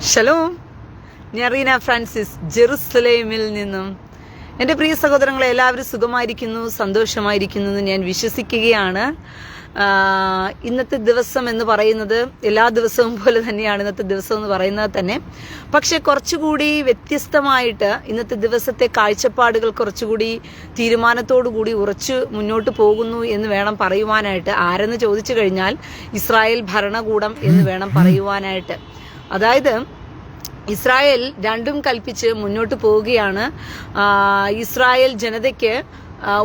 Shalom, ഞാൻ Reena Francis, ജെറുസലേമിൽ നിന്നും. എൻ്റെ പ്രിയ സഹോദരങ്ങളെ, എല്ലാവരും സുഖമായിരിക്കുന്നു, സന്തോഷമായിരിക്കുന്നു എന്ന് ഞാൻ വിശ്വസിക്കുകയാണ്. ഇന്നത്തെ ദിവസം എന്ന് പറയുന്നത് എല്ലാ ദിവസവും പോലെ തന്നെയാണ് ഇന്നത്തെ ദിവസം എന്ന് പറയുന്നത് തന്നെ. പക്ഷെ കുറച്ചുകൂടി വ്യത്യസ്തമായിട്ട് ഇന്നത്തെ ദിവസത്തെ കാഴ്ചപ്പാടുകൾ കുറച്ചുകൂടി തീരുമാനത്തോടു കൂടി ഉറച്ചു മുന്നോട്ട് പോകുന്നു എന്ന് വേണം പറയുവാനായിട്ട്. ആരെന്ന് ചോദിച്ചു കഴിഞ്ഞാൽ ഇസ്രായേൽ ഭരണകൂടം എന്ന് വേണം പറയുവാനായിട്ട്. അതായത് ഇസ്രായേൽ രണ്ടും കൽപ്പിച്ച് മുന്നോട്ട് പോവുകയാണ്. ഇസ്രായേൽ ജനതയ്ക്ക്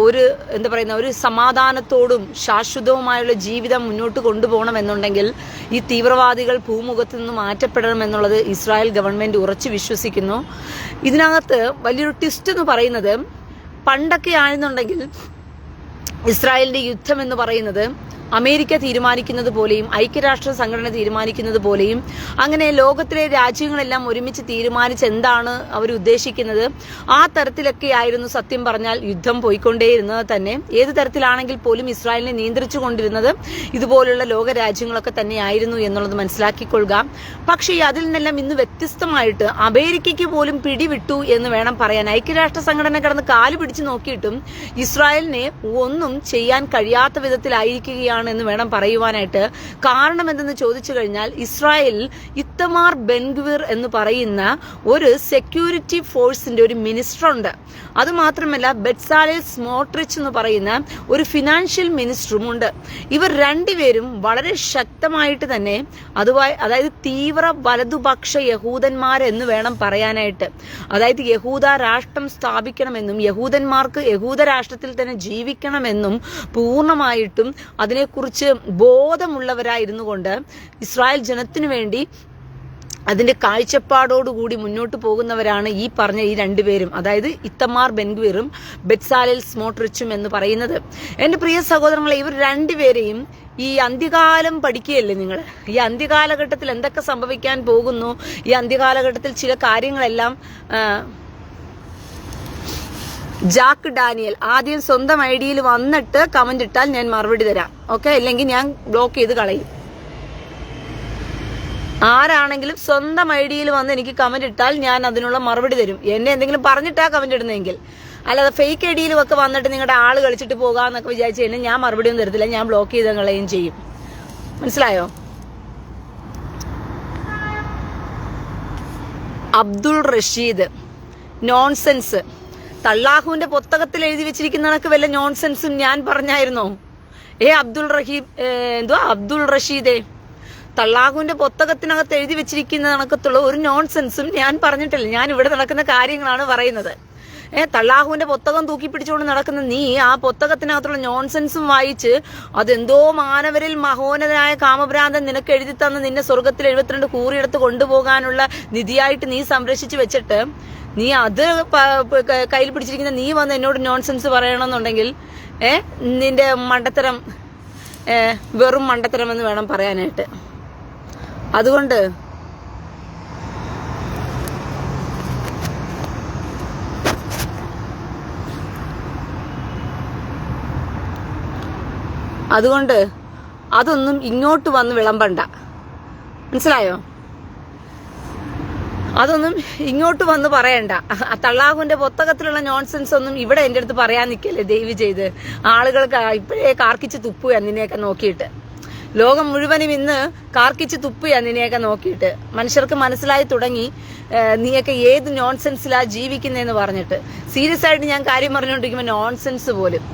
ഒരു സമാധാനത്തോടും ശാശ്വതവുമായുള്ള ജീവിതം മുന്നോട്ട് കൊണ്ടുപോകണമെന്നുണ്ടെങ്കിൽ ഈ തീവ്രവാദികൾ ഭൂമുഖത്ത് നിന്ന് മാറ്റപ്പെടണമെന്നുള്ളത് ഇസ്രായേൽ ഗവൺമെന്റ് ഉറച്ചു വിശ്വസിക്കുന്നു. ഇതിനകത്ത് വലിയൊരു ട്വിസ്റ്റ് എന്ന് പറയുന്നത്, പണ്ടൊക്കെ ആണെന്നുണ്ടെങ്കിൽ ഇസ്രായേലിന്റെ യുദ്ധം എന്ന് പറയുന്നത് അമേരിക്ക തീരുമാനിക്കുന്നത് പോലെയും ഐക്യരാഷ്ട്ര സംഘടന തീരുമാനിക്കുന്നത് പോലെയും അങ്ങനെ ലോകത്തിലെ രാജ്യങ്ങളെല്ലാം ഒരുമിച്ച് തീരുമാനിച്ച് എന്താണ് അവർ ഉദ്ദേശിക്കുന്നത് ആ തരത്തിലൊക്കെ ആയിരുന്നു സത്യം പറഞ്ഞാൽ യുദ്ധം പോയിക്കൊണ്ടേയിരുന്നത് തന്നെ. ഏത് തരത്തിലാണെങ്കിൽ പോലും ഇസ്രായേലിനെ നിയന്ത്രിച്ചു കൊണ്ടിരുന്നത് ഇതുപോലുള്ള ലോക രാജ്യങ്ങളൊക്കെ തന്നെയായിരുന്നു എന്നുള്ളത് മനസ്സിലാക്കിക്കൊള്ളുക. പക്ഷേ അതിൽ നിന്നെല്ലാം ഇന്ന് വ്യത്യസ്തമായിട്ട് അമേരിക്കയ്ക്ക് പോലും പിടിവിട്ടു എന്ന് വേണം പറയാൻ. ഐക്യരാഷ്ട്ര സംഘടന കിടന്ന് കാല് പിടിച്ചു നോക്കിയിട്ടും ഇസ്രായേലിനെ ഒന്നും ചെയ്യാൻ കഴിയാത്ത വിധത്തിലായിരിക്കുകയാണ് എന്ന് വേണം പറയുവാനായിട്ട്. കാരണം എന്തെന്ന് ചോദിച്ചു കഴിഞ്ഞാൽ, ഇസ്രായേൽ ഇത്തമാർ ബെൻഗ്വിർ എന്ന് പറയുന്ന ഒരു സെക്യൂരിറ്റി ഫോഴ്സിന്റെ ഒരു മിനിസ്റ്റർ ഉണ്ട്. അതുമാത്രമല്ല ബെറ്റ്സാലേൽ സ്മോട്രിച്ച് എന്ന് പറയുന്ന ഒരു ഫിനാൻഷ്യൽ മിനിസ്റ്ററും ഉണ്ട്. ഇവർ രണ്ടുപേരും വളരെ ശക്തമായിട്ട് തന്നെ അതായത് തീവ്ര വലതുപക്ഷ യഹൂദന്മാരെന്ന് വേണം പറയാനായിട്ട്. അതായത് യഹൂദ രാഷ്ട്രം സ്ഥാപിക്കണമെന്നും യഹൂദന്മാർക്ക് യഹൂദ രാഷ്ട്രത്തിൽ തന്നെ ജീവിക്കണമെന്നും പൂർണ്ണമായിട്ടും അതിനെക്കുറിച്ച് ബോധമുള്ളവരായിരുന്നു കൊണ്ട് ഇസ്രായേൽ ജനത്തിനു വേണ്ടി അതിന്റെ കാഴ്ചപ്പാടോടുകൂടി മുന്നോട്ട് പോകുന്നവരാണ് ഈ പറഞ്ഞ ഈ രണ്ടുപേരും, അതായത് ഇത്തമാർ ബെൻഗ്വിറും ബെറ്റ്സാലേൽ സ്മോട്രിച്ചും എന്ന് പറയുന്നത്. എന്റെ പ്രിയ സഹോദരങ്ങളെ, ഇവർ രണ്ടുപേരെയും ഈ അന്ത്യകാലം പഠിക്കുകയല്ലേ നിങ്ങൾ? ഈ അന്ത്യകാലഘട്ടത്തിൽ എന്തൊക്കെ സംഭവിക്കാൻ പോകുന്നു, ഈ അന്ത്യകാലഘട്ടത്തിൽ ചില കാര്യങ്ങളെല്ലാം ജാക്ക് ഡാനിയൽ ആദ്യം സ്വന്തം ഐഡിയയിൽ വന്നിട്ട് കമന്റ് ഇട്ടാൽ ഞാൻ മറുപടി തരാം. ഓക്കെ, അല്ലെങ്കിൽ ഞാൻ ബ്ലോക്ക് ചെയ്ത് കളയും. ആരാണെങ്കിലും സ്വന്തം ഐഡിയയിൽ വന്ന് എനിക്ക് കമന്റ് ഇട്ടാൽ ഞാൻ അതിനുള്ള മറുപടി തരും. എന്നെ എന്തെങ്കിലും പറഞ്ഞിട്ടാ കമന്റ് ഇടുന്നെങ്കിൽ, അല്ലാതെ ഫേക്ക് ഐഡിയയിലും ഒക്കെ വന്നിട്ട് നിങ്ങളുടെ ആള് കളിച്ചിട്ട് പോകാന്നൊക്കെ വിചാരിച്ചു കഴിഞ്ഞാൽ ഞാൻ മറുപടി ഒന്നും തരത്തില്ല. ഞാൻ ബ്ലോക്ക് ചെയ്ത് കളയും ചെയ്യും. മനസ്സിലായോ? അബ്ദുൾ റഷീദ്, നോൺസെൻസ്. തള്ളാഹുവിന്റെ പുസ്തകത്തിൽ എഴുതി വെച്ചിരിക്കുന്നതൊക്കെ വല്ല നോൺസെൻസും ഞാൻ പറഞ്ഞായിരുന്നോ? അബ്ദുൾ റഷീദേ, തള്ളാഹുവിന്റെ പുസ്തകത്തിനകത്ത് എഴുതി വെച്ചിരിക്കുന്ന കണക്കത്തുള്ള ഒരു നോൺസെൻസും ഞാൻ പറഞ്ഞിട്ടില്ല. ഞാൻ ഇവിടെ നടക്കുന്ന കാര്യങ്ങളാണ് പറയുന്നത്. തള്ളാഹുവിന്റെ പുസ്തകം തൂക്കി പിടിച്ചുകൊണ്ട് നടക്കുന്ന നീ ആ പുസ്തകത്തിനകത്തുള്ള നോൺസെൻസും വായിച്ച് അതെന്തോ മാനവരിൽ മഹോന്നതനായ കാമഭ്രാന്തൻ നിനക്ക് എഴുതി തന്ന് നിന്നെ സ്വർഗത്തിൽ 72 കൂറിയെടുത്ത് കൊണ്ടുപോകാനുള്ള നിധിയായിട്ട് നീ സംരക്ഷിച്ചു വെച്ചിട്ട് നീ അത് കയ്യിൽ പിടിച്ചിരിക്കുന്ന നീ വന്ന് എന്നോട് നോൺസെൻസ് പറയണമെന്നുണ്ടെങ്കിൽ നിന്റെ മണ്ടത്തരം വെറും മണ്ടത്തരം എന്ന് വേണം പറയാനായിട്ട്. അതുകൊണ്ട് അതൊന്നും ഇങ്ങോട്ട് വന്ന് വിളമ്പണ്ട. മനസ്സിലായോ? അതൊന്നും ഇങ്ങോട്ട് വന്ന് പറയണ്ട. തള്ളാഹുവിന്റെ പുസ്തകത്തിലുള്ള നോൺസെൻസ് ഒന്നും ഇവിടെ എന്റെ അടുത്ത് പറയാൻ നിൽക്കല്ലേ ദയവ് ചെയ്ത്. ആളുകൾക്ക് ഇപ്പോഴേ കാർക്കിച്ച് തുപ്പുക നിന്നെയൊക്കെ നോക്കിയിട്ട്. ലോകം മുഴുവനും ഇന്ന് കാർക്കിച്ച് തുപ്പുക നിന്നെയൊക്കെ നോക്കിയിട്ട്. മനുഷ്യർക്ക് മനസ്സിലായി തുടങ്ങി നീയൊക്കെ ഏത് നോൺസെൻസിലാ ജീവിക്കുന്നതെന്ന് പറഞ്ഞിട്ട്. സീരിയസ് ആയിട്ട് ഞാൻ കാര്യം പറഞ്ഞുകൊണ്ടിരിക്കുമ്പോൾ നോൺസെൻസ് പോലും.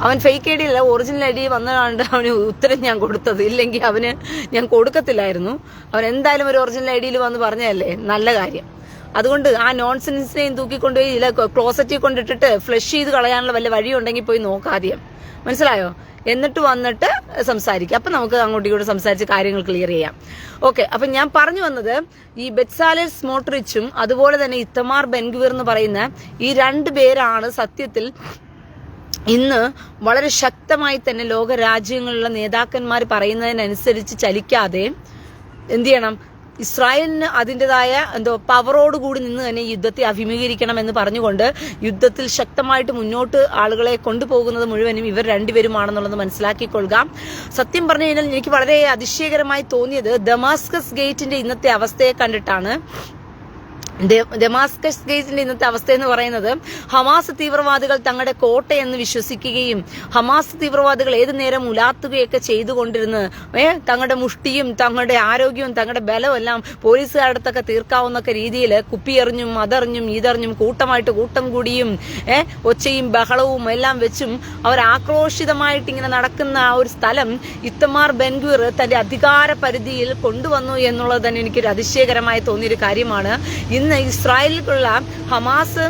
അവൻ ഫേക്ക് ഐ ഡി അല്ല, ഒറിജിനൽ ഐ ഡി വന്നതാണ് അവന് ഉത്തരം ഞാൻ കൊടുത്തത്. ഇല്ലെങ്കിൽ അവന് ഞാൻ കൊടുക്കത്തില്ലായിരുന്നു. അവൻ എന്തായാലും ഒരു ഒറിജിനൽ ഐ ഡിയിൽ വന്ന് പറഞ്ഞതല്ലേ, നല്ല കാര്യം. അതുകൊണ്ട് ആ നോൺസെൻസിനെയും തൂക്കിക്കൊണ്ടുപോയി ഇല്ല ക്ലോസറ്റിൽ കൊണ്ടിട്ടിട്ട് ഫ്ലഷ് ചെയ്ത് കളയാനുള്ള വല്ല വഴിയുണ്ടെങ്കിൽ പോയി നോക്കാദ്യം. മനസ്സിലായോ? എന്നിട്ട് വന്നിട്ട് സംസാരിക്കാം. അപ്പൊ നമുക്ക് അങ്ങോട്ടും ഇങ്ങോട്ട് സംസാരിച്ച് കാര്യങ്ങൾ ക്ലിയർ ചെയ്യാം. ഓക്കെ, അപ്പൊ ഞാൻ പറഞ്ഞു വന്നത്, ഈ ബെറ്റ്സാലേൽ സ്മോട്രിച്ചും അതുപോലെ തന്നെ ഇത്തമാർ ബെൻഗ്വിർ എന്ന് പറയുന്ന ഈ രണ്ടുപേരാണ് സത്യത്തിൽ ഇന്ന് വളരെ ശക്തമായി തന്നെ ലോക രാജ്യങ്ങളിലുള്ള നേതാക്കന്മാർ പറയുന്നതിനനുസരിച്ച് ചലിക്കാതെ എന്ത് ചെയ്യണം, ഇസ്രായേലിന് അതിൻ്റെതായ പവറോടുകൂടി നിന്ന് തന്നെ യുദ്ധത്തെ അഭിമുഖീകരിക്കണം എന്ന് പറഞ്ഞുകൊണ്ട് യുദ്ധത്തിൽ ശക്തമായിട്ട് മുന്നോട്ട് ആളുകളെ കൊണ്ടുപോകുന്നത് മുഴുവനും ഇവർ രണ്ടുപേരുമാണെന്നുള്ളത് മനസ്സിലാക്കിക്കൊള്ളുക. സത്യം പറഞ്ഞു കഴിഞ്ഞാൽ എനിക്ക് വളരെ അതിശയകരമായി തോന്നിയത് ദമാസ്കസ് ഗേറ്റിന്റെ ഇന്നത്തെ അവസ്ഥയെ കണ്ടിട്ടാണ്. ഡമാസ്കസ് ഗേറ്റിന്റെ ഇന്നത്തെ അവസ്ഥ എന്ന് പറയുന്നത് ഹമാസ് തീവ്രവാദികൾ തങ്ങളുടെ കോട്ടയെന്ന് വിശ്വസിക്കുകയും ഹമാസ് തീവ്രവാദികൾ ഏതു നേരം ഉലാത്തുകയൊക്കെ ചെയ്തുകൊണ്ടിരുന്ന് തങ്ങളുടെ മുഷ്ടിയും തങ്ങളുടെ ആരോഗ്യവും തങ്ങളുടെ ബലവും എല്ലാം പോലീസുകാരുടെ അടുത്തൊക്കെ തീർക്കാവുന്നൊക്കെ രീതിയിൽ കുപ്പിയെറിഞ്ഞും അതറിഞ്ഞും ഇതറിഞ്ഞും കൂട്ടം കൂടിയും ഒച്ചയും ബഹളവും എല്ലാം വെച്ചും അവർ ആക്രോശിതമായിട്ട് ഇങ്ങനെ നടക്കുന്ന ആ ഒരു സ്ഥലം ഇത്തമാർ ബെൻഗ്വീർ തന്റെ അധികാര പരിധിയിൽ കൊണ്ടുവന്നു എന്നുള്ളത് തന്നെ എനിക്കൊരു അതിശയകരമായി തോന്നിയൊരു കാര്യമാണ്. ഇന്ന് ഇസ്രായേലിലുള്ള Hamas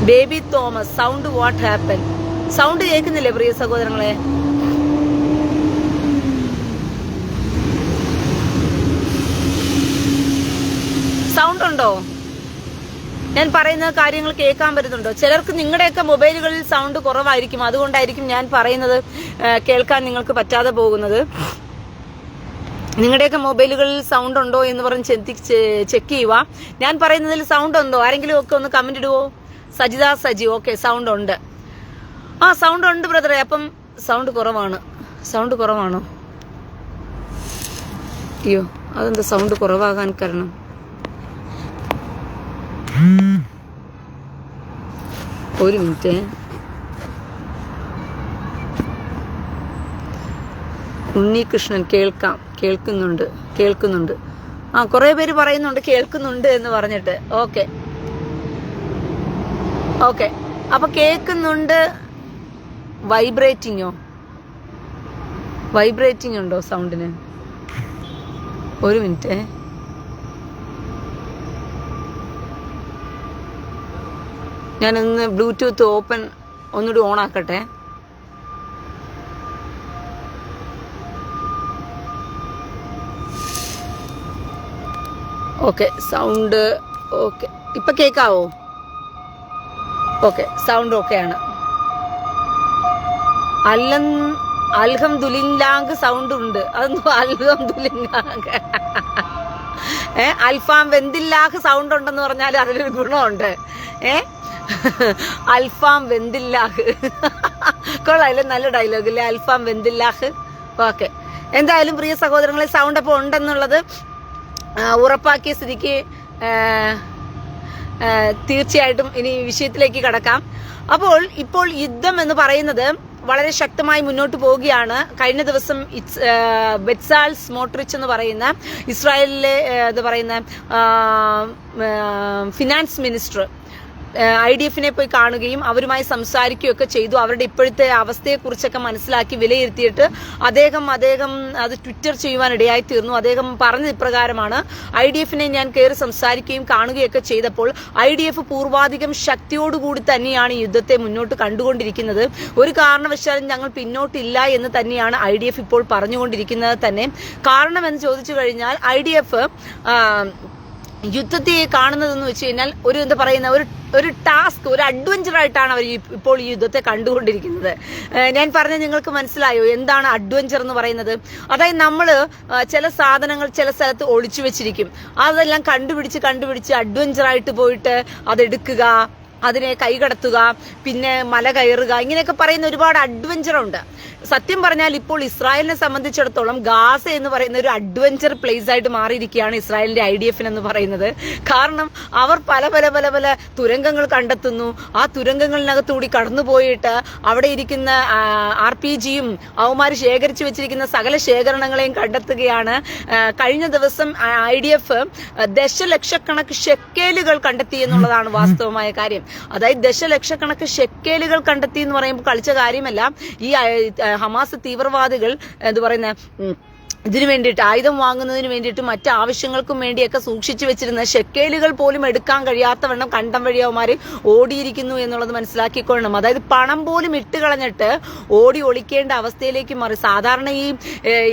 Baby Thomas sound what happen sound കേൾക്കുന്നില്ലേ പ്രിയ സഹോദരങ്ങളെ? സൗണ്ട് ഉണ്ടോ? ഞാൻ പറയുന്ന കാര്യങ്ങൾ കേൾക്കാൻ പറ്റുന്നുണ്ടോ? ചിലർക്ക് നിങ്ങളുടെയൊക്കെ മൊബൈലുകളിൽ സൗണ്ട് കുറവായിരിക്കും, അതുകൊണ്ടായിരിക്കും ഞാൻ പറയുന്നത് കേൾക്കാൻ നിങ്ങൾക്ക് പറ്റാതെ പോകുന്നത്. നിങ്ങളുടെയൊക്കെ മൊബൈലുകളിൽ സൗണ്ട് ഉണ്ടോ എന്ന് പറഞ്ഞ് ചെക്ക് ചെയ്യുക. ഞാൻ പറയുന്നതിൽ സൗണ്ട് ഉണ്ടോ? ആരെങ്കിലും ഒക്കെ ഒന്ന് കമന്റ് ഇടുവോ? സജിത സജി, ഓക്കെ, സൗണ്ട് ഉണ്ട്. സൗണ്ട് ഉണ്ട് ബ്രദറെ. അപ്പം സൗണ്ട് കുറവാണോ? അയ്യോ, അതെന്താ സൗണ്ട് കുറവാകാൻ കാരണം? ഒരു മിനിറ്റ്. ഉണ്ണികൃഷ്ണൻ കേൾക്കുന്നുണ്ട്. കുറെ പേര് പറയുന്നുണ്ട് കേൾക്കുന്നുണ്ട് എന്ന് പറഞ്ഞിട്ട്. ഓക്കെ അപ്പൊ കേൾക്കുന്നുണ്ട്. വൈബ്രേറ്റിംഗ് ഉണ്ടോ സൗണ്ടിന്? ഒരു മിനിറ്റ്. ഞാനൊന്ന് ബ്ലൂടൂത്ത് ഒന്നുകൂടി ഓൺ ആക്കട്ടെ. Okay, sound okay. ഇപ്പൊ കേൾക്കാവോ? ഓക്കെ, സൗണ്ട് ഓക്കെയാണ്. അൽഹംദുലില്ലാഹ് സൗണ്ട് ഉണ്ട്. അതൊന്നും അൽഹംദുലില്ലാഹ് അൽഫാം വെന്തില്ലാഹ് സൗണ്ട് ഉണ്ടെന്ന് പറഞ്ഞാൽ അതിലൊരു ഗുണമുണ്ട്. അൽഫാം വെന്തില്ലാഹ് കൊള്ളാല്ലേ? നല്ല ഡയലോഗ് അല്ലേ? അൽഫാം വെന്തില്ലാഹ്. ഓക്കെ, എന്തായാലും പ്രിയ സഹോദരങ്ങളെ സൗണ്ട് അപ്പോൾ ഉണ്ടെന്നുള്ളത് ഉറപ്പാക്കിയ സ്ഥിതിക്ക് തീർച്ചയായിട്ടും ഇനി വിഷയത്തിലേക്ക് കടക്കാം. ഇപ്പോൾ യുദ്ധം എന്ന് പറയുന്നത് വളരെ ശക്തമായി മുന്നോട്ട് പോവുകയാണ്. കഴിഞ്ഞ ദിവസം ബെറ്റ്സാൽ സ്മോട്രിച്ച് എന്ന് പറയുന്ന ഇസ്രായേലിലെ ഫിനാൻസ് മിനിസ്റ്റർ IDF-നെ പോയി കാണുകയും അവരുമായി സംസാരിക്കുകയൊക്കെ ചെയ്തു. അവരുടെ ഇപ്പോഴത്തെ അവസ്ഥയെക്കുറിച്ചൊക്കെ മനസ്സിലാക്കി വിലയിരുത്തിയിട്ട് അദ്ദേഹം അത് ട്വിറ്റർ ചെയ്യുവാനിടയായി തീർന്നു. അദ്ദേഹം പറഞ്ഞത് ഇപ്രകാരമാണ്: IDF-നെ ഞാൻ കയറി സംസാരിക്കുകയും കാണുകയൊക്കെ ചെയ്തപ്പോൾ IDF പൂർവാധികം ശക്തിയോടുകൂടി തന്നെയാണ് യുദ്ധത്തെ മുന്നോട്ട് കണ്ടുകൊണ്ടിരിക്കുന്നത്. ഒരു കാരണവശാലും ഞങ്ങൾ പിന്നോട്ടില്ല എന്ന് തന്നെയാണ് IDF ഇപ്പോൾ പറഞ്ഞുകൊണ്ടിരിക്കുന്നത് തന്നെ. കാരണം എന്ന് ചോദിച്ചു കഴിഞ്ഞാൽ IDF യുദ്ധത്തെ കാണുന്നതെന്ന് വെച്ച് കഴിഞ്ഞാൽ ഒരു ടാസ്ക്, ഒരു അഡ്വഞ്ചർ ആയിട്ടാണ് അവർ ഇപ്പോൾ ഈ യുദ്ധത്തെ കണ്ടുകൊണ്ടിരിക്കുന്നത്. ഞാൻ പറഞ്ഞത് നിങ്ങൾക്ക് മനസ്സിലായോ? എന്താണ് അഡ്വഞ്ചർ എന്ന് പറയുന്നത്? അതായത് നമ്മൾ ചില സാധനങ്ങൾ ചില സ്ഥലത്ത് ഒളിച്ചു വെച്ചിരിക്കും. അതെല്ലാം കണ്ടുപിടിച്ച് അഡ്വഞ്ചറായിട്ട് പോയിട്ട് അതെടുക്കുക, അതിനെ കൈകടത്തുക, പിന്നെ മല കയറുക, ഇങ്ങനെയൊക്കെ പറയുന്ന ഒരുപാട് അഡ്വഞ്ചർ ഉണ്ട്. സത്യം പറഞ്ഞാൽ ഇപ്പോൾ ഇസ്രായേലിനെ സംബന്ധിച്ചിടത്തോളം ഗാസ എന്ന് പറയുന്ന ഒരു അഡ്വഞ്ചർ പ്ലേസ് ആയിട്ട് മാറിയിരിക്കുകയാണ് ഇസ്രായേലിന്റെ IDF എന്ന് പറയുന്നത്. കാരണം അവർ പല തുരങ്കങ്ങൾ കണ്ടെത്തുന്നു. ആ തുരങ്കങ്ങളിനകത്തുകൂടി കടന്നുപോയിട്ട് അവിടെ ഇരിക്കുന്ന RPG-യും അവന്മാർ ശേഖരിച്ചു വെച്ചിരിക്കുന്ന സകല ശേഖരണങ്ങളെയും കണ്ടെത്തുകയാണ്. കഴിഞ്ഞ ദിവസം IDF ദശലക്ഷക്കണക്ക് ഷെക്കേലുകൾ കണ്ടെത്തി എന്നുള്ളതാണ് വാസ്തവമായ കാര്യം. അതായത് ദശലക്ഷക്കണക്ക് ഷെക്കേലുകൾ കണ്ടെത്തി എന്ന് പറയുമ്പോൾ കളിച്ച കാര്യമല്ല. ഈ ഹമാസ് തീവ്രവാദികൾ ഇതിനു വേണ്ടിയിട്ട് ആയുധം വാങ്ങുന്നതിന് വേണ്ടിയിട്ട് മറ്റു ആവശ്യങ്ങൾക്കും വേണ്ടിയൊക്കെ സൂക്ഷിച്ചു വെച്ചിരുന്ന ഷെക്കേലുകൾ പോലും എടുക്കാൻ കഴിയാത്തവണ്ണം കണ്ടം വഴിയവന്മാർ ഓടിയിരിക്കുന്നു എന്നുള്ളത് മനസ്സിലാക്കിക്കൊള്ളണം. അതായത് പണം പോലും ഇട്ടുകളഞ്ഞിട്ട് ഓടി ഒളിക്കേണ്ട അവസ്ഥയിലേക്ക് മാറി. സാധാരണ ഈ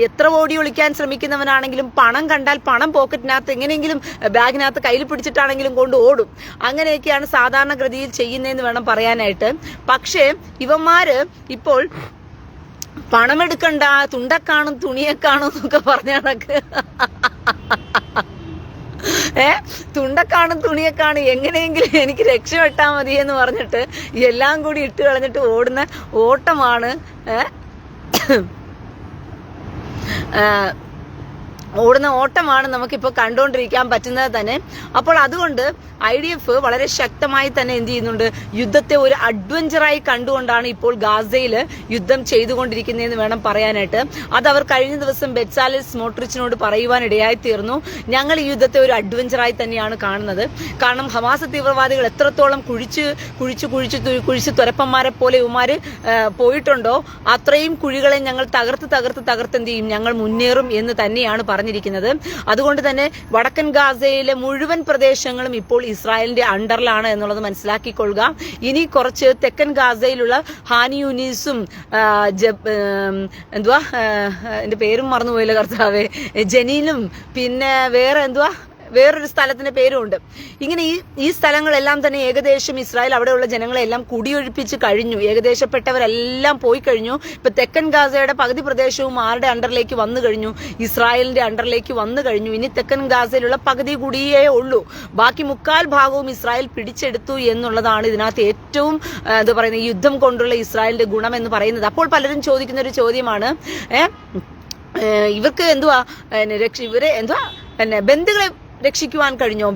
എത്ര ഓടി ഒളിക്കാൻ ശ്രമിക്കുന്നവനാണെങ്കിലും പണം കണ്ടാൽ പണം പോക്കറ്റിനകത്ത് എങ്ങനെയെങ്കിലും ബാഗിനകത്ത് കയ്യിൽ പിടിച്ചിട്ടാണെങ്കിലും കൊണ്ട് ഓടും. അങ്ങനെയൊക്കെയാണ് സാധാരണ ഗതിയിൽ ചെയ്യുന്നതെന്ന് വേണം പറയാനായിട്ട്. പക്ഷേ ഇവന്മാര് ഇപ്പോൾ പണമെടുക്കണ്ട, തുണ്ടക്കാണും തുണിയെക്കാണും എന്നൊക്കെ പറഞ്ഞാണക്ക്. തുണ്ടക്കാണും തുണിയെക്കാണും, എങ്ങനെയെങ്കിലും എനിക്ക് രക്ഷപ്പെട്ടാൽ മതി എന്ന് പറഞ്ഞിട്ട് എല്ലാം കൂടി ഇട്ട് കളഞ്ഞിട്ട് ഓടുന്ന ഓട്ടമാണ് നമുക്കിപ്പോൾ കണ്ടുകൊണ്ടിരിക്കാൻ പറ്റുന്നത് തന്നെ. അപ്പോൾ അതുകൊണ്ട് IDF വളരെ ശക്തമായി തന്നെ എന്ത് ചെയ്യുന്നുണ്ട്, യുദ്ധത്തെ ഒരു അഡ്വഞ്ചറായി കണ്ടുകൊണ്ടാണ് ഇപ്പോൾ ഗാസയിൽ യുദ്ധം ചെയ്തുകൊണ്ടിരിക്കുന്നതെന്ന് വേണം പറയാനായിട്ട്. അത് അവർ കഴിഞ്ഞ ദിവസം ബെറ്റ്സാലേൽ സ്മോട്രിച്ചിനോട് പറയുവാൻ ഇടയായി തീർന്നു. ഞങ്ങൾ ഈ യുദ്ധത്തെ ഒരു അഡ്വഞ്ചറായി തന്നെയാണ് കാണുന്നത്. കാരണം ഹമാസ് തീവ്രവാദികൾ എത്രത്തോളം കുഴിച്ച് തുരപ്പന്മാരെ പോലെ ഇവന്മാര് പോയിട്ടുണ്ടോ അത്രയും കുഴികളെ ഞങ്ങൾ തകർത്ത് എന്ത് ചെയ്യും, ഞങ്ങൾ മുന്നേറും എന്ന് തന്നെയാണ് പറഞ്ഞിരിക്കുന്നത്. അതുകൊണ്ട് തന്നെ വടക്കൻ ഗാസയിലെ മുഴുവൻ പ്രദേശങ്ങളും ഇപ്പോൾ ഇസ്രായേലിന്റെ അണ്ടറിലാണ് എന്നുള്ളത് മനസ്സിലാക്കിക്കൊള്ളുക. ഇനി കുറച്ച് തെക്കൻ ഗാസയിലുള്ള ഹാനി യൂനീസും എന്റെ പേരും മറന്നുപോയില്ല കർത്താവേ, ജനീനും പിന്നെ വേറൊരു സ്ഥലത്തിന്റെ പേരുമുണ്ട്. ഇങ്ങനെ ഈ സ്ഥലങ്ങളെല്ലാം തന്നെ ഏകദേശം ഇസ്രായേൽ അവിടെയുള്ള ജനങ്ങളെല്ലാം കുടിയൊഴിപ്പിച്ച് കഴിഞ്ഞു. ഏകദേശപ്പെട്ടവരെല്ലാം പോയി കഴിഞ്ഞു. ഇപ്പൊ തെക്കൻ ഗാസയുടെ പകുതി പ്രദേശവും ആരുടെ അണ്ടറിലേക്ക് വന്നു കഴിഞ്ഞു, ഇസ്രായേലിന്റെ അണ്ടറിലേക്ക് വന്നു കഴിഞ്ഞു. ഇനി തെക്കൻ ഗാസയിലുള്ള പകുതി കൂടിയേ ഉള്ളൂ. ബാക്കി 3/4 ഭാഗവും ഇസ്രായേൽ പിടിച്ചെടുത്തു എന്നുള്ളതാണ് ഇതിനകത്ത് ഏറ്റവും യുദ്ധം കൊണ്ടുള്ള ഇസ്രായേലിന്റെ ഗുണം എന്ന് പറയുന്നത്. അപ്പോൾ പലരും ചോദിക്കുന്ന ഒരു ചോദ്യമാണ്, ഇവർക്ക്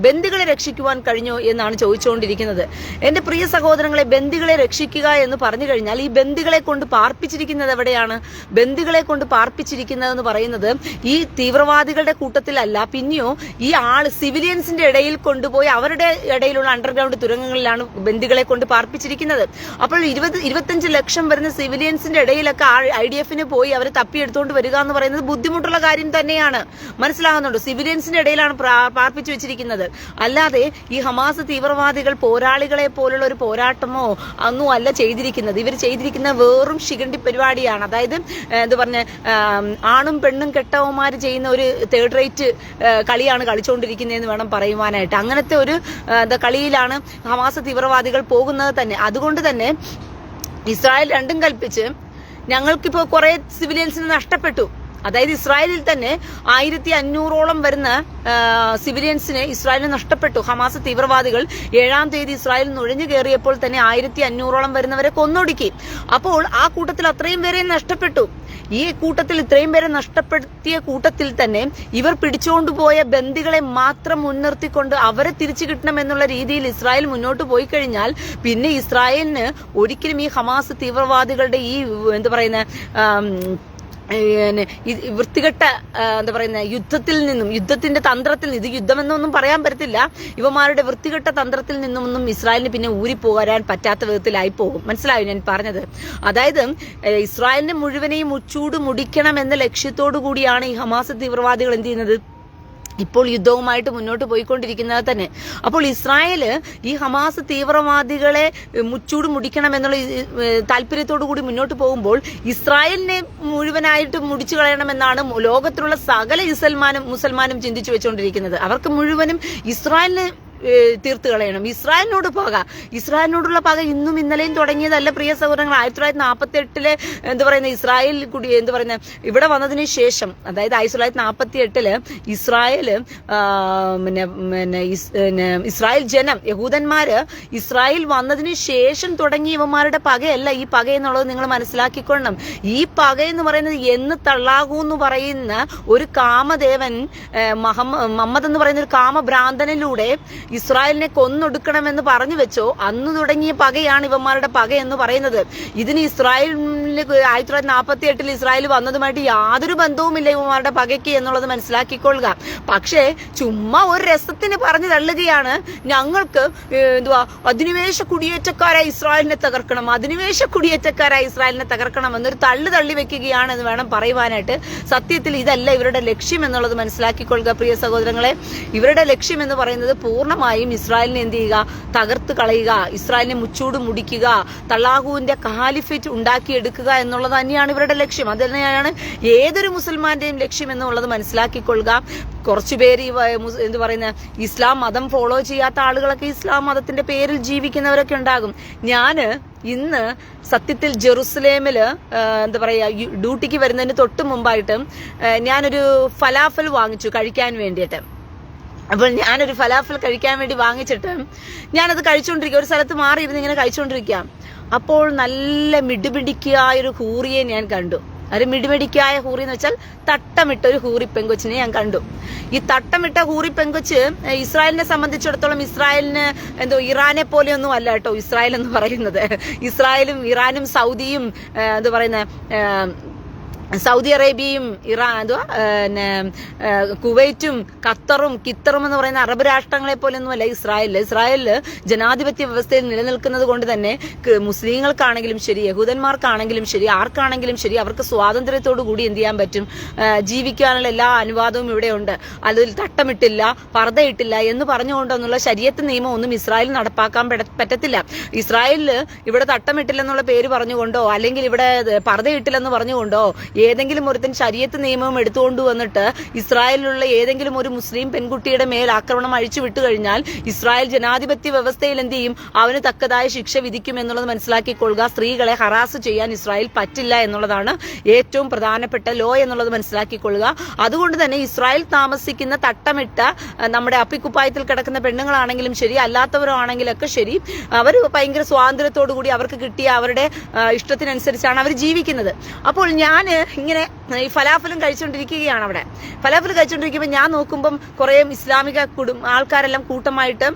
ബന്ധുക്കളെ രക്ഷിക്കുവാൻ കഴിഞ്ഞോ എന്നാണ് ചോദിച്ചുകൊണ്ടിരിക്കുന്നത്. എന്റെ പ്രിയ സഹോദരങ്ങളെ, ബന്ദികളെ രക്ഷിക്കുക എന്ന് പറഞ്ഞു കഴിഞ്ഞാൽ ഈ ബന്ദികളെ കൊണ്ട് പാർപ്പിച്ചിരിക്കുന്നത് എവിടെയാണ്? ബന്ദികളെ കൊണ്ട് പാർപ്പിച്ചിരിക്കുന്നതെന്ന് പറയുന്നത് ഈ തീവ്രവാദികളുടെ കൂട്ടത്തിലല്ല, പിന്നെയോ ഈ സിവിലിയൻസിന്റെ ഇടയിൽ കൊണ്ടുപോയി അവരുടെ ഇടയിലുള്ള അണ്ടർഗ്രൗണ്ട് തുരങ്കങ്ങളിലാണ് ബന്ദികളെ കൊണ്ട് പാർപ്പിച്ചിരിക്കുന്നത്. അപ്പോൾ 20-25 ലക്ഷം വരുന്ന സിവിലിയൻസിന്റെ ഇടയിലൊക്കെ IDF-ന് പോയി അവരെ തപ്പിയെടുത്തുകൊണ്ട് വരിക എന്ന് പറയുന്നത് ബുദ്ധിമുട്ടുള്ള കാര്യം തന്നെയാണ്. മനസ്സിലാകുന്നുണ്ടോ? സിവിലിയൻസിന്റെ ഇടയിലാണ് പാർപ്പിച്ചു വെച്ചിരിക്കുന്നത്. അല്ലാതെ ഈ ഹമാസ് തീവ്രവാദികൾ പോരാളികളെ പോലുള്ള ഒരു പോരാട്ടമോ ഒന്നും അല്ല ചെയ്തിരിക്കുന്നത്. ഇവർ ചെയ്തിരിക്കുന്ന വെറും ശിഖണ്ഡി പരിപാടിയാണ്. അതായത് ആണും പെണ്ണും കെട്ടവന്മാർ ചെയ്യുന്ന ഒരു തേർഡ് റേറ്റ് കളിയാണ് കളിച്ചുകൊണ്ടിരിക്കുന്നതെന്ന് വേണം പറയുവാനായിട്ട്. അങ്ങനത്തെ ഒരു കളിയിലാണ് ഹമാസ് തീവ്രവാദികൾ പോകുന്നത് തന്നെ. അതുകൊണ്ട് തന്നെ ഇസ്രായേൽ രണ്ടും കൽപ്പിച്ച് ഞങ്ങൾക്കിപ്പോ കുറെ സിവിലിയൻസിന് നഷ്ടപ്പെട്ടു. അതായത് ഇസ്രായേലിൽ തന്നെ 1500ഓളം വരുന്ന സിവിലിയൻസിനെ ഇസ്രായേലിന് നഷ്ടപ്പെട്ടു. ഹമാസ് തീവ്രവാദികൾ 7-ാം തീയതി ഇസ്രായേൽ നുഴഞ്ഞു കയറിയപ്പോൾ തന്നെ 1500ഓളം വരുന്നവരെ കൊന്നൊടുക്കി. അപ്പോൾ ആ കൂട്ടത്തിൽ അത്രയും പേരെ നഷ്ടപ്പെട്ടു. ഈ കൂട്ടത്തിൽ ഇത്രയും പേരെ നഷ്ടപ്പെടുത്തിയ കൂട്ടത്തിൽ തന്നെ ഇവർ പിടിച്ചുകൊണ്ടുപോയ ബന്ദികളെ മാത്രം മുൻനിർത്തിക്കൊണ്ട് അവരെ തിരിച്ചു കിട്ടണം എന്നുള്ള രീതിയിൽ ഇസ്രായേൽ മുന്നോട്ട് പോയി കഴിഞ്ഞാൽ പിന്നെ ഇസ്രായേലിന് ഒരിക്കലും ഈ ഹമാസ് തീവ്രവാദികളുടെ ഈ വൃത്തികെട്ട യുദ്ധത്തിൽ നിന്നും, യുദ്ധത്തിന്റെ തന്ത്രത്തിൽ, ഇത് യുദ്ധമെന്നൊന്നും പറയാൻ പറ്റത്തില്ല, ഇവന്മാരുടെ വൃത്തികെട്ട തന്ത്രത്തിൽ നിന്നൊന്നും ഇസ്രായേലിന് പിന്നെ ഊരിപ്പോരാൻ പറ്റാത്ത വിധത്തിലായി പോകും. മനസ്സിലായോ ഞാൻ പറഞ്ഞത്? അതായത് ഇസ്രായേലിനെ മുഴുവനെയും മുച്ചൂട് മുടിക്കണം എന്ന ലക്ഷ്യത്തോടു കൂടിയാണ് ഈ ഹമാസ് തീവ്രവാദികൾ എന്ത് ചെയ്യുന്നത്, ഇപ്പോൾ യുദ്ധവുമായിട്ട് മുന്നോട്ട് പോയിക്കൊണ്ടിരിക്കുന്നത് തന്നെ. അപ്പോൾ ഇസ്രായേൽ ഈ ഹമാസ് തീവ്രവാദികളെ മുച്ചൂട് മുടിക്കണം എന്നുള്ള താല്പര്യത്തോടു കൂടി മുന്നോട്ട് പോകുമ്പോൾ ഇസ്രായേലിനെ മുഴുവനായിട്ട് മുടിച്ചു കളയണമെന്നാണ് ലോകത്തിലുള്ള സകല മുസൽമാനും ചിന്തിച്ചു വെച്ചുകൊണ്ടിരിക്കുന്നത്. അവർക്ക് മുഴുവനും ഇസ്രായേലിനെ തീർത്ത് കളയണം. ഇസ്രായേലിനോടുള്ള പക ഇന്നും ഇന്നലെയും തുടങ്ങിയതല്ല പ്രിയ സഹോദരങ്ങൾ. 1948 ഇസ്രായേൽ ഇവിടെ വന്നതിന് ശേഷം, അതായത് 1948 ഇസ്രായേൽ ജനം, യഹൂദന്മാര് ഇസ്രായേൽ വന്നതിന് ശേഷം തുടങ്ങിയ ഇവന്മാരുടെ പകയല്ല ഈ പക എന്നുള്ളത് നിങ്ങൾ മനസ്സിലാക്കിക്കൊള്ളണം. ഈ പക എന്ന് പറയുന്നത് എന്ന് തള്ളാകൂന്ന് പറയുന്ന ഒരു കാമദേവൻ മുഹമ്മദ് എന്ന് പറയുന്ന ഒരു കാമഭ്രാന്തനിലൂടെ ഇസ്രായേലിനെ കൊന്നൊടുക്കണമെന്ന് പറഞ്ഞു വെച്ചോ അന്ന് തുടങ്ങിയ പകയാണ് ഇവന്മാരുടെ പക എന്ന് പറയുന്നത്. ഇതിന് ഇസ്രായേലിന് 1948 ഇസ്രായേൽ വന്നതുമായിട്ട് യാതൊരു ബന്ധവുമില്ല ഇവന്മാരുടെ പകയ്ക്ക് എന്നുള്ളത് മനസ്സിലാക്കിക്കൊള്ളുക. പക്ഷേ ചുമ്മാ ഒരു രസത്തിന് പറഞ്ഞു തള്ളുകയാണ്, ഞങ്ങൾക്ക് അധിനിവേശ കുടിയേറ്റക്കാരായ ഇസ്രായേലിനെ തകർക്കണം എന്നൊരു തള്ളി വെക്കുകയാണെന്ന് വേണം പറയുവാനായിട്ട്. സത്യത്തിൽ ഇതല്ല ഇവരുടെ ലക്ഷ്യം എന്നുള്ളത് മനസ്സിലാക്കിക്കൊള്ളുക പ്രിയ സഹോദരങ്ങളെ. ഇവരുടെ ലക്ഷ്യം എന്ന് പറയുന്നത് പൂർണ്ണമായി പൂർണ്ണമായും ഇസ്രായേലിനെ എന്ത് ചെയ്യുക, തകർത്ത് കളയുക, ഇസ്രായേലിനെ മുച്ചൂട് മുടിക്കുക, തള്ളാഹുവിന്റെ കാലിഫേറ്റ് ഉണ്ടാക്കിയെടുക്കുക എന്നുള്ളത് തന്നെയാണ് ഇവരുടെ ലക്ഷ്യം. അത് തന്നെയാണ് ഏതൊരു മുസൽമാന്റെയും ലക്ഷ്യം എന്നുള്ളത് മനസ്സിലാക്കിക്കൊള്ളുക. കുറച്ചുപേര് എന്ത് പറയുന്ന ഇസ്ലാം മതം ഫോളോ ചെയ്യാത്ത ആളുകളൊക്കെ ഇസ്ലാം മതത്തിന്റെ പേരിൽ ജീവിക്കുന്നവരൊക്കെ ഉണ്ടാകും. ഞാന് ഇന്ന് സത്യത്തിൽ ജെറുസലേമില് എന്താ പറയാ ഡ്യൂട്ടിക്ക് വരുന്നതിന് തൊട്ട് മുമ്പായിട്ട് ഞാനൊരു ഫലാഫൽ വാങ്ങിച്ചു കഴിക്കാൻ വേണ്ടിയിട്ട്. അപ്പോൾ ഞാനൊരു ഫലാഫൽ കഴിക്കാൻ വേണ്ടി വാങ്ങിച്ചിട്ട് ഞാനത് കഴിച്ചുകൊണ്ടിരിക്കുക, ഒരു സ്ഥലത്ത് മാറിയിരുന്ന് ഇങ്ങനെ കഴിച്ചുകൊണ്ടിരിക്കാം. അപ്പോൾ നല്ല മിടുമിടിക്കായൊരു ഹൂറിയെ ഞാൻ കണ്ടു. ഒരു മിടുമിടിക്കായ ഹൂറി എന്ന് വെച്ചാൽ തട്ടമിട്ട ഒരു ഹൂറി പെങ്കൊച്ചിനെ ഞാൻ കണ്ടു. ഈ തട്ടമിട്ട ഹൂറി പെങ്കൊച്ച് ഇസ്രായേലിനെ സംബന്ധിച്ചിടത്തോളം ഇസ്രായേലിന് ഇറാനെ പോലെയൊന്നും അല്ല കേട്ടോ ഇസ്രായേൽ എന്ന് പറയുന്നത്. ഇസ്രായേലും ഇറാനും സൗദിയും എന്താ പറയുന്ന സൗദി അറേബ്യയും കുവൈറ്റും ഖത്തറും എന്ന് പറയുന്ന അറബ് രാഷ്ട്രങ്ങളെ പോലെയൊന്നുമല്ല ഇസ്രായേലില് ജനാധിപത്യ വ്യവസ്ഥയിൽ നിലനിൽക്കുന്നത് കൊണ്ട് തന്നെ മുസ്ലിങ്ങൾക്കാണെങ്കിലും ശരി, യഹൂദന്മാർക്കാണെങ്കിലും ശരി, ആർക്കാണെങ്കിലും ശരി, അവർക്ക് സ്വാതന്ത്ര്യത്തോടു കൂടി എന്ത് ചെയ്യാൻ പറ്റും, ജീവിക്കാനുള്ള എല്ലാ അനുവാദവും ഇവിടെ ഉണ്ട്. അതിൽ തട്ടമിട്ടില്ല, പർദ്ദയിട്ടില്ല എന്ന് പറഞ്ഞുകൊണ്ടെന്നുള്ള ശരീഅത്ത് നിയമം ഒന്നും ഇസ്രായേലിൽ നടപ്പാക്കാൻ പറ്റത്തില്ല. ഇസ്രായേലില് ഇവിടെ തട്ടമിട്ടില്ലെന്നുള്ള പേര് പറഞ്ഞുകൊണ്ടോ അല്ലെങ്കിൽ ഇവിടെ പർദ്ദയിട്ടില്ലെന്ന് പറഞ്ഞുകൊണ്ടോ ഏതെങ്കിലും ഒരുത്തൻ ശരീഅത്ത് നിയമവും എടുത്തുകൊണ്ട് വന്നിട്ട് ഇസ്രായേലിലുള്ള ഏതെങ്കിലും ഒരു മുസ്ലിം പെൺകുട്ടിയുടെ മേൽ ആക്രമണം അഴിച്ചു വിട്ടു കഴിഞ്ഞാൽ ഇസ്രായേൽ ജനാധിപത്യ വ്യവസ്ഥയിൽ എന്ത് ചെയ്യും, അവന് തക്കതായ ശിക്ഷ വിധിക്കും എന്നുള്ളത് മനസ്സിലാക്കിക്കൊള്ളുക. സ്ത്രീകളെ ഹറാസ് ചെയ്യാൻ ഇസ്രായേൽ പറ്റില്ല എന്നുള്ളതാണ് ഏറ്റവും പ്രധാനപ്പെട്ട ലോ എന്നുള്ളത് മനസ്സിലാക്കിക്കൊള്ളുക. അതുകൊണ്ട് തന്നെ ഇസ്രായേൽ താമസിക്കുന്ന തട്ടമിട്ട നമ്മുടെ അപ്പിക്കുപ്പായത്തിൽ കിടക്കുന്ന പെണ്ണുങ്ങളാണെങ്കിലും ശരി, അല്ലാത്തവരാണെങ്കിലൊക്കെ ശരി, അവർ ഭയങ്കര സ്വാതന്ത്ര്യത്തോടു കൂടി അവർക്ക് കിട്ടിയ അവരുടെ ഇഷ്ടത്തിനനുസരിച്ചാണ് അവർ ജീവിക്കുന്നത്. അപ്പോൾ ഞാൻ ഇങ്ങനെ ഈ ഫലാഫലും കഴിച്ചുകൊണ്ടിരിക്കുകയാണ്. അവിടെ ഫലാഫൽ കഴിച്ചുകൊണ്ടിരിക്കുമ്പോൾ ഞാൻ നോക്കുമ്പം കുറെ ഇസ്ലാമിക ആൾക്കാരെല്ലാം കൂട്ടമായിട്ട്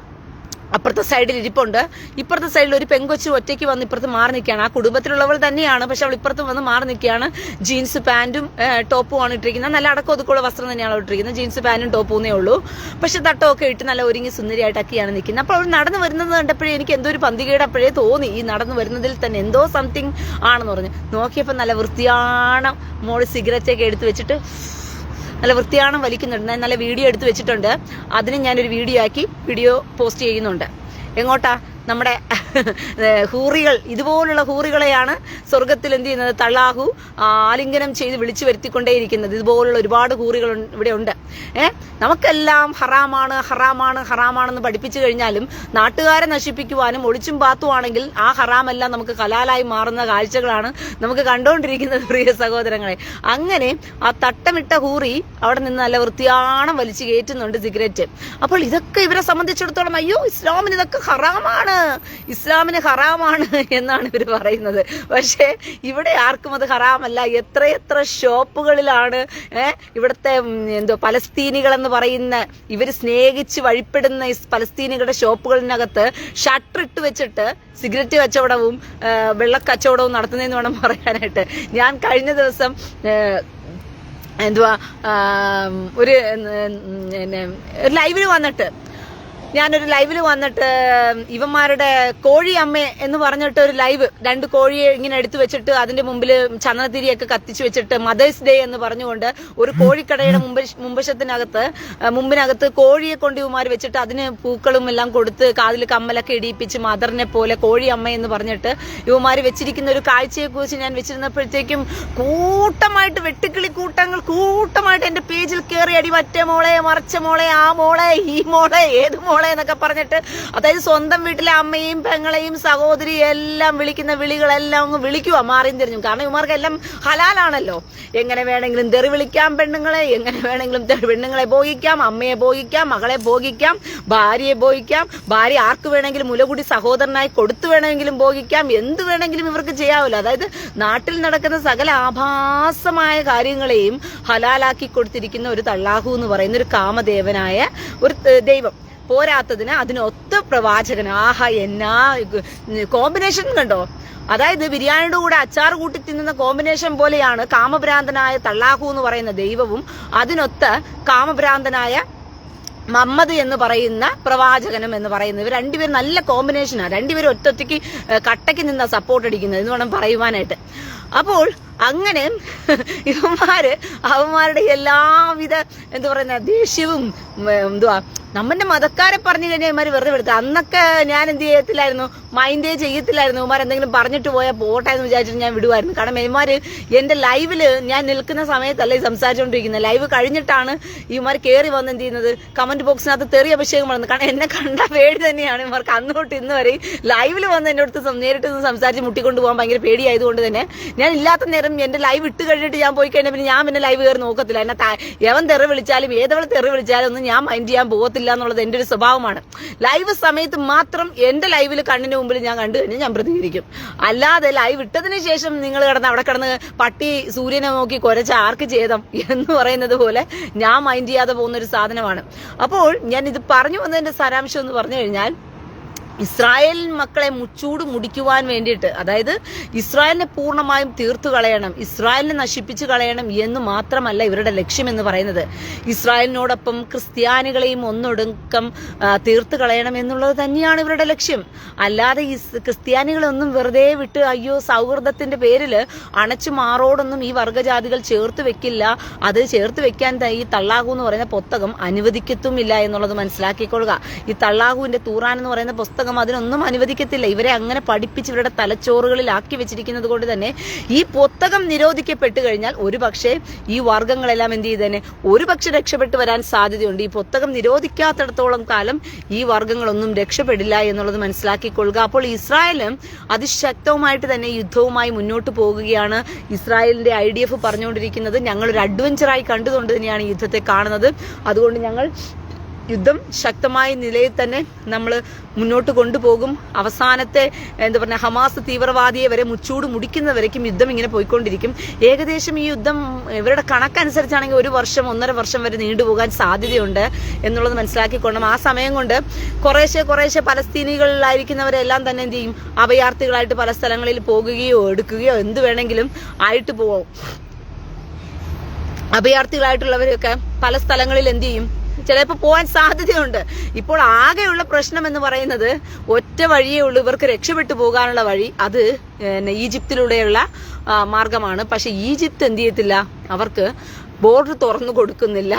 അപ്പുറത്തെ സൈഡിൽ ഇരിപ്പുണ്ട്. ഇപ്പുറത്തെ സൈഡിൽ ഒരു പെങ്കൊച്ചു ഒറ്റയ്ക്ക് വന്ന് ഇപ്പുറത്ത് മാറി നിൽക്കുകയാണ്. ആ കുടുംബത്തിലുള്ളവൾ തന്നെയാണ്, പക്ഷെ അവൾ ഇപ്പുറത്ത് വന്ന് മാറി നിൽക്കുകയാണ്. ജീൻസ് പാന്റും ടോപ്പും ആണ് ഇട്ടിരിക്കുന്നത്. നല്ല അടക്കമൊതുക്കുള്ള വസ്ത്രം തന്നെയാണ് ഇട്ടിരിക്കുന്നത്. ജീൻസ് പാന്റും ടോപ്പുന്നേ ഉള്ളൂ. പക്ഷെ തട്ടമൊക്കെ ഇട്ട് നല്ല ഒരുങ്ങി സുന്ദരിയായിട്ടൊക്കെയാണ് നിൽക്കുന്നത്. അപ്പോൾ അവൾ നടന്നു വരുന്നത് കണ്ടപ്പോഴേ എനിക്ക് എന്തോ ഒരു പന്തികേട് അപ്പോഴേ തോന്നി. ഈ നടന്നു വരുന്നതിൽ തന്നെ എന്തോ സംതിങ് ആണെന്ന് പറഞ്ഞു. നോക്കിയപ്പോൾ നല്ല വൃത്തിയാണ് മോള് സിഗരറ്റൊക്കെ എടുത്ത് വെച്ചിട്ട് നല്ല വൃത്തിയാണ് വലിക്കുന്നുണ്ട്. ഞാൻ നല്ല വീഡിയോ എടുത്ത് വെച്ചിട്ടുണ്ട്. അതിന് ഞാനൊരു വീഡിയോ പോസ്റ്റ് ചെയ്യുന്നുണ്ട്. എങ്ങോട്ടാ? നമ്മുടെ ഹൂറികൾ, ഇതുപോലുള്ള ഹൂറികളെയാണ് സ്വർഗത്തിൽ എന്ത് ചെയ്യുന്നത്, തള്ളാഹു ആലിംഗനം ചെയ്ത് വിളിച്ചു വരുത്തിക്കൊണ്ടേയിരിക്കുന്നത്. ഇതുപോലുള്ള ഒരുപാട് ഹൂറികൾ ഇവിടെ ഉണ്ട്. നമുക്കെല്ലാം ഹറാമാണ് ഹറാമാണ് ഹറാമാണെന്ന് പഠിപ്പിച്ചു കഴിഞ്ഞാലും നാട്ടുകാരെ നശിപ്പിക്കുവാനും ഒളിച്ചും പാത്തുവാണെങ്കിൽ ആ ഹറാമെല്ലാം നമുക്ക് ഹലാലായി മാറുന്ന കാഴ്ചകളാണ് നമുക്ക് കണ്ടുകൊണ്ടിരിക്കുന്നത് പ്രിയ സഹോദരങ്ങളെ. അങ്ങനെ ആ തട്ടമിട്ട ഹൂറി അവിടെ നിന്ന് നല്ല വൃത്തിയാണം വലിച്ചു കയറ്റുന്നുണ്ട് സിഗരറ്റ്. അപ്പോൾ ഇതൊക്കെ ഇവരെ സംബന്ധിച്ചിടത്തോളം അയ്യോ ഇസ്ലാമിന് ഇതൊക്കെ ഹറാമാണ്, ഇസ്ലാമിന് ഹറാമാണ് എന്നാണ് ഇവർ പറയുന്നത്. പക്ഷേ ഇവിടെ ആർക്കും അത് ഹറാമല്ല. എത്രയെത്ര ഷോപ്പുകളിലാണ് ഇവിടുത്തെ പലസ്തീനികൾ എന്ന് പറയുന്ന ഇവർ സ്നേഹിച്ച് വഴിപ്പെടുന്ന ഈ പലസ്തീനികളുടെ ഷോപ്പുകളിനകത്ത് ഷട്ടർ ഇട്ട് വെച്ചിട്ട് സിഗരറ്റ് കച്ചവടവും വെള്ളക്കച്ചവടവും നടത്തുന്നതെന്ന് വേണം പറയാനായിട്ട്. ഞാൻ കഴിഞ്ഞ ദിവസം ഒരു ഞാനൊരു ലൈവില് വന്നിട്ട് ഇവന്മാരുടെ കോഴി അമ്മ എന്ന് പറഞ്ഞിട്ട് ഒരു ലൈവ്, 2 കോഴിയെ ഇങ്ങനെ എടുത്തു വെച്ചിട്ട് അതിന്റെ മുമ്പിൽ ചന്ദനത്തിരിയൊക്കെ കത്തിച്ചു വെച്ചിട്ട് മദേഴ്സ് ഡേ എന്ന് പറഞ്ഞുകൊണ്ട് ഒരു കോഴിക്കടയുടെ മുമ്പിനകത്ത് കോഴിയെ കൊണ്ട് ഇവന്മാർ വെച്ചിട്ട് അതിന് പൂക്കളും എല്ലാം കൊടുത്ത് കാതിൽ കമ്മലൊക്കെ ഇടിയിപ്പിച്ച് മദറിനെ പോലെ കോഴി അമ്മ എന്ന് പറഞ്ഞിട്ട് ഇവന്മാർ വെച്ചിരിക്കുന്ന ഒരു കാഴ്ചയെ കുറിച്ച് ഞാൻ വെച്ചിരുന്നപ്പോഴത്തേക്കും കൂട്ടമായിട്ട് വെട്ടുക്കിളി കൂട്ടമായിട്ട് എന്റെ പേജിൽ കയറി അടി മറ്റേ മോളെ, മറിച്ച മോളെ, ആ മോളെ, ഈ മോളെ, ഏത് മോളെ എന്നൊക്കെ പറഞ്ഞിട്ട്, അതായത് സ്വന്തം വീട്ടിലെ അമ്മയും പെങ്ങളെയും സഹോദരി എല്ലാം വിളിക്കുന്ന വിളികളെല്ലാം അങ്ങ് വിളിക്കുക മാറിയും തിരിഞ്ഞു. കാരണം ഇവന്മാർക്കെല്ലാം ഹലാലാണല്ലോ. എങ്ങനെ വേണമെങ്കിലും തെറി വിളിക്കാം പെണ്ണുങ്ങളെ, എങ്ങനെ വേണമെങ്കിലും പെണ്ണുങ്ങളെ ഭോഗിക്കാം, അമ്മയെ ഭോഗിക്കാം, മകളെ ഭോഗിക്കാം, ഭാര്യയെ ഭോഗിക്കാം, ഭാര്യ ആർക്ക് വേണമെങ്കിലും മുലകുടി സഹോദരനായി കൊടുത്തു വേണമെങ്കിലും ഭോഗിക്കാം, എന്ത് വേണമെങ്കിലും ഇവർക്ക് ചെയ്യാമല്ലോ. അതായത് നാട്ടിൽ നടക്കുന്ന സകല ആഭാസമായ കാര്യങ്ങളെയും ഹലാലാക്കി കൊടുത്തിരിക്കുന്ന ഒരു തള്ളാഹു എന്ന് പറയുന്ന ഒരു കാമദേവനായ ഒരു ദൈവം. പോരാത്തതിന് അതിനൊത്ത പ്രവാചകൻ. ആഹാ, എന്നാ കോമ്പിനേഷൻ കണ്ടോ! അതായത് ബിരിയാണിയുടെ കൂടെ അച്ചാർ കൂട്ടി തിന്നുന്ന കോമ്പിനേഷൻ പോലെയാണ് കാമഭ്രാന്തനായ തള്ളാഹു എന്ന് പറയുന്ന ദൈവവും അതിനൊത്ത കാമഭ്രാന്തനായ മുഹമ്മദ് എന്ന് പറയുന്ന പ്രവാചകനും എന്ന് പറയുന്നത്. ഇവർ രണ്ടുപേരും നല്ല കോമ്പിനേഷനാണ്. രണ്ടുപേരും ഒറ്റയ്ക്ക് കട്ടയ്ക്ക് നിന്ന സപ്പോർട്ട് അടിക്കുന്നത് എന്ന് വേണം പറയുവാനായിട്ട്. അപ്പോൾ അങ്ങനെ അവന്മാരുടെ എല്ലാവിധ ദേഷ്യവും നമ്മന്റെ മതക്കാരെ പറഞ്ഞു കഴിഞ്ഞാൽ ഇവന്മാർ വെറുതെ വിടുത്ത. അന്നൊക്കെ ഞാൻ എന്ത് ചെയ്യത്തില്ലായിരുന്നു, മൈൻഡേ ചെയ്യത്തില്ലായിരുന്നു. ഇവന്മാർ എന്തെങ്കിലും പറഞ്ഞിട്ട് പോയാൽ പോട്ടെ എന്ന് വിചാരിച്ചിട്ട് ഞാൻ വിടുമായിരുന്നു. കാരണം ഇവന്മാര് എന്റെ ലൈവില് ഞാൻ നിൽക്കുന്ന സമയത്തല്ല ഈ സംസാരിച്ചുകൊണ്ടിരിക്കുന്നത്. ലൈവ് കഴിഞ്ഞിട്ടാണ് ഇവന്മാർ കയറി വന്ന് എന്ത് ചെയ്യുന്നത്, കമന്റ് ബോക്സിനകത്ത് തെറി അഭിഷേകം വന്നത്. കാരണം എന്നെ കണ്ട പേടി തന്നെയാണ് ഇവർക്ക് അന്ന് തൊട്ട് ഇന്ന് വരെ. ലൈവിൽ വന്ന് എന്റെ അടുത്ത് നേരിട്ട് സംസാരിച്ച് മുട്ടിക്കൊണ്ട് പോകാൻ ഭയങ്കര പേടിയായതുകൊണ്ട് തന്നെ ഞാൻ ഇല്ലാത്ത നേരം എന്റെ ലൈവ് ഇട്ട് കഴിഞ്ഞിട്ട് ഞാൻ പോയി കഴിഞ്ഞാൽ പിന്നെ ഞാൻ പിന്നെ ലൈവ് കയറി നോക്കത്തില്ല. എന്നെ എവൻ തെറി വിളിച്ചാലും ഏതവൾ തെറി വിളിച്ചാലും ഒന്നും ഞാൻ മൈൻഡ് ചെയ്യാൻ പോകത്തില്ല എന്നുള്ളത് എന്റെ ഒരു സ്വഭാവമാണ്. ലൈവ് സമയത്ത് മാത്രം എന്റെ ലൈവിൽ കണ്ണിന് മുമ്പിൽ ഞാൻ കണ്ടു കഴിഞ്ഞാൽ ഞാൻ പ്രതികരിക്കും. അല്ലാതെ ലൈവ് ഇട്ടതിന് ശേഷം നിങ്ങൾ അവിടെ കിടന്ന് പട്ടി സൂര്യനെ നോക്കി കുരച്ച ആർക്ക് ചെയ്തം എന്ന് പറയുന്നത് പോലെ ഞാൻ മൈൻഡ് ചെയ്യാതെ പോകുന്ന ഒരു സാധനമാണ്. അപ്പോൾ ഞാൻ ഇത് പറഞ്ഞു വന്നതിന്റെ സാരാംശം എന്ന് പറഞ്ഞു കഴിഞ്ഞാൽ, ഇസ്രായേൽ മക്കളെ മുച്ചൂട് മുടിക്കുവാൻ വേണ്ടിയിട്ട്, അതായത് ഇസ്രായേലിനെ പൂർണ്ണമായും തീർത്തു കളയണം, ഇസ്രായേലിനെ നശിപ്പിച്ചു കളയണം എന്ന് മാത്രമല്ല ഇവരുടെ ലക്ഷ്യം എന്ന് പറയുന്നത്. ഇസ്രായേലിനോടൊപ്പം ക്രിസ്ത്യാനികളെയും ഒന്നൊടുക്കം തീർത്തു കളയണം എന്നുള്ളത് തന്നെയാണ് ഇവരുടെ ലക്ഷ്യം. അല്ലാതെ ഈ ക്രിസ്ത്യാനികളൊന്നും വെറുതെ വിട്ട് അയ്യോ സൗഹൃദത്തിന്റെ പേരിൽ അണച്ചു മാറോടൊന്നും ഈ വർഗജാതികൾ ചേർത്ത് വെക്കില്ല. അത് ചേർത്ത് വെക്കാൻ ഈ തള്ളാഹു എന്ന് പറയുന്ന പുസ്തകം അനുവദിക്കത്തുമില്ല എന്നുള്ളത് മനസ്സിലാക്കിക്കൊള്ളുക. ഈ തള്ളാഹുവിന്റെ തൂറാൻ എന്ന് പറയുന്ന പുസ്തകം അതിനൊന്നും അനുവദിക്കത്തില്ല. ഇവരെ അങ്ങനെ പഠിപ്പിച്ച് ഇവരുടെ തലച്ചോറുകളിലാക്കി വെച്ചിരിക്കുന്നത് കൊണ്ട് തന്നെ ഈ പുസ്തകം നിരോധിക്കപ്പെട്ടു കഴിഞ്ഞാൽ ഒരുപക്ഷെ ഈ വർഗങ്ങളെല്ലാം എന്ത് ചെയ്തേനെ, ഒരുപക്ഷെ രക്ഷപ്പെട്ടു വരാൻ സാധ്യതയുണ്ട്. ഈ പുസ്തകം നിരോധിക്കാത്തിടത്തോളം കാലം ഈ വർഗങ്ങളൊന്നും രക്ഷപ്പെടില്ല എന്നുള്ളത് മനസ്സിലാക്കിക്കൊള്ളുക. അപ്പോൾ ഇസ്രായേലും അതിശക്തവുമായിട്ട് തന്നെ യുദ്ധവുമായി മുന്നോട്ട് പോകുകയാണ്. ഇസ്രായേലിന്റെ IDF പറഞ്ഞുകൊണ്ടിരിക്കുന്നത് ഞങ്ങളൊരു അഡ്വഞ്ചറായി കണ്ടുകൊണ്ട് തന്നെയാണ് യുദ്ധത്തെ കാണുന്നത്. അതുകൊണ്ട് ഞങ്ങൾ യുദ്ധം ശക്തമായ നിലയിൽ തന്നെ നമ്മൾ മുന്നോട്ട് കൊണ്ടുപോകും. അവസാനത്തെ എന്താ പറയുക, ഹമാസ് തീവ്രവാദിയെ വരെ മുച്ചൂട് മുടിക്കുന്നവരേക്കും യുദ്ധം ഇങ്ങനെ പോയിക്കൊണ്ടിരിക്കും. ഏകദേശം ഈ യുദ്ധം ഇവരുടെ കണക്കനുസരിച്ചാണെങ്കിൽ 1 വർഷം 1.5 വർഷം വരെ നീണ്ടുപോകാൻ സാധ്യതയുണ്ട് എന്നുള്ളത് മനസ്സിലാക്കിക്കൊള്ളണം. ആ സമയം കൊണ്ട് കുറേശ്ശെ പലസ്തീനികളിലായിരിക്കുന്നവരെല്ലാം തന്നെ എന്ത് ചെയ്യും, അഭയാർത്ഥികളായിട്ട് പല സ്ഥലങ്ങളിൽ പോകുകയോ എടുക്കുകയോ എന്ത് വേണമെങ്കിലും ആയിട്ട് പോവും. അഭയാർത്ഥികളായിട്ടുള്ളവരൊക്കെ പല സ്ഥലങ്ങളിൽ എന്ത് ചെയ്യും, ചിലപ്പോൾ പോകാൻ സാധ്യതയുണ്ട്. ഇപ്പോൾ ആകെയുള്ള പ്രശ്നം എന്ന് പറയുന്നത് ഒറ്റ വഴിയേ ഉള്ളൂ ഇവർക്ക് രക്ഷപ്പെട്ടു പോകാനുള്ള വഴി. അത് ഈജിപ്തിലൂടെയുള്ള മാർഗമാണ്. പക്ഷെ ഈജിപ്ത് എന്ത് ചെയ്യത്തില്ല, അവർക്ക് ബോർഡർ തുറന്നു കൊടുക്കുന്നില്ല.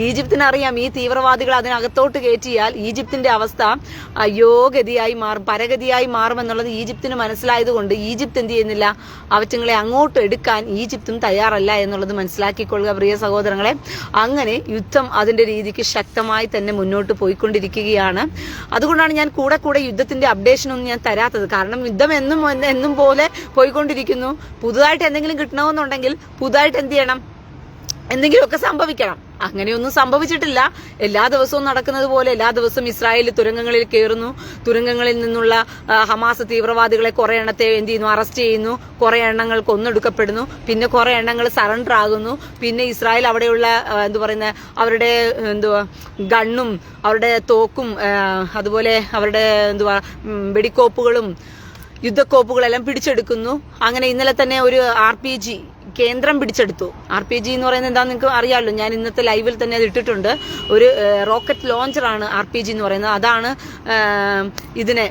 ഈജിപ്തിനറിയാം ഈ തീവ്രവാദികൾ അതിനകത്തോട്ട് കയറ്റിയാൽ ഈജിപ്തിന്റെ അവസ്ഥ അയോഗതിയായി മാറും, പരഗതിയായി മാറുമെന്നുള്ളത് ഈജിപ്തിന് മനസ്സിലായതുകൊണ്ട് ഈജിപ്ത് എന്ത് ചെയ്യുന്നില്ല, അവറ്റങ്ങളെ അങ്ങോട്ട് എടുക്കാൻ ഈജിപ്തും തയ്യാറല്ല എന്നുള്ളത് മനസ്സിലാക്കിക്കൊള്ളുക പ്രിയ സഹോദരങ്ങളെ. അങ്ങനെ യുദ്ധം അതിന്റെ രീതിക്ക് ശക്തമായി തന്നെ മുന്നോട്ട് പോയിക്കൊണ്ടിരിക്കുകയാണ്. അതുകൊണ്ടാണ് ഞാൻ കൂടെ യുദ്ധത്തിന്റെ അപ്ഡേഷനൊന്നും ഞാൻ തരാത്തത്. കാരണം യുദ്ധം എന്നും പോലെ പോയിക്കൊണ്ടിരിക്കുന്നു. പുതുതായിട്ട് എന്തെങ്കിലും കിട്ടണമെന്നുണ്ടെങ്കിൽ പുതുതായിട്ട് എന്ത് ചെയ്യണം, എന്തെങ്കിലുമൊക്കെ സംഭവിക്കണം. അങ്ങനെയൊന്നും സംഭവിച്ചിട്ടില്ല. എല്ലാ ദിവസവും നടക്കുന്നത് പോലെ എല്ലാ ദിവസവും ഇസ്രായേൽ തുരങ്കങ്ങളിൽ കയറുന്നു. തുരങ്കങ്ങളിൽ നിന്നുള്ള ഹമാസ് തീവ്രവാദികളെ കുറെ എണ്ണത്തെ എന്ത് ചെയ്യുന്നു, അറസ്റ്റ് ചെയ്യുന്നു. കുറെ എണ്ണങ്ങൾ കൊന്നെടുക്കപ്പെടുന്നു. പിന്നെ കുറെ എണ്ണങ്ങൾ സറണ്ടർ ആകുന്നു. പിന്നെ ഇസ്രായേൽ അവിടെയുള്ള അവരുടെ ഗണ്ണും അവരുടെ തോക്കും അതുപോലെ അവരുടെ വെടിക്കോപ്പുകളും യുദ്ധക്കോപ്പുകളെല്ലാം പിടിച്ചെടുക്കുന്നു. അങ്ങനെ ഇന്നലെ തന്നെ ഒരു RPG കേന്ദ്രം പിടിച്ചെടുത്തു. RPG എന്ന് പറയുന്നത് എന്താണെന്ന് നിങ്ങൾക്ക് അറിയാമല്ലോ. ഞാൻ ഇന്നത്തെ ലൈവിൽ തന്നെ അത് ഇട്ടിട്ടുണ്ട്. ഒരു റോക്കറ്റ് ലോഞ്ചറാണ് RPG എന്ന് പറയുന്നത്. അതാണ് ഇതിനെ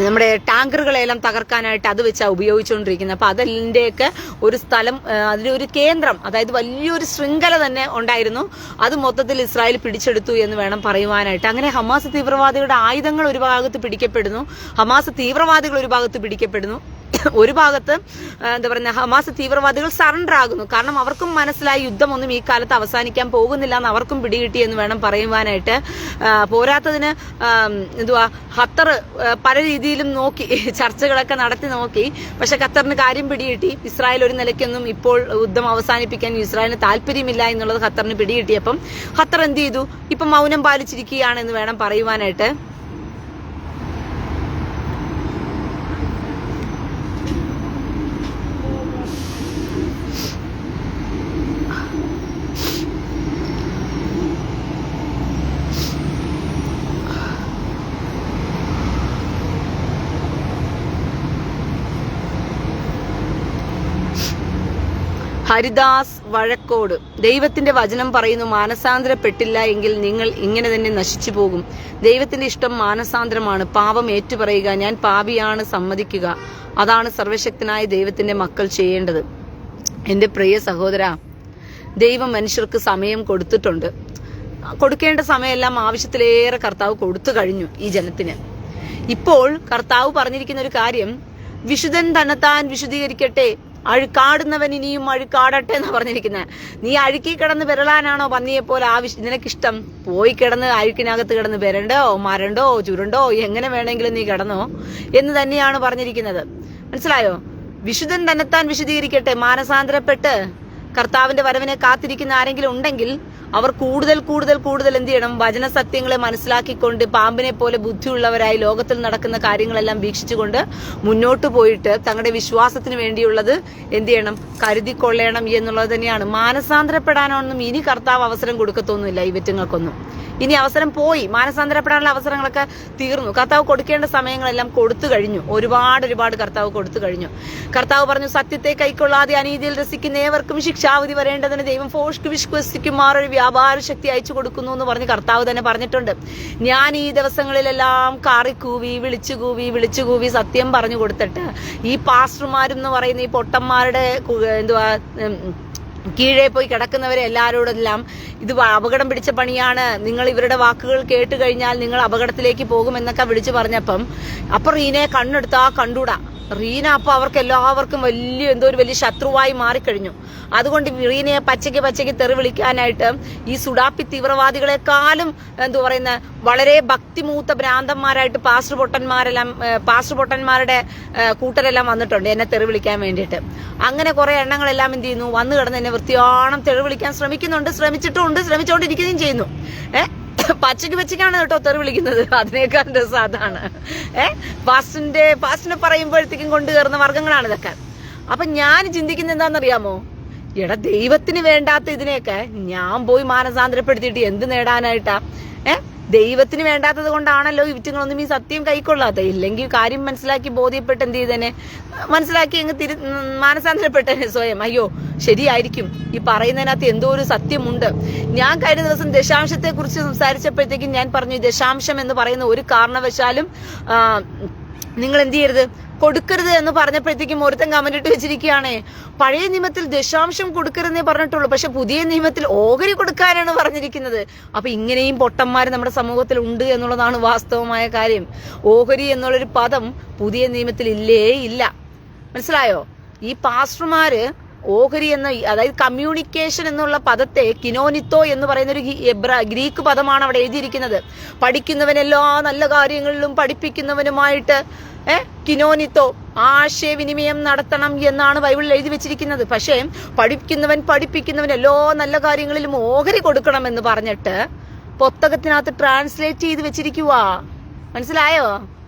നമ്മുടെ ടാങ്കറുകളെല്ലാം തകർക്കാനായിട്ട് അത് വെച്ചാണ് ഉപയോഗിച്ചുകൊണ്ടിരിക്കുന്നത്. അപ്പൊ അതിന്റെയൊക്കെ ഒരു സ്ഥലം, അതിലൊരു കേന്ദ്രം, അതായത് വലിയൊരു ശൃംഖല തന്നെ ഉണ്ടായിരുന്നു. അത് മൊത്തത്തിൽ ഇസ്രായേൽ പിടിച്ചെടുത്തു എന്ന് വേണം പറയുവാനായിട്ട്. അങ്ങനെ ഹമാസ് തീവ്രവാദികളുടെ ആയുധങ്ങൾ ഒരു ഭാഗത്ത് പിടിക്കപ്പെടുന്നു, ഹമാസ് തീവ്രവാദികൾ ഒരു ഭാഗത്ത് പിടിക്കപ്പെടുന്നു. ഒരു ഭാഗത്ത് ഹമാസ് തീവ്രവാദികൾ സറണ്ടർ ആകുന്നു. കാരണം അവർക്കും മനസ്സിലായി യുദ്ധമൊന്നും ഈ കാലത്ത് അവസാനിക്കാൻ പോകുന്നില്ല എന്ന് അവർക്കും പിടികിട്ടി എന്ന് വേണം പറയുവാനായിട്ട്. പോരാത്തതിന് ഖത്തർ പല രീതിയിലും നോക്കി, ചർച്ചകളൊക്കെ നടത്തി നോക്കി. പക്ഷെ ഖത്തറിന് കാര്യം പിടികിട്ടി. ഇസ്രായേൽ ഒരു നിലയ്ക്കൊന്നും ഇപ്പോൾ യുദ്ധം അവസാനിപ്പിക്കാൻ ഇസ്രായേലിന് താല്പര്യമില്ല എന്നുള്ളത് ഖത്തറിന് പിടികിട്ടിയപ്പം ഖത്തർ എന്ത് ചെയ്തു, ഇപ്പം മൗനം പാലിച്ചിരിക്കുകയാണെന്ന് വേണം പറയുവാനായിട്ട്. ഹരിദാസ് വഴക്കോട്, ദൈവത്തിന്റെ വചനം പറയുന്നു, മാനസാന്തരപ്പെട്ടില്ല എങ്കിൽ നിങ്ങൾ ഇങ്ങനെ തന്നെ നശിച്ചു പോകും. ദൈവത്തിന്റെ ഇഷ്ടം മാനസാന്തരമാണ്. പാപം ഏറ്റുപറയുക, ഞാൻ പാപിയാണ് സമ്മതിക്കുക. അതാണ് സർവശക്തനായ ദൈവത്തിന്റെ മക്കൾ ചെയ്യേണ്ടത്. എന്റെ പ്രിയ സഹോദര, ദൈവം മനുഷ്യർക്ക് സമയം കൊടുത്തിട്ടുണ്ട്. കൊടുക്കേണ്ട സമയമെല്ലാം ആവശ്യത്തിലേറെ കർത്താവ് കൊടുത്തു കഴിഞ്ഞു ഈ ജനത്തിന്. ഇപ്പോൾ കർത്താവ് പറഞ്ഞിരിക്കുന്ന ഒരു കാര്യം, വിശുദ്ധൻ തന്നെത്താൻ വിശുദ്ധീകരിക്കട്ടെ, അഴുക്കാടുന്നവൻ ഇനിയും അഴുക്കാടട്ടെ എന്ന് പറഞ്ഞിരിക്കുന്നത്. നീ അഴുക്കി കിടന്ന് വിരളാനാണോ പന്നിയെപ്പോലെ നിനക്കിഷ്ടം? പോയി കിടന്ന് അഴുക്കിനകത്ത് കിടന്ന് വിരണ്ടോ മരണ്ടോ ചുരുണ്ടോ എങ്ങനെ വേണമെങ്കിലും നീ കിടന്നോ എന്ന് തന്നെയാണ് പറഞ്ഞിരിക്കുന്നത്. മനസ്സിലായോ? വിശുദ്ധൻ തന്നെത്താൻ വിശുദ്ധീകരിക്കട്ടെ. മാനസാന്തരപ്പെട്ട് കർത്താവിന്റെ വരവിനെ കാത്തിരിക്കുന്ന ആരെങ്കിലും ഉണ്ടെങ്കിൽ അവർ കൂടുതൽ കൂടുതൽ കൂടുതൽ എന്ത് ചെയ്യണം? വചന സത്യങ്ങളെ മനസ്സിലാക്കിക്കൊണ്ട് പാമ്പിനെ പോലെ ബുദ്ധിയുള്ളവരായി ലോകത്തിൽ നടക്കുന്ന കാര്യങ്ങളെല്ലാം വീക്ഷിച്ചുകൊണ്ട് മുന്നോട്ട് പോയിട്ട് തങ്ങളുടെ വിശ്വാസത്തിന് വേണ്ടിയുള്ളത് എന്ത് ചെയ്യണം? കരുതിക്കൊള്ളണം എന്നുള്ളത് തന്നെയാണ്. മാനസാന്തരപ്പെടാനൊന്നും ഇനി കർത്താവ് അവസരം കൊടുക്കത്തൊന്നുമില്ല ഈ വെറ്റുങ്ങൾക്കൊന്നും. ഇനി അവസരം പോയി. മാനസാന്തരപ്പെടാനുള്ള അവസരങ്ങളൊക്കെ തീർന്നു. കർത്താവ് കൊടുക്കേണ്ട സമയങ്ങളെല്ലാം കൊടുത്തു കഴിഞ്ഞു. ഒരുപാട് കർത്താവ് കൊടുത്തു കഴിഞ്ഞു. കർത്താവ് പറഞ്ഞു, സത്യത്തെ കൈക്കൊള്ളാതെ അനീതിയിൽ രസിക്കുന്ന ഏവർക്കും ശിക്ഷാവിധി വരേണ്ടതിന് ദൈവം ഫോഷ്ക്ക് വിശ്വസിക്കുമാർ ഒരു വ്യാപാര ശക്തി അയച്ചു കൊടുക്കുന്നു എന്ന് പറഞ്ഞ് കർത്താവ് തന്നെ പറഞ്ഞിട്ടുണ്ട്. ഞാൻ ഈ ദിവസങ്ങളിലെല്ലാം കാറിക്കൂവി വിളിച്ചുകൂവി സത്യം പറഞ്ഞു കൊടുത്തിട്ട് ഈ പാസ്റ്റർമാരെന്ന് പറയുന്ന ഈ പൊട്ടന്മാരുടെ കീഴേ പോയി കിടക്കുന്നവരെ എല്ലാവരോടെല്ലാം ഇത് അപകടം പിടിച്ച പണിയാണ്, നിങ്ങൾ ഇവരുടെ വാക്കുകൾ കേട്ട് കഴിഞ്ഞാൽ നിങ്ങൾ അപകടത്തിലേക്ക് പോകുമെന്നൊക്കെ വിളിച്ചു പറഞ്ഞപ്പം അപ്പൊ റീനയെ കണ്ണെടുത്താ കണ്ടൂടാ. റീന അപ്പൊ അവർക്ക് എല്ലാവർക്കും വലിയ ശത്രുവായി മാറിക്കഴിഞ്ഞു. അതുകൊണ്ട് റീനയെ പച്ചയ്ക്ക് തെറി വിളിക്കാനായിട്ട് ഈ സുഡാപ്പി തീവ്രവാദികളെക്കാളും വളരെ ഭക്തിമൂത്ത ഭ്രാന്തന്മാരായിട്ട് പാസ്റ്റർ പൊട്ടന്മാരുടെ കൂട്ടരെല്ലാം വന്നിട്ടുണ്ട് എന്നെ തെറി വിളിക്കാൻ വേണ്ടിയിട്ട്. അങ്ങനെ കുറെ എണ്ണങ്ങളെല്ലാം എന്ത് ചെയ്യുന്നു? വന്നു കിടന്ന് എന്നെ വൃത്തിയോണം തെറി വിളിക്കാൻ ശ്രമിച്ചുകൊണ്ടിരിക്കുകയും ചെയ്യുന്നു. പച്ചയ്ക്കാണ് കേട്ടോ തെറി വിളിക്കുന്നത്. അതിനേക്കാൾ രസം അതാണ്. പാസ്റ്റിനെ പറയുമ്പോഴത്തേക്കും കൊണ്ടുകയറുന്ന വർഗങ്ങളാണ് ഇതൊക്കെ. അപ്പൊ ഞാൻ ചിന്തിക്കുന്നത് എന്താണെന്നറിയാമോ? ദൈവത്തിന് വേണ്ടാത്ത ഇതിനെയൊക്കെ ഞാൻ പോയി മാനസാന്തരപ്പെടുത്തിയിട്ട് എന്ത് നേടാനായിട്ടാ? ദൈവത്തിന് വേണ്ടാത്തത് കൊണ്ടാണല്ലോ ഈ വിറ്റുങ്ങളൊന്നും ഈ സത്യം കൈക്കൊള്ളാത്ത. ഇല്ലെങ്കിൽ കാര്യം മനസ്സിലാക്കി ബോധ്യപ്പെട്ട് എന്ത് ചെയ്തേനെ? മനസ്സിലാക്കി അങ്ങ് മാനസാന്തരപ്പെട്ടേനെ സ്വയം. അയ്യോ ശരിയായിരിക്കും, ഈ പറയുന്നതിനകത്ത് എന്തോ ഒരു സത്യമുണ്ട്. ഞാൻ കഴിഞ്ഞ ദിവസം ദശാംശത്തെ കുറിച്ച് സംസാരിച്ചപ്പോഴത്തേക്കും ഞാൻ പറഞ്ഞു, ദശാംശം എന്ന് പറയുന്ന ഒരു കാരണവശാലും നിങ്ങൾ എന്ത് ചെയ്യരുത്, കൊടുക്കരുത് എന്ന് പറഞ്ഞപ്പോഴത്തേക്കും ഒരുത്തൻ കമന്റ് ഇട്ട് വെച്ചിരിക്കുകയാണേ, പഴയ നിയമത്തിൽ ദശാംശം കൊടുക്കരുതെന്നേ പറഞ്ഞിട്ടുള്ളൂ, പക്ഷെ പുതിയ നിയമത്തിൽ ഓഹരി കൊടുക്കാനാണ് പറഞ്ഞിരിക്കുന്നത്. അപ്പൊ ഇങ്ങനെയും പൊട്ടന്മാര് നമ്മുടെ സമൂഹത്തിൽ ഉണ്ട് എന്നുള്ളതാണ് വാസ്തവമായ കാര്യം. ഓഹരി എന്നുള്ളൊരു പദം പുതിയ നിയമത്തിൽ ഇല്ല. മനസ്സിലായോ? ഈ പാസ്റ്റർമാര് ഓഹരി എന്ന, അതായത് കമ്മ്യൂണിക്കേഷൻ എന്നുള്ള പദത്തെ കിനോനിത്തോ എന്ന് പറയുന്ന ഒരു ഗ്രീക്ക് പദമാണ് അവിടെ എഴുതിയിരിക്കുന്നത്. പഠിക്കുന്നവനെല്ലാ നല്ല കാര്യങ്ങളിലും പഠിപ്പിക്കുന്നവനുമായിട്ട് കിനോനിത്തോ ആശയവിനിമയം നടത്തണം എന്നാണ് ബൈബിളിൽ എഴുതി വെച്ചിരിക്കുന്നത്. പക്ഷേ പഠിപ്പിക്കുന്നവൻ എല്ലാ നല്ല കാര്യങ്ങളിലും ഓഹരി കൊടുക്കണം എന്ന് പറഞ്ഞിട്ട് പുസ്തകത്തിനകത്ത് ട്രാൻസ്ലേറ്റ് ചെയ്ത് വെച്ചിരിക്കുക. മനസ്സിലായോ?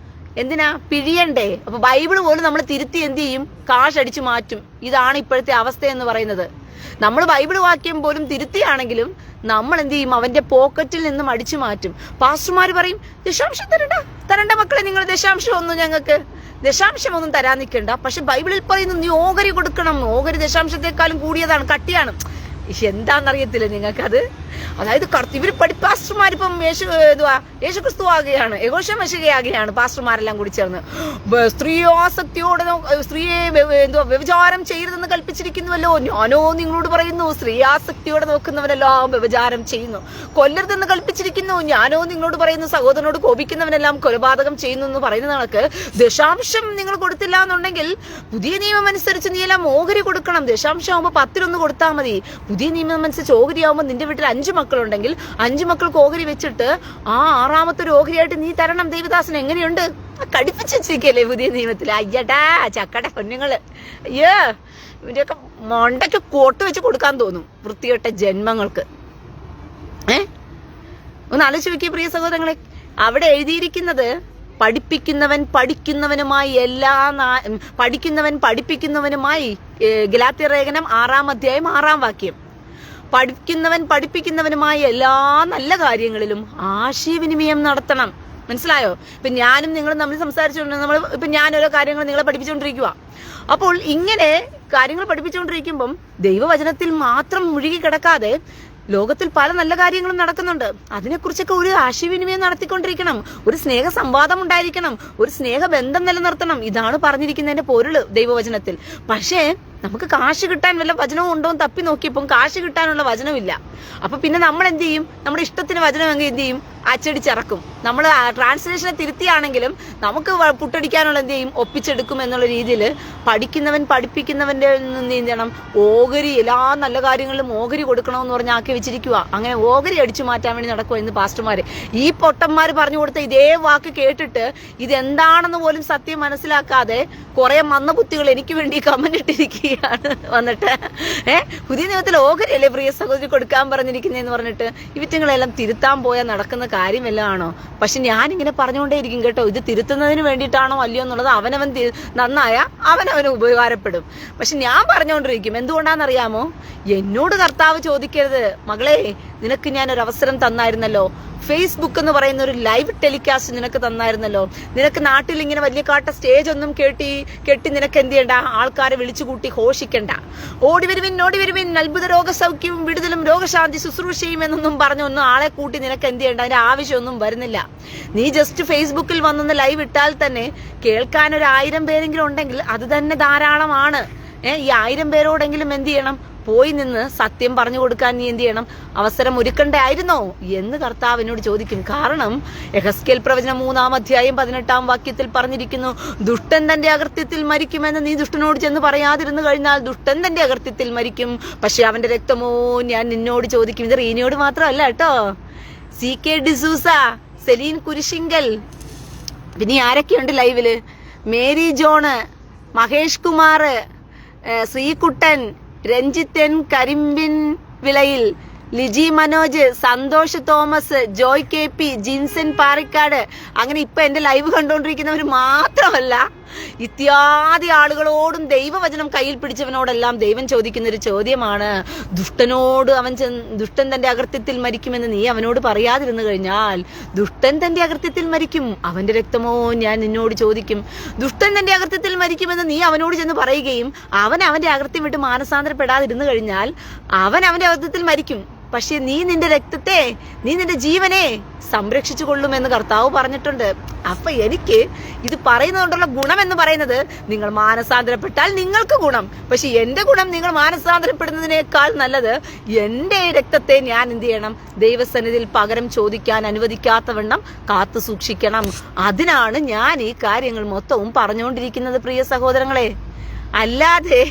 എന്തിനാ? പിഴിയണ്ടേ? അപ്പൊ ബൈബിള് പോലും നമ്മൾ തിരുത്തി എന്ത് ചെയ്യും? കാശ് അടിച്ചു മാറ്റും. ഇതാണ് ഇപ്പോഴത്തെ അവസ്ഥ എന്ന് പറയുന്നത്. നമ്മൾ ബൈബിൾ വാക്യം പോലും തിരുത്തിയാണെങ്കിലും നമ്മൾ എന്ത് ചെയ്യും? അവന്റെ പോക്കറ്റിൽ നിന്നും അടിച്ചു മാറ്റും. പാസ്റ്റർമാര് പറയും, ദശാംശം തരണ്ട മക്കളെ, നിങ്ങൾ ദശാംശമൊന്നും തരാൻ നിൽക്കണ്ട. പക്ഷെ ബൈബിളിൽ പറയുന്നു നീ ഓഹരി കൊടുക്കണം. ഓഹരി ദശാംശത്തെക്കാളും കൂടിയതാണ്, കട്ടിയാണ്. എന്താണെന്നറിയത്തില്ല നിങ്ങൾക്കത്? അതായത് ഇവര് പാസ്റ്റർമാരിപ്പം യേശു ക്രിസ്തു ആകുകയാണ്, യഹോശമശികയാകുകയാണ് പാസ്റ്റർമാരെല്ലാം കൂടി ചേർന്ന്. സ്ത്രീയെ വ്യഭിചാരം ചെയ്യരുതെന്ന് കൽപ്പിച്ചിരിക്കുന്നുവല്ലോ. ഞാനോ നിങ്ങളോട് പറയുന്നു, സ്ത്രീയാസക്തിയോടെ നോക്കുന്നവനെല്ലാം വ്യഭിചാരം ചെയ്യുന്നു. കൊല്ലരുതെന്ന് കൽപ്പിച്ചിരിക്കുന്നു. ഞാനോ നിങ്ങളോട് പറയുന്നു, സഹോദരനോട് കോപിക്കുന്നവനെല്ലാം കൊലപാതകം ചെയ്യുന്നു എന്ന് പറയുന്ന കണക്ക് ദശാംശം നിങ്ങൾ കൊടുത്തില്ല എന്നുണ്ടെങ്കിൽ പുതിയ നിയമം അനുസരിച്ച് നീ എല്ലാം ഓഹരി കൊടുക്കണം. ദശാംശം ആകുമ്പോൾ 10 കൊടുത്താൽ മതി. പുതിയ നിയമം അനുസരിച്ച് ഓഹരി ആകുമ്പോൾ നിന്റെ വീട്ടിൽ 5 മക്കളുണ്ടെങ്കിൽ 5 മക്കൾക്ക് ഓഹരി വെച്ചിട്ട് ആ 6ാമത്തെ ഒരു ഓഹരിയായിട്ട് നീ തരണം. ദേവദാസൻ എങ്ങനെയുണ്ട്? കടിപ്പിച്ച് വെച്ചിരിക്കല്ലേ പുതിയ നിയമത്തിൽ? അയ്യടാ ചക്കട കുഞ്ഞുങ്ങള്. അയ്യോ ഇവന്റെയൊക്കെ മണ്ടയ്ക്ക് കോട്ട് വെച്ച് കൊടുക്കാൻ തോന്നും വൃത്തികെട്ട ജന്മങ്ങൾക്ക്. ഒന്ന് ആലോചിച്ച് നോക്കിയ പ്രിയ സഹോദരങ്ങളെ, അവിടെ എഴുതിയിരിക്കുന്നത് പഠിപ്പിക്കുന്നവനുമായി ഗലാത്യർ ലേഖനം 6-ാം അധ്യായം 6-ാം വാക്യം. പഠിപ്പിക്കുന്നവനുമായി എല്ലാ നല്ല കാര്യങ്ങളിലും ആശയവിനിമയം നടത്തണം. മനസ്സിലായോ? ഇപ്പൊ ഞാനും നിങ്ങളും തമ്മിൽ സംസാരിച്ചുകൊണ്ട് ഞാൻ ഓരോ കാര്യങ്ങൾ നിങ്ങളെ പഠിപ്പിച്ചുകൊണ്ടിരിക്കുക. അപ്പോൾ ഇങ്ങനെ കാര്യങ്ങൾ പഠിപ്പിച്ചുകൊണ്ടിരിക്കുമ്പം ദൈവവചനത്തിൽ മാത്രം മുഴുകി കിടക്കാതെ ലോകത്തിൽ പല നല്ല കാര്യങ്ങളും നടക്കുന്നുണ്ട്. അതിനെക്കുറിച്ചൊക്കെ ഒരു ആശയവിനിമയം നടത്തിക്കൊണ്ടിരിക്കണം. ഒരു സ്നേഹ സംവാദം ഉണ്ടായിരിക്കണം. ഒരു സ്നേഹബന്ധം നിലനിർത്തണം. ഇതാണ് പറഞ്ഞിരിക്കുന്നതിന്റെ പൊരുള് ദൈവവചനത്തിൽ. പക്ഷേ നമുക്ക് കാശ് കിട്ടാൻ വല്ല വചനവും ഉണ്ടോ എന്ന് തപ്പി നോക്കിയപ്പം കാശ് കിട്ടാനുള്ള വചനമില്ല. അപ്പൊ പിന്നെ നമ്മൾ എന്ത് ചെയ്യും? നമ്മുടെ ഇഷ്ടത്തിന് വചനം എങ്കിൽ എന്ത് ചെയ്യും? അച്ചടിച്ചിറക്കും. നമ്മൾ ട്രാൻസ്ലേഷനെ തിരുത്തിയാണെങ്കിലും നമുക്ക് പുട്ടടിക്കാനുള്ള എന്ത് ചെയ്യും? ഒപ്പിച്ചെടുക്കും എന്നുള്ള രീതിയിൽ പഠിക്കുന്നവൻ പഠിപ്പിക്കുന്നവന്റെ നിന്ന് എന്ത് ചെയ്യണം? ഓഹരി, എല്ലാ നല്ല കാര്യങ്ങളിലും ഓഹരി കൊടുക്കണമെന്ന് പറഞ്ഞ് ആക്കി വെച്ചിരിക്കുക. അങ്ങനെ ഓഹരി അടിച്ചു മാറ്റാൻ വേണ്ടി നടക്കുക ഇന്ന് പാസ്റ്റർമാര്. ഈ പൊട്ടന്മാര് പറഞ്ഞു കൊടുത്ത ഇതേ വാക്ക് കേട്ടിട്ട് ഇതെന്താണെന്ന് പോലും സത്യം മനസ്സിലാക്കാതെ കുറെ മന്ദബുദ്ധികൾ എനിക്ക് വേണ്ടി കമന്റ് ഇട്ടിരിക്കുകയാണ് വന്നിട്ട്. പുതിയ നിയമത്തിൽ ഓഹരിയല്ലേ പ്രിയ സഹോദരി കൊടുക്കാൻ പറഞ്ഞിരിക്കുന്നതെന്ന് പറഞ്ഞിട്ട് ഇവറ്റങ്ങളെല്ലാം തിരുത്താൻ പോയാൽ നടക്കുന്ന കാര്യമെല്ലാം ആണോ? പക്ഷെ ഞാനിങ്ങനെ പറഞ്ഞുകൊണ്ടേയിരിക്കും കേട്ടോ. ഇത് തിരുത്തുന്നതിന് വേണ്ടിയിട്ടാണോ അല്ലയോ എന്നുള്ളത് അവനവൻ നന്നായ അവനവന് ഉപകാരപ്പെടും. പക്ഷെ ഞാൻ പറഞ്ഞുകൊണ്ടിരിക്കും. എന്തുകൊണ്ടാണെന്നറിയാമോ? എന്നോട് കർത്താവ് ചോദിക്കരുത്, മകളെ നിനക്ക് ഞാൻ ഒരു അവസരം തന്നായിരുന്നല്ലോ, ഫേസ്ബുക്ക് എന്ന് പറയുന്ന ഒരു ലൈവ് ടെലികാസ്റ്റ് നിനക്ക് തന്നായിരുന്നല്ലോ, നിനക്ക് നാട്ടിൽ ഇങ്ങനെ വലിയ കാട്ട സ്റ്റേജ് ഒന്നും കെട്ടി നിനക്ക് എന്ത് ചെയ്യണ്ട? ആൾക്കാരെ വിളിച്ചുകൂട്ടി ഘോഷിക്കണ്ട. ഓടി വരുവിൻ അത്ഭുത രോഗസൗഖ്യവും വിടുതലും രോഗശാന്തി ശുശ്രൂഷയും എന്നൊന്നും പറഞ്ഞൊന്നും ആളെ കൂട്ടി നിനക്ക് എന്ത് ചെയ്യണ്ട? അതിന്റെ ആവശ്യമൊന്നും വരുന്നില്ല. നീ ജസ്റ്റ് ഫേസ്ബുക്കിൽ വന്നൊന്ന് ലൈവ് ഇട്ടാൽ തന്നെ കേൾക്കാൻ ഒരു 1000 പേരെങ്കിലും ഉണ്ടെങ്കിൽ അത് തന്നെ ധാരാളമാണ്. ഈ 1000 പേരോടെങ്കിലും എന്ത് ചെയ്യണം? പോയി നിന്ന് സത്യം പറഞ്ഞു കൊടുക്കാൻ നീ എന്ത് ചെയ്യണം? അവസരം ഒരുക്കണ്ടായിരുന്നോ എന്ന് കർത്താവിനോട് ചോദിക്കും. കാരണം യെഹെസ്കേൽ പ്രവചനം 3-ാം അധ്യായം 18-ാം വാക്യത്തിൽ പറഞ്ഞിരിക്കുന്നു, ദുഷ്ടൻ തന്റെ അകൃത്യത്തിൽ മരിക്കുമെന്ന് നീ ദുഷ്ടനോട് ചെന്ന് പറയാതിരുന്നു കഴിഞ്ഞാൽ ദുഷ്ടൻ തന്റെ അകൃത്യത്തിൽ മരിക്കും, പക്ഷെ അവന്റെ രക്തമോ ഞാൻ നിന്നോട് ചോദിക്കും. ഇത് റീനയോട് മാത്രമല്ല കേട്ടോ. CK ഡിസൂസ, സെലീൻ കുരിശിങ്കൽ, പിന്നെ ആരൊക്കെയുണ്ട് ലൈവില്? മേരി ജോണ്, മഹേഷ് കുമാർ, ശ്രീകുട്ടൻ, രഞ്ജിത്തൻ കരിമ്പിൻ വിളയിൽ, ലിജി മനോജ്, സന്തോഷ് തോമസ്, ജോയ് KP, ജിൻസൻ പാറിക്കാട്. അങ്ങനെ ഇപ്പൊ എന്റെ ലൈവ് കണ്ടുകൊണ്ടിരിക്കുന്നവർ മാത്രമല്ല, ഇത്യാദി ആളുകളോടും ദൈവവചനം കയ്യിൽ പിടിച്ചവനോടെല്ലാം ദൈവം ചോദിക്കുന്ന ഒരു ചോദ്യമാണ്. ദുഷ്ടൻ തന്റെ അകൃത്യത്തിൽ മരിക്കുമെന്ന് നീ അവനോട് പറയാതിരുന്നു കഴിഞ്ഞാൽ ദുഷ്ടൻ തന്റെ അകൃത്യത്തിൽ മരിക്കും, അവന്റെ രക്തമോ ഞാൻ നിന്നോട് ചോദിക്കും. ദുഷ്ടൻ തന്റെ അകൃത്യത്തിൽ മരിക്കുമെന്ന് നീ അവനോട് ചെന്ന് പറയുകയും അവന്റെ അകൃത്യം വിട്ട് മാനസാന്തരപ്പെടാതിരുന്നു കഴിഞ്ഞാൽ അവന്റെ അകൃത്യത്തിൽ മരിക്കും. പക്ഷെ നീ നിന്റെ രക്തത്തെ, നീ നിന്റെ ജീവനെ സംരക്ഷിച്ചു കൊള്ളുമെന്ന് കർത്താവ് പറഞ്ഞിട്ടുണ്ട്. അപ്പൊ എനിക്ക് ഇത് പറയുന്നതുകൊണ്ടുള്ള ഗുണം എന്ന് പറയുന്നത്, നിങ്ങൾ മാനസാന്തരപ്പെട്ടാൽ നിങ്ങൾക്ക് ഗുണം. പക്ഷെ എന്റെ ഗുണം നിങ്ങൾ മാനസാന്തരപ്പെടുന്നതിനേക്കാൾ നല്ലത് എന്റെ രക്തത്തെ ഞാൻ എന്ത് ചെയ്യണം? ദൈവസന്നിധിയിൽ പകരം ചോദിക്കാൻ അനുവദിക്കാത്തവണ്ണം കാത്തു സൂക്ഷിക്കണം. അതിനാണ് ഞാൻ ഈ കാര്യങ്ങൾ മൊത്തവും പറഞ്ഞുകൊണ്ടിരിക്കുന്നത് പ്രിയ സഹോദരങ്ങളെ. അല്ലാതെ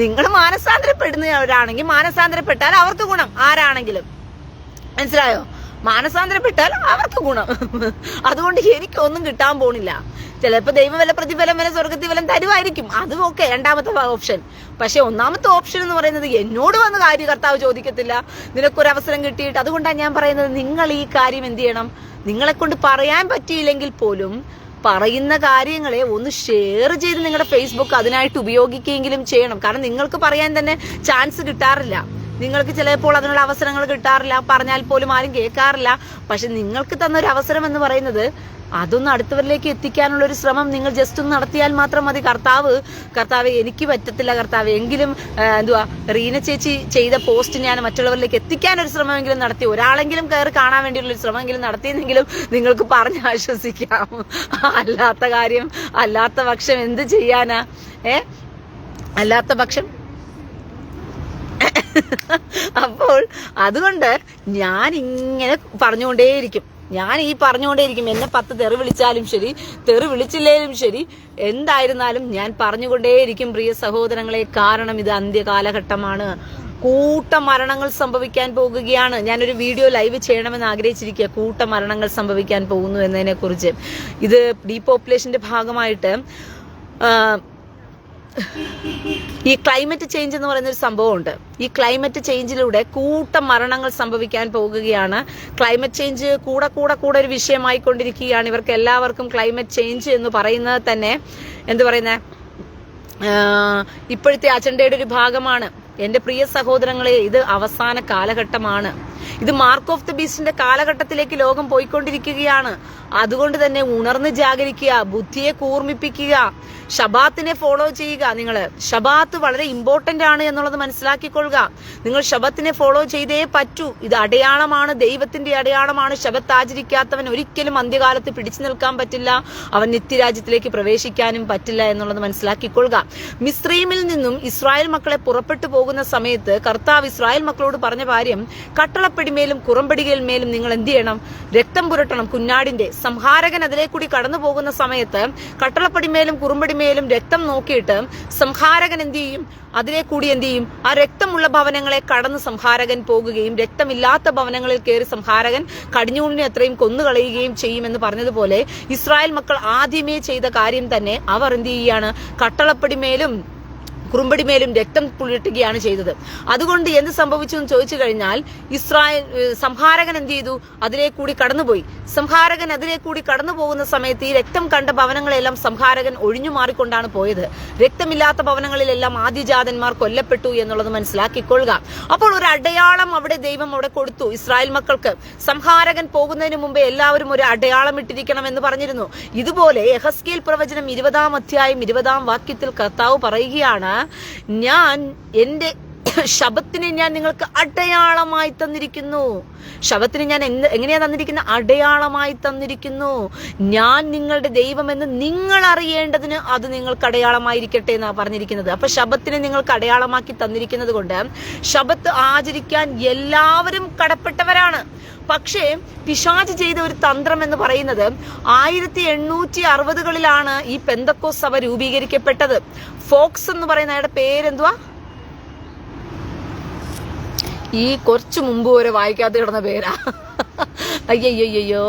നിങ്ങൾ മാനസാന്തരപ്പെടുന്നവരാണെങ്കിൽ മാനസാന്തരപ്പെട്ടാൽ അവർക്ക് ഗുണം, ആരാണെങ്കിലും. മനസ്സിലായോ? മാനസാന്തരപ്പെട്ടാൽ അവർക്ക് ഗുണം. അതുകൊണ്ട് എനിക്കൊന്നും കിട്ടാൻ പോണില്ല. ചിലപ്പോ ദൈവം വല്ല പ്രതിഫലം വല്ല സ്വർഗത്തിൽ വല്ലം തരുമായിരിക്കും, അതും ഓക്കെ, രണ്ടാമത്തെ ഓപ്ഷൻ. പക്ഷെ ഒന്നാമത്തെ ഓപ്ഷൻ എന്ന് പറയുന്നത് എന്നോട് വന്ന് കാര്യം കർത്താവ് ചോദിക്കത്തില്ല, നിനക്കൊരു അവസരം കിട്ടിയിട്ട്. അതുകൊണ്ടാണ് ഞാൻ പറയുന്നത്, നിങ്ങൾ ഈ കാര്യം എന്ത് ചെയ്യണം? നിങ്ങളെ കൊണ്ട് പറയാൻ പറ്റിയില്ലെങ്കിൽ പോലും പറയുന്ന കാര്യങ്ങളെ ഒന്ന് ഷെയർ ചെയ്ത് നിങ്ങളുടെ ഫേസ്ബുക്ക് അതിനായിട്ട് ഉപയോഗിക്കുകയെങ്കിലും ചെയ്യണം. കാരണം നിങ്ങൾക്ക് പറയാൻ തന്നെ ചാൻസ് കിട്ടാറില്ല, നിങ്ങൾക്ക് ചിലപ്പോൾ അതിനുള്ള അവസരങ്ങൾ കിട്ടാറില്ല, പറഞ്ഞാൽ പോലും ആരും കേൾക്കാറില്ല. പക്ഷെ നിങ്ങൾക്ക് തന്നൊരു അവസരം എന്ന് പറയുന്നത് അതൊന്ന് അടുത്തവരിലേക്ക് എത്തിക്കാനുള്ള ഒരു ശ്രമം നിങ്ങൾ ജസ്റ്റ് ഒന്ന് നടത്തിയാൽ മാത്രം മതി. കർത്താവ് എനിക്ക് പറ്റത്തില്ല കർത്താവ്, എങ്കിലും റീന ചേച്ചി ചെയ്ത പോസ്റ്റ് ഞാൻ മറ്റുള്ളവരിലേക്ക് എത്തിക്കാനൊരു ശ്രമമെങ്കിലും നടത്തി, ഒരാളെങ്കിലും കയറി കാണാൻ വേണ്ടിയുള്ളൊരു ശ്രമമെങ്കിലും നടത്തിയെന്നെങ്കിലും നിങ്ങൾക്ക് പറഞ്ഞ് ആശ്വസിക്കാം. അല്ലാത്ത പക്ഷം എന്ത് ചെയ്യാനാ? അല്ലാത്ത പക്ഷം അപ്പോൾ അതുകൊണ്ട് ഞാൻ ഇങ്ങനെ പറഞ്ഞുകൊണ്ടേയിരിക്കും. എന്നെ 10 തെറി വിളിച്ചാലും ശരി, തെറി വിളിച്ചില്ലേലും ശരി, എന്തായിരുന്നാലും ഞാൻ പറഞ്ഞുകൊണ്ടേയിരിക്കും പ്രിയ സഹോദരങ്ങളെ. കാരണം ഇത് അന്ത്യകാലഘട്ടമാണ്. കൂട്ടമരണങ്ങൾ സംഭവിക്കാൻ പോകുകയാണ്. ഞാനൊരു വീഡിയോ ലൈവ് ചെയ്യണമെന്ന് ആഗ്രഹിച്ചിരിക്കുക, കൂട്ടമരണങ്ങൾ സംഭവിക്കാൻ പോകുന്നു എന്നതിനെ കുറിച്ച്. ഇത് ഡീപോപ്പുലേഷന്റെ ഭാഗമായിട്ട് ഈ ക്ലൈമറ്റ് ചേഞ്ച് എന്ന് പറയുന്ന ഒരു സംഭവമുണ്ട്. ഈ ക്ലൈമറ്റ് ചേഞ്ചിലൂടെ കൂട്ടം മരണങ്ങൾ സംഭവിക്കാൻ പോകുകയാണ്. ക്ലൈമറ്റ് ചേഞ്ച് കൂടെ ഒരു വിഷയമായിക്കൊണ്ടിരിക്കുകയാണ്. ഇവർക്ക് എല്ലാവർക്കും ക്ലൈമറ്റ് ചേഞ്ച് എന്ന് പറയുന്നത് തന്നെ ഇപ്പോഴത്തെ അജണ്ടയുടെ ഒരു ഭാഗമാണ്. എന്റെ പ്രിയ സഹോദരങ്ങളെ, ഇത് അവസാന കാലഘട്ടമാണ്. ഇത് മാർക്ക് ഓഫ് ദ ബീസ്റ്റിന്റെ കാലഘട്ടത്തിലേക്ക് ലോകം പോയിക്കൊണ്ടിരിക്കുകയാണ്. അതുകൊണ്ട് തന്നെ ഉണർന്ന് ജാഗരിക്കുക, ബുദ്ധിയെ കൂർമ്മിപ്പിക്കുക, ഷബാത്തിനെ ഫോളോ ചെയ്യുക. നിങ്ങൾ ഷബാത്ത് വളരെ ഇമ്പോർട്ടന്റ് ആണ് എന്നുള്ളത് മനസ്സിലാക്കിക്കൊള്ളുക. നിങ്ങൾ ഷബത്തിനെ ഫോളോ ചെയ്തേ പറ്റൂ. ഇത് അടയാളമാണ്, ദൈവത്തിന്റെ അടയാളമാണ്. ഷബത്ത് ആചരിക്കാത്തവൻ ഒരിക്കലും അന്ത്യകാലത്ത് പിടിച്ചു നിൽക്കാൻ പറ്റില്ല, അവൻ നിത്യരാജ്യത്തിലേക്ക് പ്രവേശിക്കാനും പറ്റില്ല എന്നുള്ളത് മനസ്സിലാക്കിക്കൊള്ളുക. മിസ്രൈമിൽ നിന്നും ഇസ്രായേൽ മക്കളെ പുറപ്പെട്ടു പോകുന്ന സമയത്ത് കർത്താവ് ഇസ്രായേൽ മക്കളോട് പറഞ്ഞ കാര്യം, കട്ടളപ്പടിമേലും കുറമ്പടികളിന്മേലും നിങ്ങൾ എന്ത് ചെയ്യണം? രക്തം പുരട്ടണം. കുഞ്ഞാടിന്റെ സംഹാരകൻ അതിലെ കൂടി കടന്നു പോകുന്ന സമയത്ത് കട്ടളപ്പടിമേലും കുറുമ്പടിമേലും രക്തം നോക്കിയിട്ട് സംഹാരകൻ എന്ത് ചെയ്യും? അതിലെ കൂടി എന്ത് ചെയ്യും? ആ രക്തമുള്ള ഭവനങ്ങളെ കടന്ന് സംഹാരകൻ പോകുകയും രക്തമില്ലാത്ത ഭവനങ്ങളിൽ കയറി സംഹാരകൻ കടിഞ്ഞൂണിനെ അത്രയും കൊന്നുകളയുകയും ചെയ്യുമെന്ന് പറഞ്ഞതുപോലെ ഇസ്രായേൽ മക്കൾ ആദ്യമേ ചെയ്ത കാര്യം തന്നെ അവർ എന്ത് ചെയ്യുകയാണ്? കട്ടളപ്പടിമേലും കുറുമ്പടിമേലും രക്തം പുരട്ടുകയാണ് ചെയ്തത്. അതുകൊണ്ട് എന്ത് സംഭവിച്ചു എന്ന് ചോദിച്ചു കഴിഞ്ഞാൽ, സംഹാരകൻ എന്ത് ചെയ്തു? അതിലെ കൂടി കടന്നുപോയി. സംഹാരകൻ അതിലെ കൂടി കടന്നു പോകുന്ന സമയത്ത് ഈ രക്തം കണ്ട ഭവനങ്ങളെല്ലാം സംഹാരകൻ ഒഴിഞ്ഞു മാറിക്കൊണ്ടാണ് പോയത്. രക്തമില്ലാത്ത ഭവനങ്ങളിലെല്ലാം ആദ്യജാതന്മാർ കൊല്ലപ്പെട്ടു എന്നുള്ളത് മനസ്സിലാക്കിക്കൊള്ളുക. അപ്പോൾ ഒരു അടയാളം അവിടെ ദൈവം അവിടെ കൊടുത്തു ഇസ്രായേൽ മക്കൾക്ക്. സംഹാരകൻ പോകുന്നതിന് മുമ്പേ എല്ലാവരും ഒരു അടയാളം ഇട്ടിരിക്കണം എന്ന് പറഞ്ഞിരുന്നു. ഇതുപോലെ യെഹെസ്കേൽ പ്രവചനം 20-ാം അധ്യായം 20-ാം വാക്യത്തിൽ കർത്താവ് പറയുകയാണ്, ഞാൻ എന്റെ ശബത്തിനെ ഞാൻ നിങ്ങൾക്ക് അടയാളമായി തന്നിരിക്കുന്നു. ശബത്തിനെ ഞാൻ എങ്ങനെയാ തന്നിരിക്കുന്നത്? അടയാളമായി തന്നിരിക്കുന്നു. ഞാൻ നിങ്ങളുടെ ദൈവമെന്ന് നിങ്ങൾ അറിയേണ്ടതിന് അത് നിങ്ങൾക്ക് അടയാളമായിരിക്കട്ടെ എന്നാണ് പറഞ്ഞിരിക്കുന്നത്. അപ്പൊ ശബത്തിനെ നിങ്ങൾക്ക് അടയാളമാക്കി തന്നിരിക്കുന്നത് കൊണ്ട് ശബത്ത് ആചരിക്കാൻ എല്ലാവരും കടപ്പെട്ടവരാണ്. പക്ഷേ പിശാച് ചെയ്ത ഒരു തന്ത്രം എന്ന് പറയുന്നത് 1860കളിലാണ് ഈ പെന്തക്കോസ് സഭ രൂപീകരിക്കപ്പെട്ടത്. ഫോക്സ് എന്ന് പറയുന്ന അയാളുടെ പേരെന്തുവാ? ഈ കുറച്ചു മുമ്പ് വരെ വായിക്കാതെ കിടന്ന പേരാ. അയ്യോ,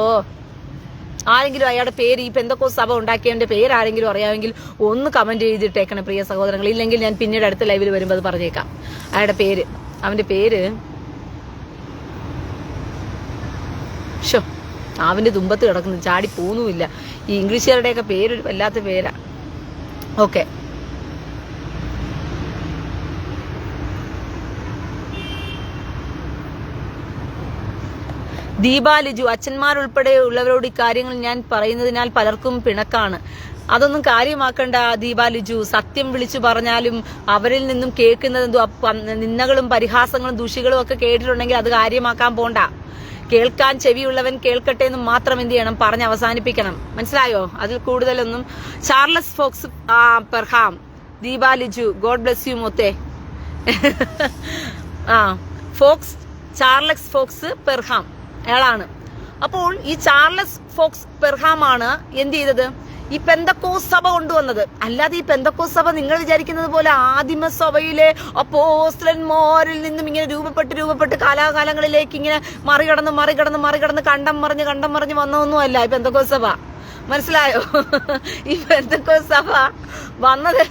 ആരെങ്കിലും അയാളുടെ പേര്, ഈ പെന്തക്കോസ് സഭ ഉണ്ടാക്കിയവന്റെ പേര് ആരെങ്കിലും അറിയാമെങ്കിൽ ഒന്ന് കമന്റ് ചെയ്തിട്ടേക്കണം പ്രിയ സഹോദരങ്ങൾ. ഇല്ലെങ്കിൽ ഞാൻ പിന്നീട് അടുത്ത ലൈവിൽ വരുമ്പോൾ അത് പറഞ്ഞേക്കാം. അയാളുടെ പേര്, അവന്റെ പേര് അവന്റെ തുമ്പത്ത് കിടക്കുന്നു, ചാടി പോന്നുമില്ല. ഈ ഇംഗ്ലീഷുകാരുടെയൊക്കെ പേരൊരു വല്ലാത്ത പേരാ. ഓക്കെ, ദീപാലിജു, അച്ഛന്മാരുൾപ്പെടെ ഉള്ളവരോട് ഇക്കാര്യങ്ങൾ ഞാൻ പറയുന്നതിനാൽ പലർക്കും പിണക്കാണ്. അതൊന്നും കാര്യമാക്കണ്ട ദീപാലിജു. സത്യം വിളിച്ചു പറഞ്ഞാലും അവരിൽ നിന്നും കേൾക്കുന്നത് നിന്ദകളും പരിഹാസങ്ങളും ദൂഷികളും ഒക്കെ കേട്ടിട്ടുണ്ടെങ്കിൽ അത് കാര്യമാക്കാൻ പോണ്ട. കേൾക്കാൻ ചെവിയുള്ളവൻ കേൾക്കട്ടെ എന്ന് മാത്രം എന്ത് ചെയ്യണം? പറഞ്ഞ് അവസാനിപ്പിക്കണം. മനസ്സിലായോ? അതിൽ കൂടുതലൊന്നും. ചാർലസ് ഫോക്സ് പെർഹാം, ദീപാലിജു, ഗോഡ് ബ്ലെസ് യു മൊത്തേ. ചാർലസ് ഫോക്സ് പെർഹാം അയാളാണ്. അപ്പോൾ ഈ ചാർലസ് ഫോക്സ് പെർഹാം ആണ് എന്ത് ചെയ്തത്? ഈ പെന്തക്കോസ് സഭ കൊണ്ടുവന്നത്. അല്ലാതെ ഈ പെന്തക്കോസ് സഭ നിങ്ങൾ വിചാരിക്കുന്നത് പോലെ ആദിമ സഭയിലെ അപ്പോസ്തലന്മാരിൽ നിന്നും ഇങ്ങനെ രൂപപ്പെട്ട് കാലാകാലങ്ങളിലേക്ക് ഇങ്ങനെ മറികടന്ന് കണ്ടം മറിഞ്ഞ് വന്നതൊന്നുമല്ല ഈ പെന്തക്കോസ് സഭ. മനസ്സിലായോ? ഈ പെന്തക്കോസ് സഭ വന്നത്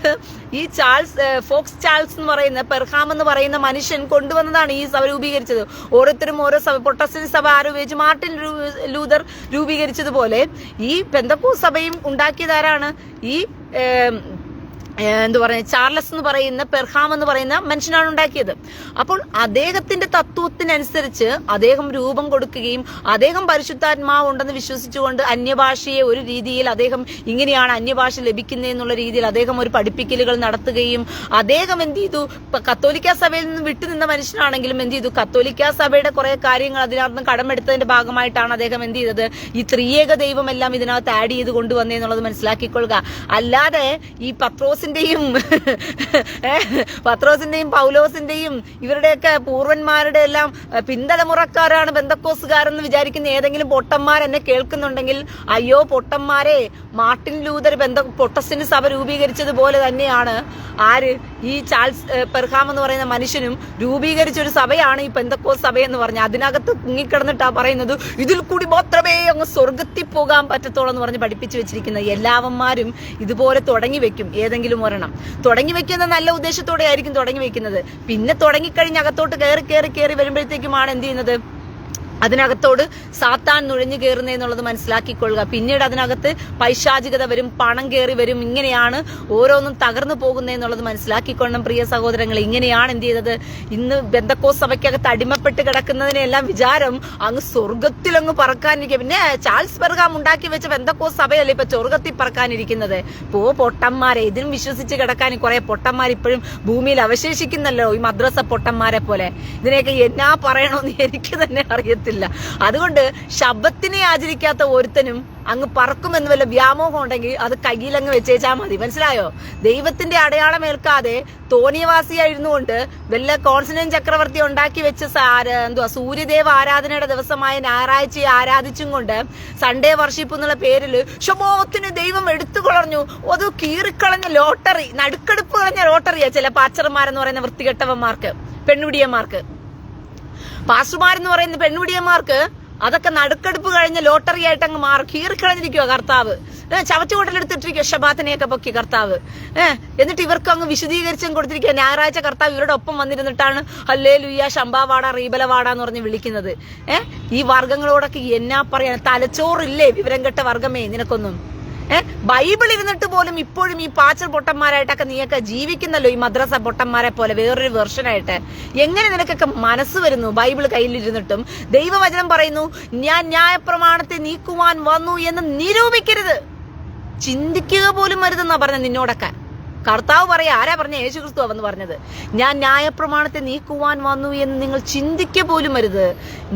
ഈ ഫോക്സ് ചാൾസ് എന്ന് പറയുന്ന പെർഹാം എന്ന് പറയുന്ന മനുഷ്യൻ കൊണ്ടുവന്നതാണ് ഈ സഭ രൂപീകരിച്ചത്. ഓരോരുത്തരും ഓരോ സഭ, പ്രൊട്ടസ്റ്റന്റ് സഭ ആരോപിച്ച് മാർട്ടിൻ ലൂതർ രൂപീകരിച്ചതുപോലെ ഈ പെന്തക്കോസ് സഭയും ഉണ്ടാക്കിയതാരാണ്? ഈ ചാർലസ് എന്ന് പറയുന്ന പെർഹാം എന്ന് പറയുന്ന മനുഷ്യനാണ് ഉണ്ടാക്കിയത്. അപ്പോൾ അദ്ദേഹത്തിന്റെ തത്വത്തിനനുസരിച്ച് അദ്ദേഹം രൂപം കൊടുക്കുകയും അദ്ദേഹം പരിശുദ്ധാത്മാവ് ഉണ്ടെന്ന് വിശ്വസിച്ചുകൊണ്ട് അന്യഭാഷയെ ഒരു രീതിയിൽ അദ്ദേഹം ഇങ്ങനെയാണ് അന്യഭാഷ ലഭിക്കുന്നതെന്നുള്ള രീതിയിൽ അദ്ദേഹം ഒരു പഠിപ്പിക്കലുകൾ നടത്തുകയും അദ്ദേഹം എന്ത് ചെയ്തു? കത്തോലിക്ക സഭയിൽ നിന്ന് വിട്ടുനിന്ന മനുഷ്യനാണെങ്കിലും എന്ത് ചെയ്തു? കത്തോലിക്ക സഭയുടെ കുറെ കാര്യങ്ങൾ അതിനകത്ത് കടമെടുത്തതിന്റെ ഭാഗമായിട്ടാണ് അദ്ദേഹം എന്ത് ചെയ്തത്? ഈ ത്രിയേക ദൈവം എല്ലാം ഇതിനകത്ത് ആഡ് ചെയ്ത് കൊണ്ടുവന്നെന്നുള്ളത് മനസ്സിലാക്കിക്കൊള്ളുക. അല്ലാതെ ഈ പത്രോസിന്റെയും പൗലോസിന്റെയും ഇവരുടെയൊക്കെ പൂർവന്മാരുടെ എല്ലാം പിന്തലമുറക്കാരാണ് ബന്ധക്കോസുകാരെന്ന് വിചാരിക്കുന്ന ഏതെങ്കിലും പൊട്ടന്മാർ എന്നെ കേൾക്കുന്നുണ്ടെങ്കിൽ, അയ്യോ പൊട്ടന്മാരെ, മാർട്ടിൻ ലൂതർ പ്രൊട്ടസ്റ്റന്റ് സഭ രൂപീകരിച്ചതുപോലെ തന്നെയാണ് ആര്? ഈ ചാൾസ് പെർഹാം എന്ന് പറയുന്ന മനുഷ്യനും രൂപീകരിച്ച ഒരു സഭയാണ് ഈ പെന്തക്കോസ് സഭ എന്ന് പറഞ്ഞ. അതിനകത്ത് കുങ്ങിക്കിടന്നിട്ടാ പറയുന്നത് ഇതിൽ കൂടി മാത്രമേ അങ്ങ് സ്വർഗത്തിൽ പോകാൻ പറ്റത്തോളം എന്ന് പറഞ്ഞ് പഠിപ്പിച്ചു വെച്ചിരിക്കുന്ന എല്ലാവന്മാരും ഇതുപോലെ തുടങ്ങി വെക്കും. ഏതെങ്കിലും ഒരെണ്ണം തുടങ്ങി വെക്കുന്ന നല്ല ഉദ്ദേശത്തോടെ ആയിരിക്കും തുടങ്ങി വെക്കുന്നത്. പിന്നെ തുടങ്ങിക്കഴിഞ്ഞ് അകത്തോട്ട് കയറി വരുമ്പോഴത്തേക്കുമാണ് എന്ത് ചെയ്യുന്നത്? അതിനകത്തോട് സാത്താൻ നുഴഞ്ഞു കയറുന്നതെന്നുള്ളത് മനസ്സിലാക്കിക്കൊള്ളുക. പിന്നീട് അതിനകത്ത് പൈശാചികത വരും, പണം കയറി വരും. ഇങ്ങനെയാണ് ഓരോന്നും തകർന്നു പോകുന്നതെന്നുള്ളത് മനസ്സിലാക്കിക്കൊള്ളണം പ്രിയ സഹോദരങ്ങൾ. ഇങ്ങനെയാണ് എന്ത് ചെയ്തത്? ഇന്ന് പെന്തക്കോസ്ത് സഭയ്ക്കകത്ത് അടിമപ്പെട്ട് കിടക്കുന്നതിനെല്ലാം വിചാരം അങ്ങ് സ്വർഗത്തിലങ്ങ് പറക്കാനിരിക്കുക. പിന്നെ ചാൾസ് ബെർഗാം ഉണ്ടാക്കി വെച്ച പെന്തക്കോസ്ത് സഭയല്ലേ ഇപ്പൊ സ്വർഗത്തിൽ പറക്കാനിരിക്കുന്നത്? പൊട്ടന്മാരെ, ഇതിനും വിശ്വസിച്ച് കിടക്കാൻ കുറെ പൊട്ടന്മാർ ഇപ്പോഴും ഭൂമിയിൽ അവശേഷിക്കുന്നല്ലോ, ഈ മദ്രസ പൊട്ടന്മാരെ പോലെ. ഇതിനെയൊക്കെ എന്നാ പറയണമെന്ന് എനിക്ക് തന്നെ അറിയത്തില്ല. അതുകൊണ്ട് ശബ്ബത്തിനെ ആചരിക്കാത്ത ഒരുത്തനും അങ്ങ് പറക്കുമെന്ന് വല്ല വ്യാമോഹം ഉണ്ടെങ്കിൽ അത് കയ്യിലങ്ങ് വെച്ചേച്ചാ മതി. മനസ്സിലായോ? ദൈവത്തിന്റെ അടയാളം ഏൽക്കാതെ തോന്നിയവാസിയായിരുന്നു കൊണ്ട് വല്ല കോൺസ്റ്റന്റൈൻ ചക്രവർത്തി ഉണ്ടാക്കി വെച്ച സൂര്യദേവ ആരാധനയുടെ ദിവസമായ ഞായറാഴ്ചയെ ആരാധിച്ചും കൊണ്ട് സൺഡേ വർഷിപ്പ് എന്നുള്ള പേരിൽ ശബോത്തിന് ദൈവം എടുത്തു കളഞ്ഞു. അത് കീറിക്കളഞ്ഞ ലോട്ടറി, നടുക്കെടുപ്പ് കളഞ്ഞ ലോട്ടറിയാ ചില പാച്ചർമാരെന്ന് പറയുന്ന വൃത്തികെട്ടവന്മാർക്ക്, പെണ്ണുപിടിയന്മാർക്ക്. പാസ്റ്റർമാരെന്ന് പറയുന്ന പെണ്ണുപിടിയന്മാർക്ക് അതൊക്കെ നടുക്കെടുപ്പ് കഴിഞ്ഞ ലോട്ടറി ആയിട്ട് അങ്ങ് മാറി കീറിക്കളഞ്ഞിരിക്കുക കർത്താവ്. ചവറ്റുകൊട്ടലെടുത്തിട്ടിരിക്കുക ശബാത്തിനെയൊക്കെ പൊക്കി കർത്താവ്. എന്നിട്ട് ഇവർക്ക് അങ്ങ് വിശദീകരിച്ചും കൊടുത്തിരിക്കുക. ഞായറാഴ്ച കർത്താവ് ഇവരുടെ ഒപ്പം വന്നിരുന്നിട്ടാണ് ഹല്ലേലൂയ ശംബാവാട റീബലവാട എന്ന് പറഞ്ഞ് വിളിക്കുന്നത്. ഈ വർഗങ്ങളോടൊക്കെ എന്നാ പറയാൻ? തലച്ചോറില്ലേ വിവരം കെട്ട വർഗമേ നിനക്കൊന്നും? ബൈബിൾ ഇരുന്നിട്ട് പോലും ഇപ്പോഴും ഈ പാച്ചൽ പൊട്ടന്മാരായിട്ടൊക്കെ നീയൊക്കെ ജീവിക്കുന്നല്ലോ, ഈ മദ്രസ പൊട്ടന്മാരെ പോലെ വേറൊരു വെർഷനായിട്ട്. എങ്ങനെ നിനക്കൊക്കെ മനസ്സ് വരുന്നു? ബൈബിൾ കയ്യിലിരുന്നിട്ടും ദൈവവചനം പറയുന്നു, ഞാൻ ന്യായപ്രമാണത്തെ നീക്കുവാൻ വന്നു എന്ന് നിരൂപിക്കരുത്, ചിന്തിക്കുക പോലും വരുതെന്നാ പറഞ്ഞത് നിന്നോടൊക്കെ. കർത്താവ് പറയാ, ആരാ പറഞ്ഞ? യേശു ക്രിസ്തു അവന്ന് പറഞ്ഞത്. ഞാൻ ന്യായപ്രമാണത്തെ നീക്കുവാൻ വന്നു എന്ന് നിങ്ങൾ ചിന്തിക്ക പോലും വരുത്.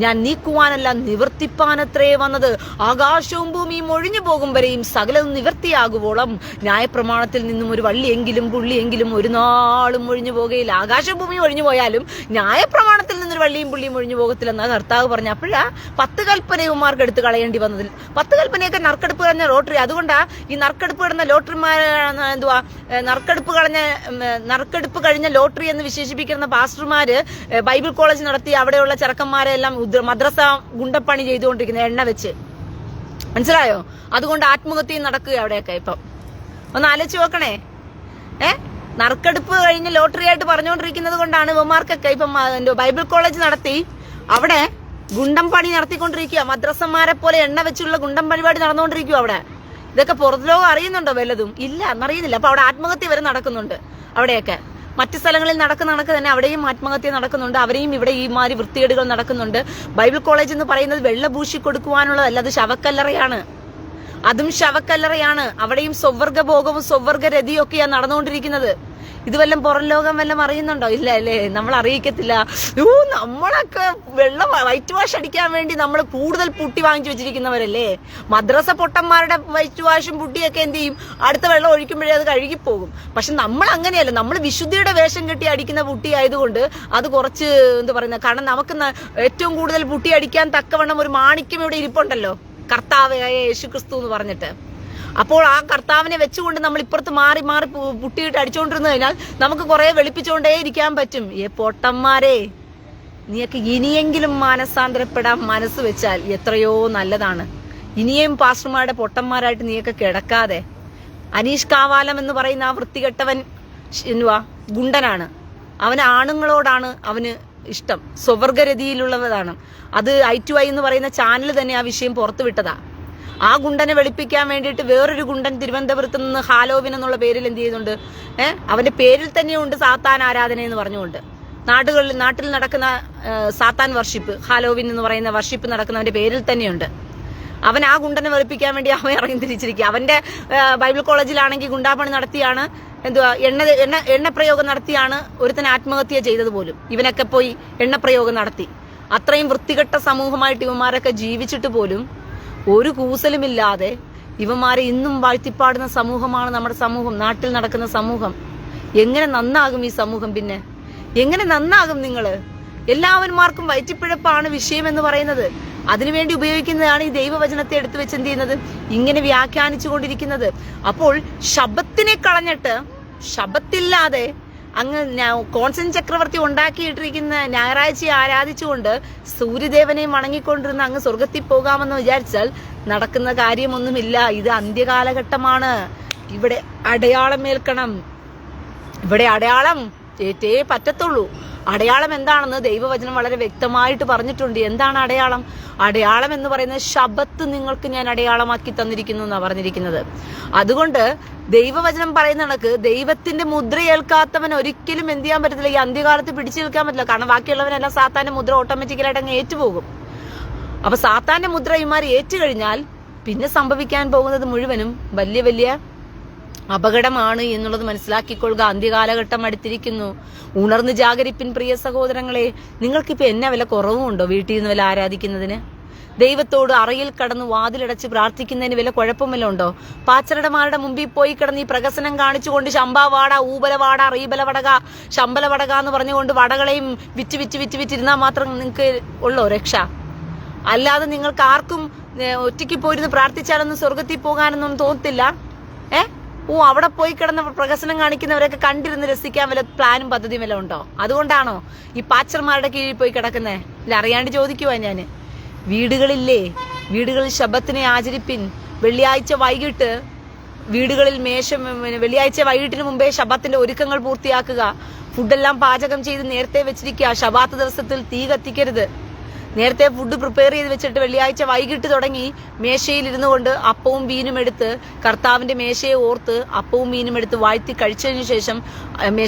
ഞാൻ നീക്കുവാനല്ല നിവർത്തിപ്പാനത്രേ വന്നത്. ആകാശവും ഭൂമിയും ഒഴിഞ്ഞു പോകും വരെയും സകലവും നിവർത്തിയാകുവോളം ന്യായപ്രമാണത്തിൽ നിന്നും ഒരു വള്ളിയെങ്കിലും പുള്ളിയെങ്കിലും ഒരു നാളും ഒഴിഞ്ഞു പോകുകയില്ല. ആകാശവും ഭൂമിയും ഒഴിഞ്ഞു പോയാലും ന്യായപ്രമാണത്തിൽ നിന്നൊരു വള്ളിയും പുള്ളിയും ഒഴിഞ്ഞു പോകത്തില്ലെന്നാ കർത്താവ് പറഞ്ഞു. അപ്പോഴാ 10 കൽപ്പനയുമാർക്ക് എടുത്ത് കളയേണ്ടി വന്നതിൽ. 10 കൽപ്പനയൊക്കെ നറുക്കെടുപ്പ് കഴിഞ്ഞ ലോട്ടറി. അതുകൊണ്ടാ ഈ നറുക്കെടുപ്പ് കിടന്ന ലോട്ടറിമാർ നറുക്കെടുപ്പ് കഴിഞ്ഞ ലോട്ടറി എന്ന് വിശേഷിപ്പിക്കുന്ന പാസ്റ്റർമാര് ബൈബിൾ കോളേജ് നടത്തി അവിടെയുള്ള ചെറുക്കന്മാരെ എല്ലാം മദ്രസ ഗുണ്ടപ്പണി ചെയ്തുകൊണ്ടിരിക്കുന്നത് എണ്ണ വെച്ച്. മനസ്സിലായോ? അതുകൊണ്ട് ആത്മഹത്യ നടക്കുക അവിടെയൊക്കെ. ഇപ്പം ഒന്ന് ആലോചിച്ച് നോക്കണേ. നറുക്കെടുപ്പ് കഴിഞ്ഞ് ലോട്ടറി ആയിട്ട് പറഞ്ഞുകൊണ്ടിരിക്കുന്നത് കൊണ്ടാണ് ഇവന്മാർക്കൊക്കെ ഇപ്പം ബൈബിൾ കോളേജ് നടത്തി അവിടെ ഗുണ്ടം പണി നടത്തിക്കൊണ്ടിരിക്കുക. മദ്രസന്മാരെ പോലെ എണ്ണ വെച്ചുള്ള ഗുണ്ടം പരിപാടി നടന്നുകൊണ്ടിരിക്കുക അവിടെ. ഇതൊക്കെ പുറത്തു ലോകം അറിയുന്നുണ്ടോ? വല്ലതും ഇല്ല, എന്നറിയുന്നില്ല. അപ്പൊ അവിടെ ആത്മഹത്യ വരെ നടക്കുന്നുണ്ട് അവിടെയൊക്കെ. മറ്റു സ്ഥലങ്ങളിൽ നടക്കുന്ന കണക്ക് തന്നെ അവിടെയും ആത്മഹത്യ നടക്കുന്നുണ്ട്. അവരെയും ഇവിടെ ഈ മാതിരി വൃത്തികേടുകൾ നടക്കുന്നുണ്ട്. ബൈബിൾ കോളേജ് എന്ന് പറയുന്നത് വെള്ളഭൂഷി കൊടുക്കുവാനുള്ളതല്ല, അത് ശവക്കല്ലറയാണ്. അതും ശവക്കല്ലറയാണ്. അവിടെയും സ്വവർഗ ഭോഗവും സ്വവർഗ രതിയും ഒക്കെയാണ് നടന്നുകൊണ്ടിരിക്കുന്നത്. ഇത് വല്ലതും പുറം ലോകം വല്ലതും അറിയുന്നുണ്ടോ? ഇല്ല അല്ലേ? നമ്മൾ അറിയിക്കത്തില്ല. നമ്മളൊക്കെ വൈറ്റ് വാഷ് അടിക്കാൻ വേണ്ടി നമ്മൾ കൂടുതൽ പുട്ടി വാങ്ങിച്ചു വെച്ചിരിക്കുന്നവരല്ലേ. മദ്രസ പൊട്ടന്മാരുടെ വൈറ്റ് വാഷും പുട്ടിയൊക്കെ എന്ത് ചെയ്യും? അടുത്ത വെള്ളം ഒഴിക്കുമ്പോഴേ അത് കഴുകിപ്പോകും. പക്ഷെ നമ്മൾ അങ്ങനെയല്ല. നമ്മൾ വിശുദ്ധിയുടെ വേഷം കെട്ടി അടിക്കുന്ന പുട്ടി ആയതുകൊണ്ട് അത് കുറച്ച് എന്താ പറയുന്നത്, കാരണം നമുക്ക് ഏറ്റവും കൂടുതൽ പുട്ടി അടിക്കാൻ തക്കവണ്ണം ഒരു മാണിക്യം ഇവിടെ ഇരിപ്പുണ്ടല്ലോ, കർത്താവായ യേശു ക്രിസ്തു എന്ന് പറഞ്ഞിട്ട്. അപ്പോൾ ആ കർത്താവിനെ വെച്ചുകൊണ്ട് നമ്മൾ ഇപ്പുറത്ത് മാറി മാറി പുട്ടിയിട്ട് അടിച്ചുകൊണ്ടിരുന്നു കഴിഞ്ഞാൽ നമുക്ക് കുറെ വെളുപ്പിച്ചുകൊണ്ടേ ഇരിക്കാൻ പറ്റും. പൊട്ടന്മാരെ, നീയൊക്കെ ഇനിയെങ്കിലും മാനസാന്തരപ്പെടാൻ മനസ്സ് വെച്ചാൽ എത്രയോ നല്ലതാണ്. ഇനിയും പാസ്റ്റർമാരുടെ പൊട്ടന്മാരായിട്ട് നീയൊക്കെ കിടക്കാതെ. അനീഷ് കാവാലം എന്ന് പറയുന്ന ആ വൃത്തികെട്ടവൻ ഗുണ്ടനാണ്. അവന് ആണുങ്ങളോടാണ് അവന് ഇഷ്ടം, സ്വവർഗരതിയിലുള്ളതാണ്. അത് I2I എന്ന് പറയുന്ന ചാനൽ തന്നെ ആ വിഷയം പുറത്തുവിട്ടതാ. ആ ഗുണ്ടനെ വെളുപ്പിക്കാൻ വേണ്ടിയിട്ട് വേറൊരു ഗുണ്ടൻ തിരുവനന്തപുരത്ത് നിന്ന് ഹാലോവിൻ എന്നുള്ള പേരിൽ എന്ത് ചെയ്യുന്നുണ്ട്? അവന്റെ പേരിൽ തന്നെയുണ്ട് സാത്താൻ ആരാധന എന്ന് പറഞ്ഞുകൊണ്ട്. നാട്ടിൽ നടക്കുന്ന സാത്താൻ വർഷിപ്പ്, ഹാലോവിൻ എന്ന് പറയുന്ന വർഷിപ്പ് നടക്കുന്നവന്റെ പേരിൽ തന്നെയുണ്ട്. അവൻ ആ ഗുണ്ടനെ വെളുപ്പിക്കാൻ വേണ്ടി അവൻ ഇറങ്ങി തിരിച്ചിരിക്കുക. അവന്റെ ബൈബിൾ കോളേജിലാണെങ്കിൽ ഗുണ്ടാപ്പണി നടത്തിയാണ്, എണ്ണപ്രയോഗം നടത്തിയാണ് ഒരുത്തൻ ആത്മഹത്യ ചെയ്തത് പോലും. ഇവനൊക്കെ പോയി എണ്ണപ്രയോഗം നടത്തി. അത്രയും വൃത്തികെട്ട സമൂഹമായിട്ട് ഇവന്മാരൊക്കെ ജീവിച്ചിട്ട് പോലും ഒരു കൂസലുമില്ലാതെ ഇവന്മാരെ ഇന്നും വാഴ്ത്തിപ്പാടുന്ന സമൂഹമാണ് നമ്മുടെ സമൂഹം, നാട്ടിൽ നടക്കുന്ന സമൂഹം. എങ്ങനെ നന്നാകും ഈ സമൂഹം? പിന്നെ എങ്ങനെ നന്നാകും? നിങ്ങള് എല്ലാവന്മാർക്കും വയറ്റിപ്പിഴപ്പാണ് വിഷയം എന്ന് പറയുന്നത്. അതിനുവേണ്ടി ഉപയോഗിക്കുന്നതാണ് ഈ ദൈവവചനത്തെ എടുത്തു വെച്ച് എന്ത് ചെയ്യുന്നത്? ഇങ്ങനെ വ്യാഖ്യാനിച്ചു കൊണ്ടിരിക്കുന്നത്. അപ്പോൾ ശബത്തിനെ കളഞ്ഞിട്ട്, ശബത്തില്ലാതെ അങ്ങ് കോൺസ്റ്റന്റൈൻ ചക്രവർത്തി ഉണ്ടാക്കിയിട്ടിരിക്കുന്ന ഞായറാഴ്ചയെ ആരാധിച്ചുകൊണ്ട് സൂര്യദേവനെയും വണങ്ങിക്കൊണ്ടിരുന്ന അങ്ങ് സ്വർഗത്തിൽ പോകാമെന്ന് വിചാരിച്ചാൽ നടക്കുന്ന കാര്യമൊന്നുമില്ല. ഇത് അന്ത്യകാലഘട്ടമാണ്. ഇവിടെ അടയാളം ഏൽക്കണം. ഇവിടെ അടയാളം ഏറ്റേ പറ്റത്തുള്ളൂ. അടയാളം എന്താണെന്ന് ദൈവവചനം വളരെ വ്യക്തമായിട്ട് പറഞ്ഞിട്ടുണ്ട്. എന്താണ് അടയാളം? അടയാളം എന്ന് പറയുന്നത് ശബത്ത് നിങ്ങൾക്ക് ഞാൻ അടയാളമാക്കി തന്നിരിക്കുന്നു എന്നാണ് പറഞ്ഞിരിക്കുന്നത്. അതുകൊണ്ട് ദൈവവചനം പറയുന്ന കണക്ക് ദൈവത്തിന്റെ മുദ്ര ഏൽക്കാത്തവൻ ഒരിക്കലും എന്ത് ചെയ്യാൻ പറ്റത്തില്ല, ഈ അന്ത്യകാലത്ത് പിടിച്ചു നിൽക്കാൻ പറ്റില്ല. കാരണം ബാക്കിയുള്ളവനെല്ലാം സാത്താന്റെ മുദ്ര ഓട്ടോമാറ്റിക്കലായിട്ട് അങ്ങ് ഏറ്റുപോകും. അപ്പൊ സാത്താന്റെ മുദ്ര ഇമാർ ഏറ്റുകഴിഞ്ഞാൽ പിന്നെ സംഭവിക്കാൻ പോകുന്നത് മുഴുവനും വലിയ വലിയ അപകടമാണ് എന്നുള്ളത് മനസ്സിലാക്കിക്കൊള്ളുക. അന്ത്യകാലഘട്ടം അടുത്തിരിക്കുന്നു. ഉണർന്ന് ജാഗരിപ്പിൻ പ്രിയ സഹോദരങ്ങളെ. നിങ്ങൾക്കിപ്പോ എന്നെ വല്ല കുറവുമുണ്ടോ വീട്ടിൽ നിന്ന് വല്ല ആരാധിക്കുന്നതിന്? ദൈവത്തോട് അറയിൽ കടന്ന് വാതിലടച്ച് പ്രാർത്ഥിക്കുന്നതിന് വല്ല കുഴപ്പമല്ല ഉണ്ടോ? പാച്ചരടമാരുടെ മുമ്പിൽ പോയി കിടന്ന് ഈ പ്രകസനം കാണിച്ചുകൊണ്ട് ശമ്പാവാട, ഊബലവാട, റീബലവടക, ശമ്പലവടക എന്ന് പറഞ്ഞുകൊണ്ട് വടകളെയും വിറ്റ് വിറ്റ് വിറ്റ് വിറ്റിരുന്നാൽ മാത്രം നിങ്ങൾക്ക് ഉള്ളോ രക്ഷ? അല്ലാതെ നിങ്ങൾക്ക് ആർക്കും ഒറ്റയ്ക്ക് പോയിരുന്ന് പ്രാർത്ഥിച്ചാലൊന്നും സ്വർഗത്തിൽ പോകാനൊന്നും തോന്നത്തില്ല. അവിടെ പോയി കിടന്ന് പ്രകസനം കാണിക്കുന്നവരൊക്കെ കണ്ടിരുന്ന് രസിക്കാൻ വല്ല പ്ലാനും പദ്ധതിയും വല്ല ഉണ്ടോ? അതുകൊണ്ടാണോ ഈ പാച്ചർമാരുടെ കീഴിൽ പോയി കിടക്കുന്നേ? ഇല്ല, അറിയാണ്ട് ചോദിക്കുവാ ഞാന്. വീടുകളിൽ ശബത്തിനെ ആചരിപ്പിൻ. വെള്ളിയാഴ്ച വൈകിട്ട് വീടുകളിൽ വെള്ളിയാഴ്ച വൈകിട്ടിന് മുമ്പേ ശബത്തിന്റെ ഒരുക്കങ്ങൾ പൂർത്തിയാക്കുക. ഫുഡെല്ലാം പാചകം ചെയ്ത് നേരത്തെ വെച്ചിരിക്കുക. ശബാത്ത് ദിവസത്തിൽ തീ കത്തിക്കരുത്. നേരത്തെ ഫുഡ് പ്രിപ്പയർ ചെയ്ത് വെച്ചിട്ട് വെള്ളിയാഴ്ച വൈകിട്ട് തുടങ്ങി മേശയിൽ ഇരുന്നു കൊണ്ട് അപ്പവും മീനും എടുത്ത് കർത്താവിന്റെ മേശയെ ഓർത്ത് അപ്പവും മീനും എടുത്ത് വാഴ്ത്തി കഴിച്ചതിന് ശേഷം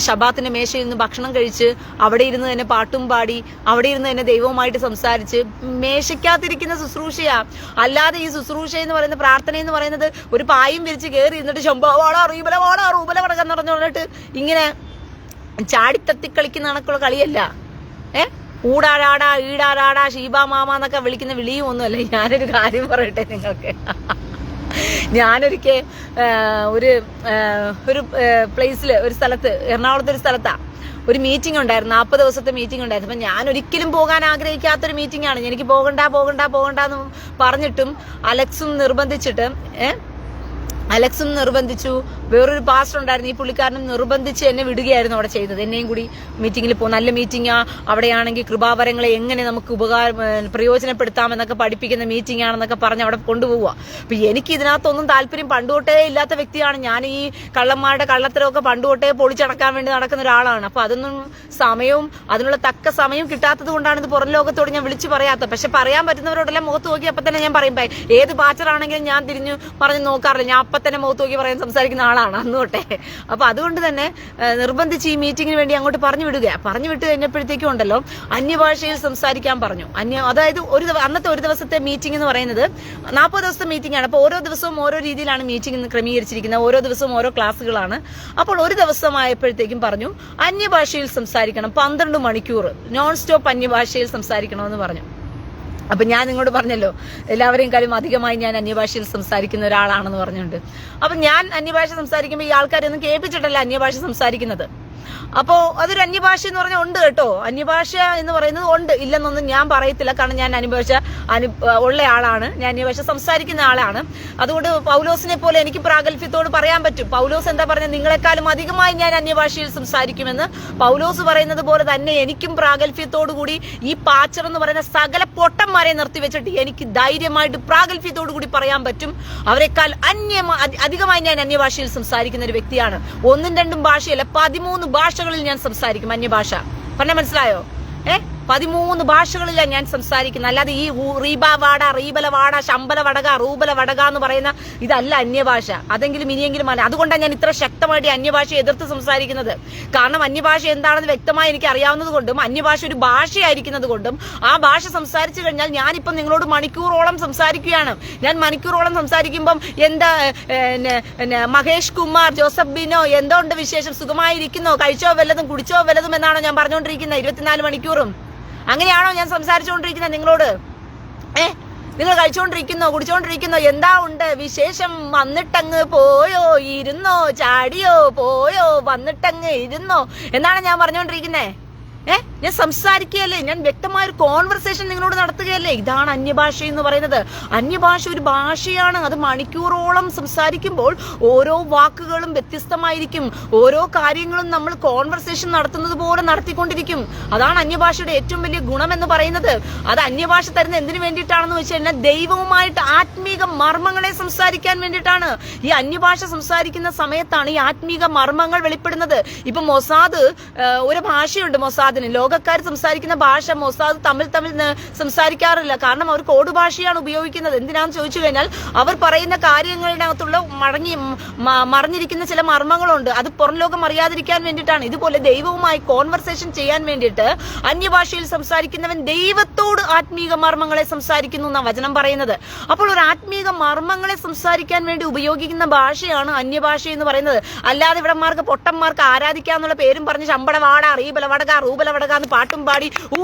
ശബാത്തിന്റെ മേശയിൽ നിന്ന് ഭക്ഷണം കഴിച്ച് അവിടെ ഇരുന്ന് തന്നെ പാട്ടും പാടി അവിടെ ഇരുന്ന് തന്നെ ദൈവവുമായിട്ട് സംസാരിച്ച് മേശയ്ക്കകത്തിരിക്കുന്ന ശുശ്രൂഷയാ. അല്ലാതെ ഈ ശുശ്രൂഷ എന്ന് പറയുന്ന പ്രാർത്ഥന എന്ന് പറയുന്നത് ഒരു പായും വിരിച്ച് കയറി ഇരുന്നിട്ട് ശംഭവാടാ റൂബലവാടാ റൂബലവടകം എന്ന് പറഞ്ഞിട്ട് ഇങ്ങനെ ചാടിത്തത്തി കളിക്കുന്ന കണക്കുള്ള കളിയല്ല. ഊടാരാടാ ഈടാരാടാ ഷീബാ മാമ എന്നൊക്കെ വിളിക്കുന്ന വിളിയും ഒന്നുമല്ല. ഞാനൊരു കാര്യം പറയട്ടെ നിങ്ങൾക്ക്. ഞാനൊരിക്കൽ ഒരു പ്ലേസിൽ ഒരു സ്ഥലത്ത്, എറണാകുളത്ത് ഒരു സ്ഥലത്താ ഒരു മീറ്റിംഗ് ഉണ്ടായിരുന്നു. 40 ദിവസത്തെ മീറ്റിംഗ് ഉണ്ടായിരുന്നു. അപ്പൊ ഞാൻ ഒരിക്കലും പോകാൻ ആഗ്രഹിക്കാത്തൊരു മീറ്റിംഗ് ആണ്. എനിക്ക് പോകണ്ട എന്ന് പറഞ്ഞിട്ടും അലക്സും നിർബന്ധിച്ചു. വേറൊരു പാസ്റ്റർ ഉണ്ടായിരുന്നു, ഈ പുള്ളിക്കാരനും നിർബന്ധിച്ച് എന്നെ വിടുകയായിരുന്നു അവിടെ ചെയ്തത്. എന്നെയും കൂടി മീറ്റിങ്ങിൽ പോകും, നല്ല മീറ്റിംഗാ, അവിടെയാണെങ്കിൽ കൃപാവരങ്ങളെ എങ്ങനെ നമുക്ക് പ്രയോജനപ്പെടുത്താമെന്നൊക്കെ പഠിപ്പിക്കുന്ന മീറ്റിംഗ് ആണെന്നൊക്കെ പറഞ്ഞ് അവിടെ കൊണ്ടുപോവുക. അപ്പൊ എനിക്ക് ഇതിനകത്തൊന്നും താല്പര്യം പണ്ടുതൊട്ടേ ഇല്ലാത്ത വ്യക്തിയാണ് ഞാൻ. ഈ കള്ളന്മാരുടെ കള്ളത്തരമൊക്കെ പണ്ടുതൊട്ടേ പൊളിച്ചടക്കാൻ വേണ്ടി നടക്കുന്ന ഒരാളാണ്. അപ്പൊ അതൊന്നും സമയവും അതിനുള്ള തക്ക സമയം കിട്ടാത്തത് കൊണ്ടാണ് ഇത് പുറം ലോകത്തോട് ഞാൻ വിളിച്ചു പറയാത്തത്. പക്ഷെ പറയാൻ പറ്റുന്നവരോടെല്ലാം മുഖത്ത് നോക്കി അപ്പൊ തന്നെ ഞാൻ പറയും. ഏത് പാച്ചറാണെങ്കിലും ഞാൻ തിരിഞ്ഞു പറഞ്ഞ് നോക്കാറില്ല. ഞാൻ അപ്പൊ തന്നെ മുഖത്ത് നോക്കി പറയാൻ സംസാരിക്കുന്ന ആളാണ് അന്ന് തൊട്ടേ. അപ്പൊ അതുകൊണ്ട് തന്നെ നിർബന്ധിച്ച് ഈ മീറ്റിങ്ങിന് വേണ്ടി അങ്ങോട്ട് പറഞ്ഞു വിട്ട് കഴിഞ്ഞപ്പോഴത്തേക്കും ഉണ്ടല്ലോ അന്യഭാഷയിൽ സംസാരിക്കാൻ പറഞ്ഞു. അതായത് അന്നത്തെ ഒരു ദിവസത്തെ മീറ്റിംഗ് എന്ന് പറയുന്നത് 40 ദിവസത്തെ മീറ്റിംഗ് ആണ്. അപ്പൊ ഓരോ ദിവസവും ഓരോ രീതിയിലാണ് മീറ്റിംഗ് ക്രമീകരിച്ചിരിക്കുന്നത്. ഓരോ ദിവസവും ഓരോ ക്ലാസ്സുകളാണ്. അപ്പോൾ ഒരു ദിവസമായപ്പോഴത്തേക്കും പറഞ്ഞു അന്യഭാഷയിൽ സംസാരിക്കണം, 12 മണിക്കൂർ നോൺ സ്റ്റോപ്പ് അന്യഭാഷയിൽ സംസാരിക്കണമെന്ന് പറഞ്ഞു. അപ്പൊ ഞാൻ നിങ്ങളോട് പറഞ്ഞല്ലോ എല്ലാവരെയും കാര്യം അധികമായി ഞാൻ അന്യഭാഷയിൽ സംസാരിക്കുന്ന ഒരാളാണെന്ന് പറഞ്ഞുകൊണ്ട്. അപ്പൊ ഞാൻ അന്യഭാഷ സംസാരിക്കുമ്പോൾ ഈ ആൾക്കാരൊന്നും കേൾപ്പിച്ചിട്ടല്ല അന്യഭാഷ സംസാരിക്കുന്നത്. അപ്പോ അതൊരു അന്യഭാഷ എന്ന് പറഞ്ഞാൽ ഉണ്ട് കേട്ടോ. അന്യഭാഷ എന്ന് പറയുന്നത് ഉണ്ട്, ഇല്ലെന്നൊന്നും ഞാൻ പറയത്തില്ല. കാരണം ഞാൻ അന്യഭാഷ ഉള്ള ആളാണ്, ഞാൻ അന്യഭാഷ സംസാരിക്കുന്ന ആളാണ്. അതുകൊണ്ട് പൗലോസിനെ പോലെ എനിക്ക് പ്രാഗൽഭ്യത്തോട് പറയാൻ പറ്റും. പൗലോസ് എന്താ പറഞ്ഞത്? നിങ്ങളെക്കാളും അധികമായി ഞാൻ അന്യഭാഷയിൽ സംസാരിക്കുമെന്ന്. പൗലോസ് പറയുന്നത് പോലെ തന്നെ എനിക്കും പ്രാഗൽഭ്യത്തോടു കൂടി ഈ പാച്ചർ എന്ന് പറയുന്ന സകല പൊട്ടന്മാരെ നിർത്തിവെച്ചിട്ട് എനിക്ക് ധൈര്യമായിട്ട് പ്രാഗൽഭ്യത്തോടു കൂടി പറയാൻ പറ്റും. അവരെക്കാൾ അധികമായി ഞാൻ അന്യഭാഷയിൽ സംസാരിക്കുന്ന ഒരു വ്യക്തിയാണ്. 1ഉം 2ഉം ഭാഷയല്ല, 13 ഭാഷകളിൽ ഞാൻ സംസാരിക്കും അന്യഭാഷ. പറഞ്ഞ മനസ്സിലായോ? 13 ഭാഷകളിലാണ് ഞാൻ സംസാരിക്കുന്നത്. അല്ലാതെ ഈ റീബാവാട, റീബലവാട, ശമ്പലവടക, റൂബലവടക എന്ന് പറയുന്ന ഇതല്ല അന്യഭാഷ. അതെങ്കിലും ഇനിയെങ്കിലും അല്ല. അതുകൊണ്ടാണ് ഞാൻ ഇത്ര ശക്തമായിട്ട് അന്യഭാഷയെ എതിർത്ത് സംസാരിക്കുന്നത്. കാരണം അന്യഭാഷ എന്താണെന്ന് വ്യക്തമായി എനിക്ക് അറിയാവുന്നത് കൊണ്ടും അന്യഭാഷ ഒരു ഭാഷയായിരിക്കുന്നത് കൊണ്ടും ആ ഭാഷ സംസാരിച്ചു കഴിഞ്ഞാൽ ഞാനിപ്പം നിങ്ങളോട് മണിക്കൂറോളം സംസാരിക്കുകയാണ്. ഞാൻ മണിക്കൂറോളം സംസാരിക്കുമ്പം എന്താ മഹേഷ് കുമാർ, ജോസഫ് ബിനോ, എന്തോ ഉണ്ട് വിശേഷം, സുഖമായിരിക്കുന്നോ, കഴിച്ചോ വല്ലതും കുടിച്ചോ വല്ലതും എന്നാണോ ഞാൻ പറഞ്ഞുകൊണ്ടിരിക്കുന്നത് 24 മണിക്കൂറും? അങ്ങനെയാണോ ഞാൻ സംസാരിച്ചുകൊണ്ടിരിക്കുന്നത് നിങ്ങളോട്? നിങ്ങൾ കഴിച്ചുകൊണ്ടിരിക്കുന്നോ, കുടിച്ചോണ്ടിരിക്കുന്നോ, എന്താ ഉണ്ട് വിശേഷം, വന്നിട്ടങ്ങ് പോയോ, ഇരുന്നോ, ചാടിയോ, പോയോ, വന്നിട്ടങ്ങ് ഇരുന്നോ എന്നാണ് ഞാൻ പറഞ്ഞുകൊണ്ടിരിക്കുന്നേ? ഞാൻ സംസാരിക്കുകയല്ലേ, ഞാൻ വ്യക്തമായ ഒരു കോൺവെർസേഷൻ നിങ്ങളോട് നടത്തുകയല്ലേ. ഇതാണ് അന്യഭാഷ എന്ന് പറയുന്നത്. അന്യഭാഷ ഒരു ഭാഷയാണ്. അത് മണിക്കൂറോളം സംസാരിക്കുമ്പോൾ ഓരോ വാക്കുകളും വ്യത്യസ്തമായിരിക്കും. ഓരോ കാര്യങ്ങളും നമ്മൾ കോൺവെർസേഷൻ നടത്തുന്നത് പോലെ നടത്തിക്കൊണ്ടിരിക്കും. അതാണ് അന്യഭാഷയുടെ ഏറ്റവും വലിയ ഗുണം എന്ന് പറയുന്നത്. അത് അന്യഭാഷ തരുന്ന എന്തിനു വേണ്ടിയിട്ടാണെന്ന് വെച്ച് കഴിഞ്ഞാൽ ദൈവവുമായിട്ട് ആത്മീക മർമ്മങ്ങളെ സംസാരിക്കാൻ വേണ്ടിയിട്ടാണ്. ഈ അന്യഭാഷ സംസാരിക്കുന്ന സമയത്താണ് ഈ ആത്മീക മർമ്മങ്ങൾ വെളിപ്പെടുന്നത്. ഇപ്പൊ മൊസാദ് ഒരു ഭാഷയുണ്ട്, മൊസാദിന് ലോകക്കാർ സംസാരിക്കുന്ന ഭാഷ മൊസാദ് തമ്മിൽ സംസാരിക്കാറില്ല. കാരണം അവർ കോഡ് ഭാഷയാണ് ഉപയോഗിക്കുന്നത്. എന്തിനാന്ന് ചോദിച്ചു കഴിഞ്ഞാൽ അവർ പറയുന്ന കാര്യങ്ങളിനകത്തുള്ള മറിഞ്ഞിരിക്കുന്ന ചില മർമ്മങ്ങളുണ്ട്. അത് പുറം ലോകം അറിയാതിരിക്കാൻ വേണ്ടിയിട്ടാണ്. ഇതുപോലെ ദൈവവുമായി കോൺവെർസേഷൻ ചെയ്യാൻ വേണ്ടിയിട്ട് അന്യഭാഷയിൽ സംസാരിക്കുന്നവൻ ദൈവത്തോട് ആത്മീക മർമ്മങ്ങളെ സംസാരിക്കുന്നു എന്നാണ് വചനം പറയുന്നത്. അപ്പോൾ ഒരു ആത്മീക മർമ്മങ്ങളെ സംസാരിക്കാൻ വേണ്ടി ഉപയോഗിക്കുന്ന ഭാഷയാണ് അന്യഭാഷ എന്ന് പറയുന്നത്. അല്ലാതെ ഇവിടന്മാർക്ക് പൊട്ടന്മാർക്ക് ആരാധിക്കാന്നുള്ള പേരും പറഞ്ഞ് ശമ്പട വാട റീബല വടക റൂബല വടക എന്ന് പാട്ടും പാടി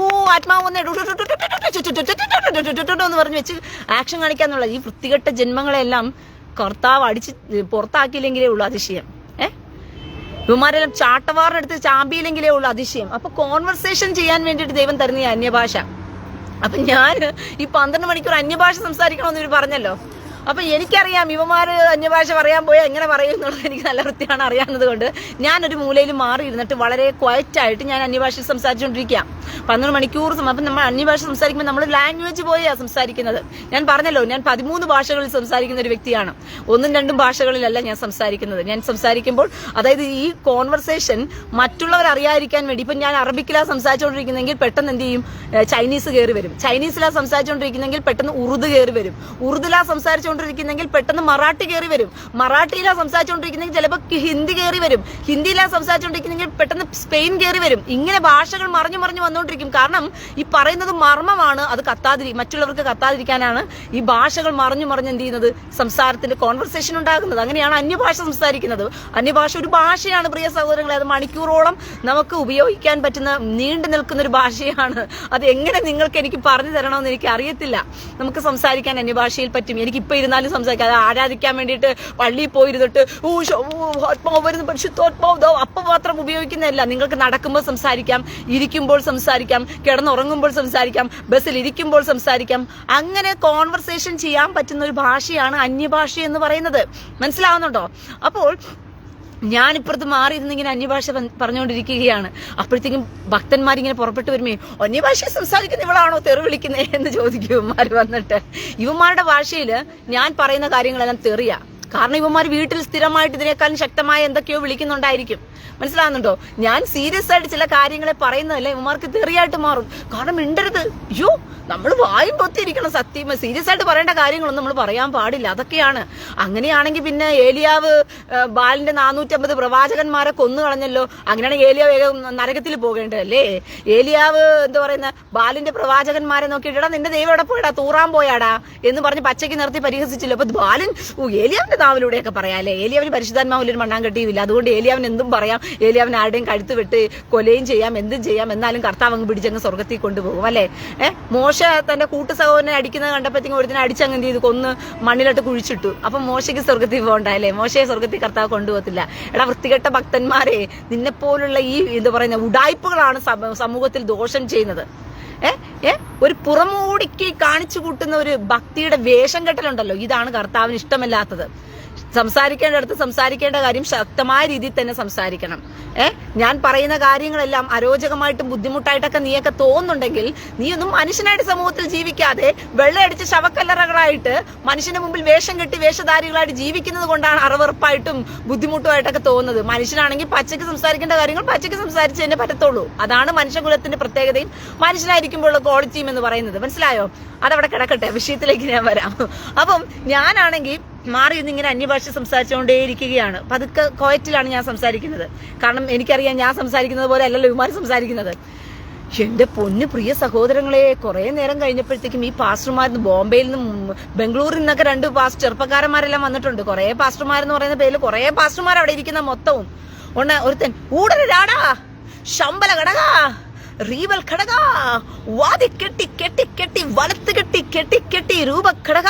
ആത്മാവ് എന്ന് പറഞ്ഞ് വെച്ച് ആക്ഷൻ കാണിക്കാന്നുള്ള ഈ വൃത്തികെട്ട ജന്മങ്ങളെല്ലാം കർത്താവ് അടിച്ച് പുറത്താക്കിയില്ലെങ്കിലേ ഉള്ളൂ അതിശയം. ഇവന്മാരെല്ലാം ചാട്ടവാറിനെടുത്ത് ചാമ്പിയില്ലെങ്കിലേ ഉള്ളൂ അതിശയം. അപ്പൊ കോൺവെർസേഷൻ ചെയ്യാൻ വേണ്ടിയിട്ട് ദൈവം തരുന്ന ഈ അന്യഭാഷ. അപ്പൊ ഞാൻ ഈ 12 മണിക്കൂർ അന്യഭാഷ സംസാരിക്കണമെന്ന് ഇവർ പറഞ്ഞല്ലോ. അപ്പൊ എനിക്കറിയാം ഇവന്മാര് അന്യഭാഷ പറയാൻ പോയാൽ എങ്ങനെ പറയും എന്നുള്ളത് എനിക്ക് നല്ല വൃത്തിയാണ് അറിയാവുന്നത് കൊണ്ട് ഞാനൊരു മൂലയിൽ മാറി ഇരുന്നിട്ട് വളരെ ക്വയറ്റായിട്ട് ഞാൻ അന്യഭാഷയിൽ സംസാരിച്ചുകൊണ്ടിരിക്കുക 12 മണിക്കൂർ. അപ്പം നമ്മൾ അന്യഭാഷ സംസാരിക്കുമ്പോൾ നമ്മൾ ലാംഗ്വേജ് പോയാണ് സംസാരിക്കുന്നത്. ഞാൻ പറഞ്ഞല്ലോ, ഞാൻ 13 ഭാഷകളിൽ സംസാരിക്കുന്ന ഒരു വ്യക്തിയാണ്. 1-2 ഭാഷകളിലല്ല ഞാൻ സംസാരിക്കുന്നത്. ഞാൻ സംസാരിക്കുമ്പോൾ അതായത് ഈ കോൺവെർസേഷൻ മറ്റുള്ളവർ അറിയാതിരിക്കാൻ വേണ്ടി, ഇപ്പം ഞാൻ അറബിക്കിലാണ് സംസാരിച്ചുകൊണ്ടിരിക്കുന്നെങ്കിൽ പെട്ടെന്ന് എന്ത് ചെയ്യും, ചൈനീസ് കയറി വരും. ചൈനീസിലാണ് സംസാരിച്ചുകൊണ്ടിരിക്കുന്നെങ്കിൽ പെട്ടെന്ന് ഉറുദു കയറി വരും. ഉറുദുലാണ് സംസാരിച്ചുകൊണ്ടിരിക്കുന്നെങ്കിൽ പെട്ടെന്ന് മറാഠി കയറി വരും. മറാഠിയിലാണ് സംസാരിച്ചുകൊണ്ടിരിക്കുന്നെങ്കിൽ ചിലപ്പോൾ ഹിന്ദി കയറി വരും. ഹിന്ദിയിലാണ് സംസാരിച്ചുകൊണ്ടിരിക്കുന്നെങ്കിൽ പെട്ടെന്ന് സ്പെയിൻ കയറി വരും. ഇങ്ങനെ ഭാഷകൾ മറിഞ്ഞു വന്നുകൊണ്ടിരിക്കും. കാരണം ഈ പറയുന്നത് മർമ്മമാണ്. അത് മറ്റുള്ളവർക്ക് കത്താതിരിക്കാനാണ് ഈ ഭാഷകൾ മറിഞ്ഞു എന്ത് ചെയ്യുന്നത്, സംസാരത്തിന്റെ കോൺവെർസേഷൻ ഉണ്ടാകുന്നത്. അങ്ങനെയാണ് അന്യഭാഷ സംസാരിക്കുന്നത്. അന്യഭാഷ ഒരു ഭാഷയാണ് പ്രിയ സഹോദരങ്ങളെ. അത് മണിക്കൂറോളം നമുക്ക് ഉപയോഗിക്കാൻ പറ്റുന്ന നീണ്ടു നിൽക്കുന്ന ഒരു ഭാഷയാണ്. അത് എങ്ങനെ നിങ്ങൾക്ക് എനിക്ക് പറഞ്ഞു തരണമെന്ന് എനിക്ക് അറിയത്തില്ല. നമുക്ക് സംസാരിക്കാൻ അന്യഭാഷയിൽ പറ്റും. എനിക്കിപ്പോ ഇരുന്നാലും സംസാരിക്കാം. അത് ആരാധിക്കാൻ വേണ്ടിയിട്ട് പള്ളിയിൽ പോയിരുന്നിട്ട് ആത്മാവ് വരുന്ന പരിശുദ്ധാത്മാവ് അപ്പം മാത്രം ഉപയോഗിക്കുന്നതല്ല. നിങ്ങൾക്ക് നടക്കുമ്പോൾ സംസാരിക്കാം, ഇരിക്കുമ്പോൾ സംസാരിക്കാം, കിടന്നുറങ്ങുമ്പോൾ സംസാരിക്കാം, ബസ്സിൽ ഇരിക്കുമ്പോൾ സംസാരിക്കാം. അങ്ങനെ കോൺവെർസേഷൻ ചെയ്യാൻ പറ്റുന്ന ഒരു ഭാഷയാണ് അന്യഭാഷ എന്ന് പറയുന്നത്. മനസ്സിലാവുന്നുണ്ടോ? അപ്പോൾ ഞാനിപ്പുറത്ത് മാറിയിരുന്ന് ഇങ്ങനെ അന്യഭാഷ പറഞ്ഞുകൊണ്ടിരിക്കുകയാണ്. അപ്പോഴത്തേക്കും ഭക്തന്മാരിങ്ങനെ പുറപ്പെട്ടു വരുമേ, അന്യഭാഷ സംസാരിക്കുന്ന ഇവളാണോ തെറി വിളിക്കുന്നേ എന്ന് ചോദിക്കും ഇവന്മാർ വന്നിട്ട്. ഇവന്മാരുടെ ഭാഷയിൽ ഞാൻ പറയുന്ന കാര്യങ്ങളെല്ലാം തെറിയാ. കാരണം ഇവന്മാർ വീട്ടിൽ സ്ഥിരമായിട്ട് ഇതിനേക്കാളും ശക്തമായ എന്തൊക്കെയോ വിളിക്കുന്നുണ്ടായിരിക്കും. മനസ്സിലാവുന്നുണ്ടോ? ഞാൻ സീരിയസ് ആയിട്ട് ചില കാര്യങ്ങളെ പറയുന്നതല്ല ഇവന്മാർക്ക് തെറിയായിട്ട് മാറും. കാരണം മിണ്ടരുത്, അയ്യോ നമ്മൾ വായും പൊത്തിയിരിക്കണം. സത്യം സീരിയസ് ആയിട്ട് പറയേണ്ട കാര്യങ്ങളൊന്നും നമ്മൾ പറയാൻ പാടില്ല. അതൊക്കെയാണ്. അങ്ങനെയാണെങ്കിൽ പിന്നെ ഏലിയാവ് ബാലിന്റെ 450 പ്രവാചകന്മാരെ കൊന്നു കളഞ്ഞല്ലോ. അങ്ങനെയാണെങ്കിൽ ഏലിയാവ് നരകത്തിൽ പോകേണ്ടതല്ലേ? ഏലിയാവ് എന്താ പറയുന്ന ബാലിന്റെ പ്രവാചകന്മാരെ നോക്കിയിട്ടാ നിന്റെ ദൈവം എവിടെ പോയടാ, തൂറാൻ പോയാടാ എന്ന് പറഞ്ഞ് പച്ചയ്ക്ക് നിർത്തി പരിഹസിച്ചില്ല. അപ്പൊ ബാലൻ ഏലിയാവിന്റെ നാവിലൂടെയൊക്കെ പറയാല്ലേ. ഏലിയാവിന് പരിശുദ്ധാത്മാവിലൊരു മണ്ണാൻ കെട്ടിയില്ല. അതുകൊണ്ട് ഏലിയാവിന് എന്തും പറയാം. ഏലിയാവിന് ആരുടെയും കഴുത്ത് വെട്ട് കൊലയും ചെയ്യാം, എന്തും ചെയ്യാം. എന്നാലും കർത്താവ് അങ്ങ് പിടിച്ചങ്ങ് സ്വർഗത്തിൽ കൊണ്ടുപോകും അല്ലേ? മോശ തന്റെ കൂട്ടു സഹോദരനെ അടിക്കുന്നത് കണ്ടപ്പോഴത്തേക്കും ഒരുത്തിനെ അടിച്ചങ്ങ് എന്ത് ചെയ്തു, കൊന്ന് മണ്ണിലോട്ട് കുഴിച്ചിട്ടു. അപ്പൊ മോശയ്ക്ക് സ്വർഗത്തിൽ പോകണ്ടല്ലേ? മോശയെ സ്വർഗത്തിൽ കർത്താവ് കൊണ്ടുപോകത്തില്ല. എടാ വൃത്തികെട്ട ഭക്തന്മാരെ, നിന്നെപ്പോലുള്ള ഈ എന്താ പറയുന്ന ഉഡായ്പകളാണ് സമൂഹത്തിൽ ദോഷം ചെയ്യുന്നത്. ഒരു പുറമൂടിക്ക് കാണിച്ചു കൂട്ടുന്ന ഒരു ഭക്തിയുടെ വേഷം കെട്ടലുണ്ടല്ലോ, ഇതാണ് കർത്താവിന് ഇഷ്ടമല്ലാത്തത്. സംസാരിക്കേണ്ടടുത്ത് സംസാരിക്കേണ്ട കാര്യം ശക്തമായ രീതിയിൽ തന്നെ സംസാരിക്കണം. ഞാൻ പറയുന്ന കാര്യങ്ങളെല്ലാം അരോചകമായിട്ടും ബുദ്ധിമുട്ടായിട്ടൊക്കെ നീയൊക്കെ തോന്നുന്നുണ്ടെങ്കിൽ നീ ഒന്നും മനുഷ്യനായിട്ട് സമൂഹത്തിൽ ജീവിക്കാതെ വെള്ളയടിച്ച് ശവക്കല്ലറകളായിട്ട് മനുഷ്യന്റെ മുമ്പിൽ വേഷം കെട്ടി വേഷധാരികളായിട്ട് ജീവിക്കുന്നത് കൊണ്ടാണ് അറവെറുപ്പായിട്ടും ബുദ്ധിമുട്ടുമായിട്ടൊക്കെ തോന്നുന്നത്. മനുഷ്യനാണെങ്കിൽ പച്ചയ്ക്ക് സംസാരിക്കേണ്ട കാര്യങ്ങൾ പച്ചയ്ക്ക് സംസാരിച്ച് തന്നെ പറ്റത്തുള്ളൂ. അതാണ് മനുഷ്യകുലത്തിന്റെ പ്രത്യേകതയും മനുഷ്യനായിരിക്കുമ്പോഴുള്ള ക്വാളിറ്റിയും എന്ന് പറയുന്നത്. മനസ്സിലായോ? അതവിടെ കിടക്കട്ടെ, വിഷയത്തിലേക്ക് ഞാൻ വരാം. അപ്പം ഞാനാണെങ്കിൽ മാറി ഇന്നിങ്ങനെ അന്യഭാഷ സംസാരിച്ചുകൊണ്ടേയിരിക്കുകയാണ്. പതുക്കെ ക്വയറ്റിലാണ് ഞാൻ സംസാരിക്കുന്നത്. കാരണം എനിക്കറിയാം ഞാൻ സംസാരിക്കുന്നത് പോലെ അല്ലല്ലോ ഇവന്മാർ സംസാരിക്കുന്നത്. എന്റെ പൊന്നു പ്രിയ സഹോദരങ്ങളെ, കുറെ നേരം കഴിഞ്ഞപ്പോഴത്തേക്കും ഈ പാസ്റ്റർമാരിന്ന് ബോംബെയിൽ നിന്നും ബംഗളൂരിൽ നിന്നൊക്കെ 2 ചെറുപ്പക്കാരന്മാരെല്ലാം വന്നിട്ടുണ്ട്. കുറെ പാസ്റ്റർമാരെന്ന് പറയുന്ന പേരിൽ കുറെ പാസ്റ്റർമാർ അവിടെ ഇരിക്കുന്ന മൊത്തവും ഒരുത്തൻ ഊടരാടാ ശമ്പല കടകാ റീവൽ ഘടക വാതി കെട്ടി കെട്ടി കെട്ടി വലത്ത് കെട്ടി കെട്ടി കെട്ടി രൂപ ഘടക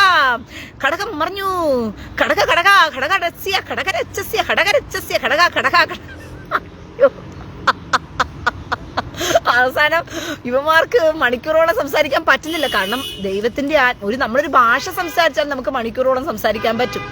ഘടകം മറിഞ്ഞു ഘടക ഘടക ഘടക രസ്യ ഘടക രച്ചസ്യ ഘടക രച്ചസ്യ ഘടക ഘടക. അവസാനം ഇവന്മാർക്ക് മണിക്കൂറോളം സംസാരിക്കാൻ പറ്റില്ല. കാരണം ദൈവത്തിന്റെ നമ്മളൊരു ഭാഷ സംസാരിച്ചാൽ നമുക്ക് മണിക്കൂറോളം സംസാരിക്കാൻ പറ്റും.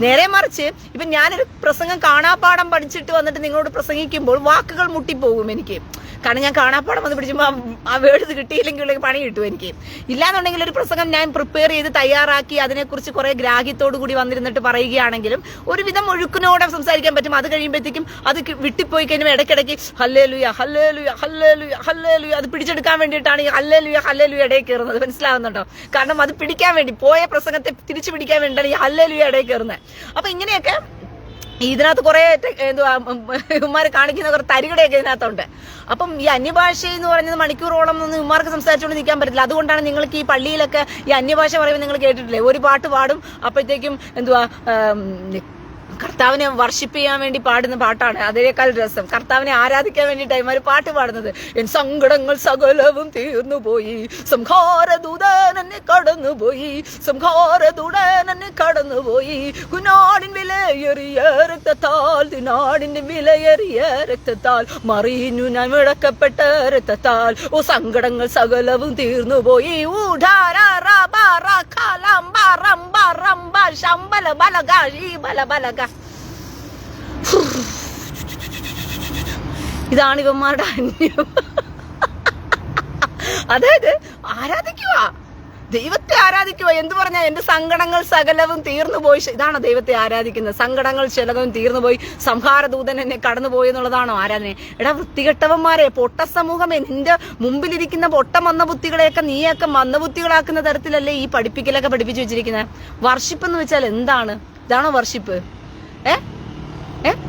നേരെ മറിച്ച് ഇപ്പം ഞാനൊരു പ്രസംഗം കാണാപ്പാഠം പഠിച്ചിട്ട് വന്നിട്ട് നിങ്ങളോട് പ്രസംഗിക്കുമ്പോൾ വാക്കുകൾ മുട്ടിപ്പോകും എനിക്ക്. കാരണം ഞാൻ കാണാപ്പാഠം വന്ന് പിടിച്ചുമ്പോൾ ആ വേർഡ്സ് കിട്ടിയില്ലെങ്കിൽ പണി കിട്ടും എനിക്ക്. ഇല്ലാന്നുണ്ടെങ്കിൽ ഒരു പ്രസംഗം ഞാൻ പ്രിപ്പയർ ചെയ്ത് തയ്യാറാക്കി അതിനെക്കുറിച്ച് കുറെ ഗ്രാഹ്യത്തോടു കൂടി വന്നിരുന്നിട്ട് പറയുകയാണെങ്കിലും ഒരുവിധം ഒഴുക്കിനോടെ സംസാരിക്കാൻ പറ്റും. അത് കഴിയുമ്പോഴത്തേക്കും അത് വിട്ടിപ്പോയി കഴിയുമ്പോൾ ഇടയ്ക്കിടയ്ക്ക് ഹല്ലേലൂയ ഹല്ലേലൂയ ഹല്ലേലൂയ ഹല്ലേലൂയ അത് പിടിച്ചെടുക്കാൻ വേണ്ടിയിട്ടാണ് ഈ ഹല്ലേലൂയ ഹല്ലേലൂയ ഇടയിൽ കയറുന്നത്. മനസ്സിലാവുന്നുണ്ടോ? കാരണം അത് പിടിക്കാൻ വേണ്ടി പോയ പ്രസംഗത്തെ തിരിച്ചു പിടിക്കാൻ വേണ്ടിയിട്ടാണ് ഈ ഹല്ലേലൂയ ഇടയിൽ കയറുന്നത്. അപ്പൊ ഇങ്ങനെയൊക്കെ ഇതിനകത്ത് കുറെ ഇവന്മാർ കാണിക്കുന്ന കുറെ തരികടയൊക്കെ ഇതിനകത്തുണ്ട്. അപ്പം ഈ അന്യഭാഷ എന്ന് പറയുന്നത് മണിക്കൂറോളം ഒന്നും ഇവന്മാർക്ക് സംസാരിച്ചുകൊണ്ട് നിൽക്കാൻ പറ്റില്ല. അതുകൊണ്ടാണ് നിങ്ങൾക്ക് ഈ പള്ളിയിലൊക്കെ ഈ അന്യഭാഷ പറയുമ്പോൾ നിങ്ങൾ കേട്ടിട്ടില്ലേ, ഒരു പാട്ട് പാടും അപ്പോഴത്തേക്കും കർത്താവിനെ വർഷിപ്പ് ചെയ്യാൻ വേണ്ടി പാടുന്ന പാട്ടാണ് അതിനേക്കാൾ രസം. കർത്താവിനെ ആരാധിക്കാൻ വേണ്ടിയിട്ട് ഇവന്മാർ പാട്ട് പാടുന്നത്. എൻ സങ്കടങ്ങൾ സകലവും തീർന്നുപോയി, സംഹാരദൂതൻ എന്നെ കടന്നുപോയി, സംഹാരദൂതൻ എന്നെ കടന്നുപോയി, കുനാടിൻ വിലയേറിയ രക്തത്താൽ, തിനാടിന്റെ വിലയേറിയ രക്തത്താൽ, മറിഞ്ഞു ഞാൻ വിളക്കപ്പെട്ട രക്തത്താൽ, ഓ സങ്കടങ്ങൾ സകലവും തീർന്നുപോയി. ശമ്പല ബലഗ ബല ബലഗ. ഇതാണ് ഇവന്മാരുടെ അന്യം. അതായത് ആരാധിക്കുക, ദൈവത്തെ ആരാധിക്കുക. എന്ത് പറഞ്ഞാൽ എന്റെ സങ്കടങ്ങൾ സകലവും തീർന്നുപോയി. ഇതാണോ ദൈവത്തെ ആരാധിക്കുന്നത്? സങ്കടങ്ങൾ ശകലവും തീർന്നുപോയി, സംഹാരദൂതൻ എന്നെ കടന്നുപോയി എന്നുള്ളതാണോ ആരാധന? എടാ വൃത്തികെട്ടവന്മാരെ, പൊട്ട സമൂഹമേ, നിന്റെ മുമ്പിലിരിക്കുന്ന പൊട്ട മന്ദബുദ്ധികളെയൊക്കെ നീയൊക്കെ മന്ദബുദ്ധികളാക്കുന്ന തരത്തിലല്ലേ ഈ പഠിപ്പിക്കലൊക്കെ പഠിപ്പിച്ചു വെച്ചിരിക്കുന്നത്. വർഷിപ്പ് എന്ന് വെച്ചാൽ എന്താണ്? ഇതാണോ വർഷിപ്പ്?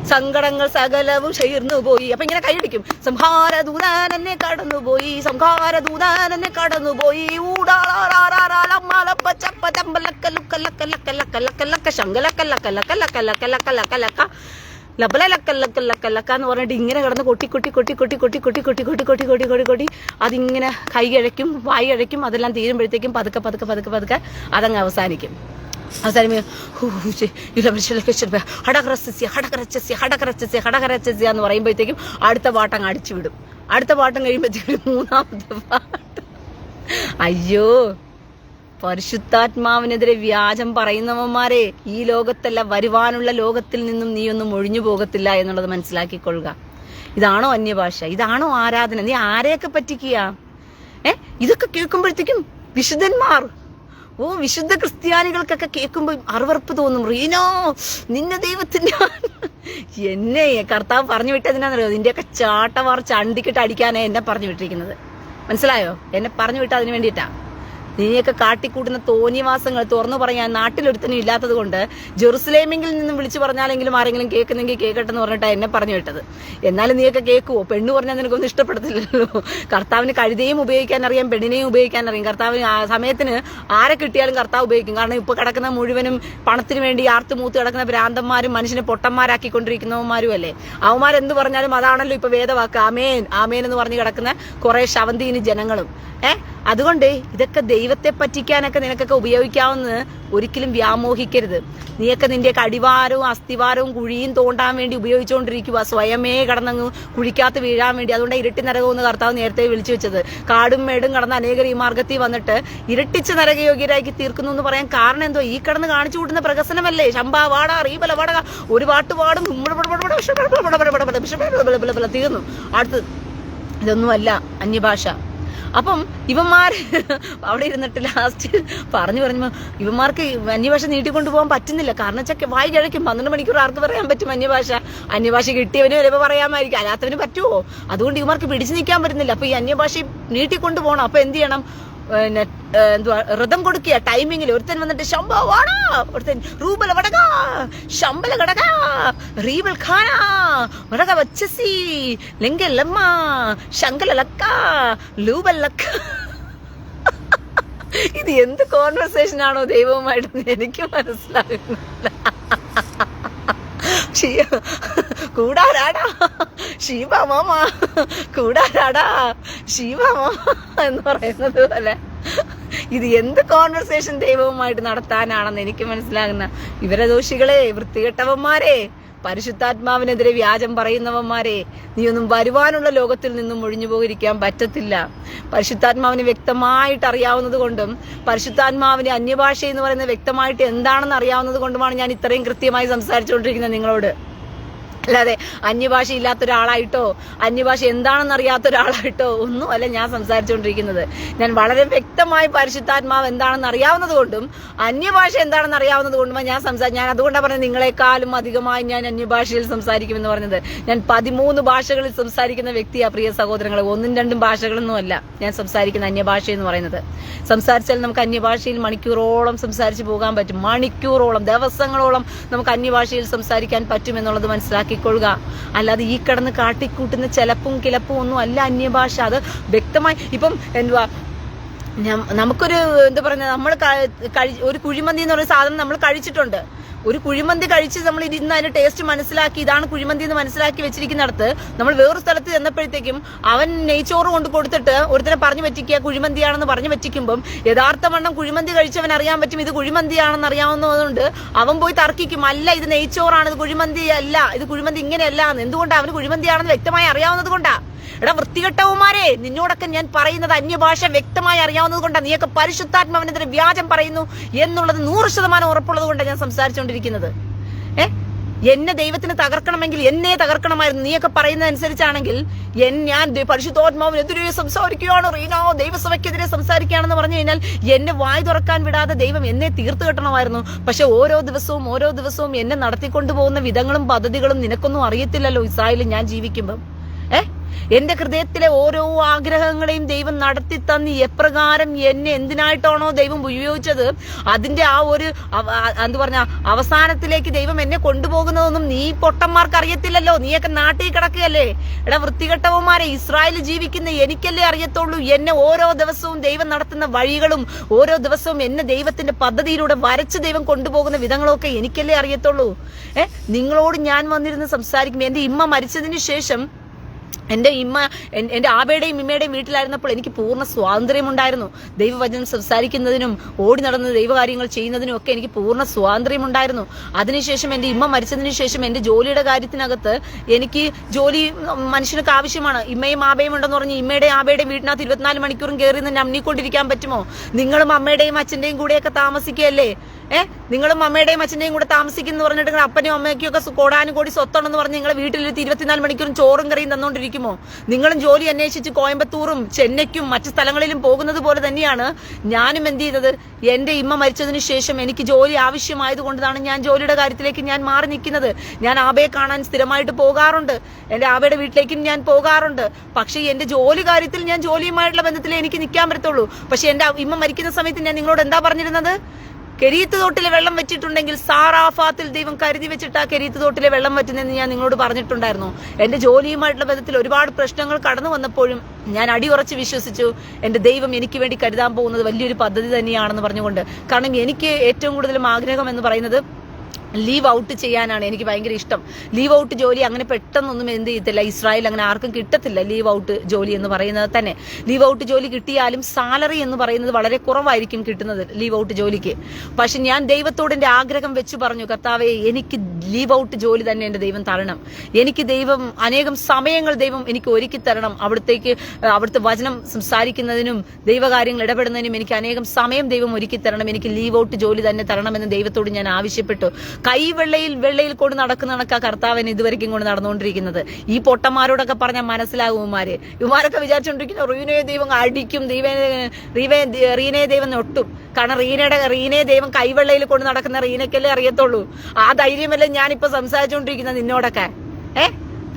സങ്കടങ്ങൾ സകലവും ചേർന്നു പോയി. അപ്പൊ ഇങ്ങനെ കൈയടിക്കും. സംഹാരദൂതൻ എന്നെ കടന്നുപോയി, സംഹാരദൂതൻ എന്നെ കടന്നുപോയി, ലബലക്കല്ലക്കല്ലക്കല്ലക്കല്ലക്കല്ലക്കല്ലക്കല്ലക്കല്ലക്ക എന്ന് പറഞ്ഞിട്ട് ഇങ്ങനെ കിടന്ന് കൊട്ടി കൊട്ടി കൊട്ടി കൊട്ടി കൊട്ടി കൊട്ടി കൊട്ടി കൊട്ടി കൊട്ടി കൊട്ടി കൊട്ടി കൊട്ടി അതിങ്ങനെ കൈ അഴയ്ക്കും, വായി അഴയ്ക്കും. അതെല്ലാം തീരുമ്പോഴത്തേക്കും പതുക്കെ പതുക്കെ പതുക്കെ പതുക്കെ അതങ്ങ് അവസാനിക്കും. എന്ന് പറയുമ്പോഴത്തേക്കും അടുത്ത പാട്ടങ്ങ് അടിച്ചു വിടും. അടുത്ത പാട്ടം കഴിയുമ്പോഴത്തേക്കും മൂന്നാമത്തെ പാട്ട്. അയ്യോ, പരിശുദ്ധാത്മാവിനെതിരെ വ്യാജം പറയുന്നവന്മാരെ, ഈ ലോകത്തല്ല വരുവാനുള്ള ലോകത്തിൽ നിന്നും നീയൊന്നും ഒഴിഞ്ഞു പോകത്തില്ല എന്നുള്ളത് മനസ്സിലാക്കിക്കൊള്ളുക. ഇതാണോ അന്യഭാഷ? ഇതാണോ ആരാധന? നീ ആരെയൊക്കെ പറ്റിക്കുക? ഇതൊക്കെ കേൾക്കുമ്പോഴത്തേക്കും വിശുദ്ധന്മാർ, വിശുദ്ധ ക്രിസ്ത്യാനികൾക്കൊക്കെ കേൾക്കുമ്പോൾ അറുവറുപ്പ് തോന്നും. റീനോ, നിന്നെ ദൈവത്തിന്റെ എന്നെ കർത്താവ് പറഞ്ഞു വിട്ടതിനാന്നറിയോ? നിന്റെയൊക്കെ ചാട്ടവാർ ചണ്ടിക്കിട്ട് അടിക്കാനേ എന്നെ പറഞ്ഞു വിട്ടിരിക്കുന്നത്. മനസ്സിലായോ? എന്നെ പറഞ്ഞു വിട്ട അതിന് വേണ്ടിയിട്ടാ. നീയൊക്കെ കാട്ടിക്കൂട്ടുന്ന തോന്നിവാസങ്ങൾ തുറന്നു പറയാൻ നാട്ടിലൊരുത്തനും ഇല്ലാത്തത് കൊണ്ട് ജെറുസലേമെങ്കിൽ നിന്നും വിളിച്ചു പറഞ്ഞാലെങ്കിലും ആരെങ്കിലും കേൾക്കുന്നെങ്കിൽ കേൾക്കട്ടെ എന്ന് പറഞ്ഞിട്ടാണ് എന്നെ പറഞ്ഞു വിട്ടത്. എന്നാലും നീയൊക്കെ കേൾക്കുവോ? പെണ്ണ് പറഞ്ഞാൽ നിനക്കൊന്നും ഇഷ്ടപ്പെടത്തില്ലല്ലോ. കർത്താവിന് കഴുതയും ഉപയോഗിക്കാൻ അറിയാം, പെണ്ണിനെയും ഉപയോഗിക്കാൻ അറിയാം. കർത്താവിന് ആ സമയത്തിന് ആരെ കിട്ടിയാലും കർത്താവ് ഉപയോഗിക്കും. കാരണം ഇപ്പൊ കിടക്കുന്ന മുഴുവനും പണത്തിന് വേണ്ടി ആർത്തുമൂത്ത് കിടക്കുന്ന ഭ്രാന്തന്മാരും മനുഷ്യനെ പൊട്ടന്മാരാക്കിക്കൊണ്ടിരിക്കുന്നവന്മാരും അല്ലേ. അവന്മാരെന്ത് പറഞ്ഞാലും അതാണല്ലോ ഇപ്പൊ വേദവാക്ക്. ആമേൻ ആമേൻ എന്ന് പറഞ്ഞ് കിടക്കുന്ന കുറെ ശവന്തീനി ജനങ്ങളും. അതുകൊണ്ട് ഇതൊക്കെ ദൈവത്തെ പറ്റിക്കാനൊക്കെ നിനക്കൊക്കെ ഉപയോഗിക്കാവുന്നത് ഒരിക്കലും വ്യാമോഹിക്കരുത്. നീയൊക്കെ നിന്റെയൊക്കെ അടിവാരവും അസ്ഥിവാരവും കുഴിയും തോണ്ടാൻ വേണ്ടി ഉപയോഗിച്ചുകൊണ്ടിരിക്കുക. സ്വയമേ കടന്നങ്ങ് കുഴിക്കാത്ത വീഴാൻ വേണ്ടി. അതുകൊണ്ട് ഇരട്ടി നരകമെന്ന് കർത്താവ് നേരത്തെ വിളിച്ചു വെച്ചത്. കാടും മേടും കടന്ന് അനേകർ ഈ മാർഗത്തിൽ വന്നിട്ട് ഇരട്ടിച്ച് നരകയോഗ്യരാക്കി തീർക്കുന്നു എന്ന് പറയാൻ കാരണം എന്തോ? ഈ കടന്ന് കാണിച്ചു കൂട്ടുന്ന പ്രകസനമല്ലേ. ശമ്പാ വാടാ റീബല വാടക, ഒരു പാട്ട് പാടും തീർന്നു. അടുത്ത് ഇതൊന്നുമല്ല അന്യഭാഷ. അപ്പം ഇവന്മാര് അവിടെ ഇരുന്നിട്ട് ലാസ്റ്റ് പറഞ്ഞു ഇവന്മാർക്ക് അന്യഭാഷ നീട്ടിക്കൊണ്ടുപോകാൻ പറ്റുന്നില്ല. കാരണം വെച്ചാൽ വായി കിഴക്കും 12 മണിക്കൂർ ആർക്ക് പറയാൻ പറ്റും അന്യഭാഷ? അന്യഭാഷ കിട്ടിയവന് ചിലപ്പോൾ പറയാമായിരിക്കും, അല്ലാത്തവന് പറ്റുമോ? അതുകൊണ്ട് ഇവന്മാർക്ക് പിടിച്ചു നിൽക്കാൻ പറ്റുന്നില്ല. അപ്പൊ ഈ അന്യഭാഷ നീട്ടിക്കൊണ്ടുപോകണം. അപ്പൊ എന്ത് ചെയ്യണം? വ്രതം കൊടുക്കുക ടൈമിങ്ങിൽ. ഒരുത്തൻ വന്നിട്ട് ശമ്പ വാടാ, ഒരുത്തൻ റൂബല വടക, ശമ്പല കടക, റീബൽ ഖാന വടക വച്ചസി, ലെങ്കല്ലമ്മ, ശങ്കലക്ക, ലൂബല്ലക്ക. ഇത് എന്ത് കോൺവെർസേഷൻ ആണോ ദൈവവുമായിട്ടെന്ന് എനിക്ക് മനസ്സിലാകുന്നില്ല. കൂടാരാടാ ശിവമാമ, കൂടാരാടാ ശിവമാമ എന്ന് പറയുന്നത് പോലെ ഇത് എന്ത് കോൺവെർസേഷൻ ദൈവവുമായിട്ട് നടത്താനാണെന്ന് എനിക്ക് മനസ്സിലാകുന്ന വിവരദോഷികളെ, വൃത്തികെട്ടവന്മാരെ, പരിശുദ്ധാത്മാവിനെതിരെ വ്യാജം പറയുന്നവന്മാരെ, നീയൊന്നും വരുവാനുള്ള ലോകത്തിൽ നിന്നും ഒഴിഞ്ഞു പോയിരിക്കാൻ പറ്റത്തില്ല. പരിശുദ്ധാത്മാവിന് വ്യക്തമായിട്ട് അറിയാവുന്നത് കൊണ്ടും പരിശുദ്ധാത്മാവിന് അന്യഭാഷ എന്ന് പറയുന്നത് വ്യക്തമായിട്ട് എന്താണെന്ന് അറിയാവുന്നത് കൊണ്ടുമാണ് ഞാൻ ഇത്രയും കൃത്യമായി സംസാരിച്ചുകൊണ്ടിരിക്കുന്നത് നിങ്ങളോട്. അല്ലാതെ അന്യഭാഷ ഇല്ലാത്ത ഒരാളായിട്ടോ അന്യഭാഷ എന്താണെന്ന് അറിയാത്ത ഒരാളായിട്ടോ ഒന്നും അല്ല ഞാൻ സംസാരിച്ചുകൊണ്ടിരിക്കുന്നത്. ഞാൻ വളരെ വ്യക്തമായി പരിശുദ്ധാത്മാവ് എന്താണെന്ന് അറിയാവുന്നത് കൊണ്ടും അന്യഭാഷ എന്താണെന്ന് അറിയാവുന്നത് കൊണ്ടുമാണ് ഞാൻ അതുകൊണ്ടാണ് പറഞ്ഞത് നിങ്ങളെക്കാളും അധികമായി ഞാൻ അന്യഭാഷയിൽ സംസാരിക്കുമെന്ന് പറഞ്ഞത്. ഞാൻ 13 ഭാഷകളിൽ സംസാരിക്കുന്ന വ്യക്തിയാ പ്രിയ സഹോദരങ്ങളെ. 1-2 ഭാഷകളൊന്നും അല്ല ഞാൻ സംസാരിക്കുന്ന അന്യഭാഷ എന്ന് പറയുന്നത്. സംസാരിച്ചാൽ നമുക്ക് അന്യഭാഷയിൽ മണിക്കൂറോളം സംസാരിച്ചു പോകാൻ പറ്റും. മണിക്കൂറോളം, ദിവസങ്ങളോളം നമുക്ക് അന്യഭാഷയിൽ സംസാരിക്കാൻ പറ്റും എന്നുള്ളത് മനസ്സിലാക്കിക്കൊള്ളുക. അല്ലാതെ ഈ കിടന്ന് കാട്ടിക്കൂട്ടുന്ന ചിലപ്പും കിലപ്പും ഒന്നും അല്ല അന്യഭാഷ. അത് വ്യക്തമായി ഇപ്പം എന്തുവാ, നമുക്കൊരു എന്താ പറയുന്നത്, നമ്മൾ ഒരു കുഴിമന്തി എന്ന് പറയുന്ന സാധനം നമ്മൾ കഴിച്ചിട്ടുണ്ട്. ഒരു കുഴിമന്തി കഴിച്ച് നമ്മൾ ഇരുന്ന് അതിന്റെ ടേസ്റ്റ് മനസ്സിലാക്കി ഇതാണ് കുഴിമന്തി എന്ന് മനസ്സിലാക്കി വെച്ചിരിക്കുന്നിടത്ത് നമ്മൾ വേറൊരു സ്ഥലത്ത് ചെന്നപ്പോഴത്തേക്കും അവൻ നെയ്ച്ചോറ് കൊണ്ട് കൊടുത്തിട്ട് ഒരുത്തരെ പറഞ്ഞു പറ്റിക്കുക കുഴിമന്തിയാണെന്ന് പറഞ്ഞു പറ്റിക്കുമ്പം യഥാർത്ഥ വണ്ണം കുഴിമന്തി കഴിച്ചവൻ അറിയാൻ പറ്റും ഇത് കുഴിമന്തിയാണെന്ന് അറിയാവുന്നതുകൊണ്ട് അവൻ പോയി തർക്കിക്കും, അല്ല ഇത് നെയ്ച്ചോറാണ്, ഇത് കുഴിമന്തി അല്ല, ഇത് കുഴിമന്തി ഇങ്ങനെയല്ല എന്ന്. എന്തുകൊണ്ടാണ്? അവന് കുഴിമന്തിയാണെന്ന് വ്യക്തമായി അറിയാവുന്നത് കൊണ്ടാ. എടാ വൃത്തികെട്ടവന്മാരെ, നിന്നോടൊക്കെ ഞാൻ പറയുന്നത് അന്യഭാഷ വ്യക്തമായി അറിയാവുന്നത് കൊണ്ടാണ്. നീയൊക്കെ പരിശുദ്ധാത്മാവിനെതിരെ വ്യാജം പറയുന്നു എന്നുള്ളത് 100% ഉറപ്പുള്ളത് കൊണ്ടാണ് ഞാൻ സംസാരിച്ചുകൊണ്ടിരിക്കുന്നത്. എന്നെ ദൈവത്തിന് തകർക്കണമെങ്കിൽ എന്നെ തകർക്കണമായിരുന്നു. നീയൊക്കെ പറയുന്നതനുസരിച്ചാണെങ്കിൽ ഞാൻ പരിശുദ്ധാത്മാവിനെതിരെ സംസാരിക്കുകയാണ്, റീനോ ദൈവസഭയ്ക്കെതിരെ സംസാരിക്കുകയാണെന്ന് പറഞ്ഞു കഴിഞ്ഞാൽ എന്നെ വായ് തുറക്കാൻ വിടാതെ ദൈവം എന്നെ തീർത്തു കെട്ടണമായിരുന്നു. പക്ഷെ ഓരോ ദിവസവും എന്നെ നടത്തിക്കൊണ്ടുപോകുന്ന വിധങ്ങളും പദ്ധതികളും നിനക്കൊന്നും അറിയത്തില്ലല്ലോ ഇസ്രായേലിൽ ഞാൻ ജീവിക്കുമ്പം. എന്റെ ഹൃദയത്തിലെ ഓരോ ആഗ്രഹങ്ങളെയും ദൈവം നടത്തി തന്നി എപ്രകാരം എന്നെ എന്തിനായിട്ടാണോ ദൈവം ഉപയോഗിച്ചത് അതിന്റെ ആ ഒരു എന്ത് പറഞ്ഞ അവസാനത്തിലേക്ക് ദൈവം എന്നെ കൊണ്ടുപോകുന്നതൊന്നും നീ പൊട്ടന്മാർക്ക് അറിയത്തില്ലല്ലോ. നീയൊക്കെ നാട്ടിൽ കിടക്കുകയല്ലേ. എടാ വൃത്തികെട്ടവന്മാരെ, ഇസ്രായേലിൽ ജീവിക്കുന്ന എനിക്കല്ലേ അറിയത്തുള്ളൂ എന്നെ ഓരോ ദിവസവും ദൈവം നടത്തുന്ന വഴികളും ഓരോ ദിവസവും എന്നെ ദൈവത്തിന്റെ പദ്ധതിയിലൂടെ വരച്ച് ദൈവം കൊണ്ടുപോകുന്ന വിധങ്ങളൊക്കെ എനിക്കല്ലേ അറിയത്തുള്ളൂ. നിങ്ങളോട് ഞാൻ വന്നിരുന്ന് സംസാരിക്കും. എന്റെ ഇമ്മ മരിച്ചതിന് ശേഷം എന്റെ ആബയുടെയും ഇമ്മയുടെയും വീട്ടിലായിരുന്നപ്പോൾ എനിക്ക് പൂർണ്ണ സ്വാതന്ത്ര്യമുണ്ടായിരുന്നു. ദൈവവചനം സംസാരിക്കുന്നതിനും ഓടി നടന്ന് ദൈവകാര്യങ്ങൾ ചെയ്യുന്നതിനും ഒക്കെ എനിക്ക് പൂർണ്ണ സ്വാതന്ത്ര്യമുണ്ടായിരുന്നു. അതിനുശേഷം എന്റെ ഇമ്മ മരിച്ചതിന് ശേഷം എന്റെ ജോലിയുടെ കാര്യത്തിനകത്ത് എനിക്ക് ജോലി മനുഷ്യർക്ക് ആവശ്യമാണ്. ഇമ്മയും ആബയും ഉണ്ടെന്ന് പറഞ്ഞ് ഇമ്മയുടെയും ആബയുടെയും വീട്ടിനകത്ത് 24 മണിക്കൂറും കയറി നിന്ന് നമ്മിക്കൊണ്ടിരിക്കാൻ പറ്റുമോ? നിങ്ങളും അമ്മയുടെയും അച്ഛന്റെയും കൂടെയൊക്കെ താമസിക്കുകയല്ലേ? നിങ്ങളും അമ്മയുടെയും അച്ഛന്റെയും കൂടെ താമസിക്കുന്നു പറഞ്ഞിട്ട് അപ്പനും അമ്മയ്ക്കും ഒക്കെ കോടാനുകോടി സ്വത്തുണ്ടെന്ന് പറഞ്ഞ് നിങ്ങളെ വീട്ടിലിരുത്തി 24 മണിക്കൂറും ചോറും കറിയും തന്നോണ്ടിരിക്കുമോ? നിങ്ങളും ജോലി അന്വേഷിച്ച് കോയമ്പത്തൂറും ചെന്നൈക്കും മറ്റു സ്ഥലങ്ങളിലും പോകുന്നത് പോലെ തന്നെയാണ് ഞാനും എന്ത് ചെയ്തത്. എന്റെ ഇമ്മ മരിച്ചതിന് ശേഷം എനിക്ക് ജോലി ആവശ്യമായതുകൊണ്ടാണ് ഞാൻ ജോലിയുടെ കാര്യത്തിലേക്ക് ഞാൻ മാറി നിൽക്കുന്നത്. ഞാൻ ആബയെ കാണാൻ സ്ഥിരമായിട്ട് പോകാറുണ്ട്, എന്റെ ആബയുടെ വീട്ടിലേക്കും ഞാൻ പോകാറുണ്ട്. പക്ഷേ എന്റെ ജോലി കാര്യത്തിൽ ഞാൻ ജോലിയുമായിട്ടുള്ള ബന്ധത്തിലേ എനിക്ക് നിൽക്കാൻ പറ്റത്തുള്ളൂ. പക്ഷെ എന്റെ ഇമ്മ മരിക്കുന്ന സമയത്ത് ഞാൻ നിങ്ങളോട് എന്താ പറഞ്ഞിരുന്നത്? കെരീത്ത് തോട്ടിലെ വെള്ളം വെച്ചിട്ടുണ്ടെങ്കിൽ സാറാഫാത്തിൽ ദൈവം കരുതി വെച്ചിട്ട് ആ കെരീത്ത് തോട്ടിലെ വെള്ളം വറ്റുന്നെന്ന് ഞാൻ നിങ്ങളോട് പറഞ്ഞിട്ടുണ്ടായിരുന്നു. എന്റെ ജോലിയുമായിട്ടുള്ള ബന്ധത്തിൽ ഒരുപാട് പ്രശ്നങ്ങൾ കടന്നു വന്നപ്പോഴും ഞാൻ അടിയുറച്ച് വിശ്വസിച്ചു എന്റെ ദൈവം എനിക്ക് വേണ്ടി കരുതാൻ പോകുന്നത് വലിയൊരു പദ്ധതി തന്നെയാണെന്ന് പറഞ്ഞുകൊണ്ട്. കാരണം എനിക്ക് ഏറ്റവും കൂടുതലും ആഗ്രഹം എന്ന് പറയുന്നത് ലീവ് ഔട്ട് ചെയ്യാനാണ്. എനിക്ക് ഭയങ്കര ഇഷ്ടം. ലീവ് ഔട്ട് ജോലി അങ്ങനെ പെട്ടെന്നൊന്നും എന്ത് ചെയ്യത്തില്ല. ഇസ്രായേൽ അങ്ങനെ ആർക്കും കിട്ടത്തില്ല ലീവ് ഔട്ട് ജോലി എന്ന് പറയുന്നത് തന്നെ. ലീവ് ഔട്ട് ജോലി കിട്ടിയാലും സാലറി എന്ന് പറയുന്നത് വളരെ കുറവായിരിക്കും കിട്ടുന്നത് ലീവ് ഔട്ട് ജോലിക്ക്. പക്ഷെ ഞാൻ ദൈവത്തോട് എന്റെ ആഗ്രഹം വെച്ച് പറഞ്ഞു, കർത്താവേ എനിക്ക് ലീവ് ഔട്ട് ജോലി തന്നെ എന്റെ ദൈവം തരണം. എനിക്ക് ദൈവം അനേകം സമയങ്ങൾ ദൈവം എനിക്ക് ഒരുക്കി തരണം. അവിടുത്തെ വചനം സംസാരിക്കുന്നതിനും ദൈവകാര്യങ്ങൾ ഇടപെടുന്നതിനും എനിക്ക് അനേകം സമയം ദൈവം ഒരുക്കി തരണം. എനിക്ക് ലീവ് ഔട്ട് ജോലി തന്നെ തരണമെന്ന് ദൈവത്തോട് ഞാൻ ആവശ്യപ്പെട്ടു. വെള്ളയിൽ കൊണ്ട് നടക്കുന്ന കണക്കാ കർത്താവിന് ഇതുവരെയും കൊണ്ട് നടന്നുകൊണ്ടിരിക്കുന്നത്. ഈ പൊട്ടന്മാരോടൊക്കെ പറഞ്ഞാൽ മനസ്സിലാകും. ഇവന്മാരൊക്കെ വിചാരിച്ചോണ്ടിരിക്കുന്ന റീനയെ ദൈവം അടിക്കും, റീനയെ ദൈവം ഒട്ടും. കാരണം റീനയെ ദൈവം കൈവെള്ളയിൽ കൊണ്ട് നടക്കുന്ന റീനയ്ക്കല്ലേ അറിയത്തുള്ളൂ. ആ ധൈര്യമല്ലേ ഞാനിപ്പോ സംസാരിച്ചുകൊണ്ടിരിക്കുന്നത് നിന്നോടൊക്കെ.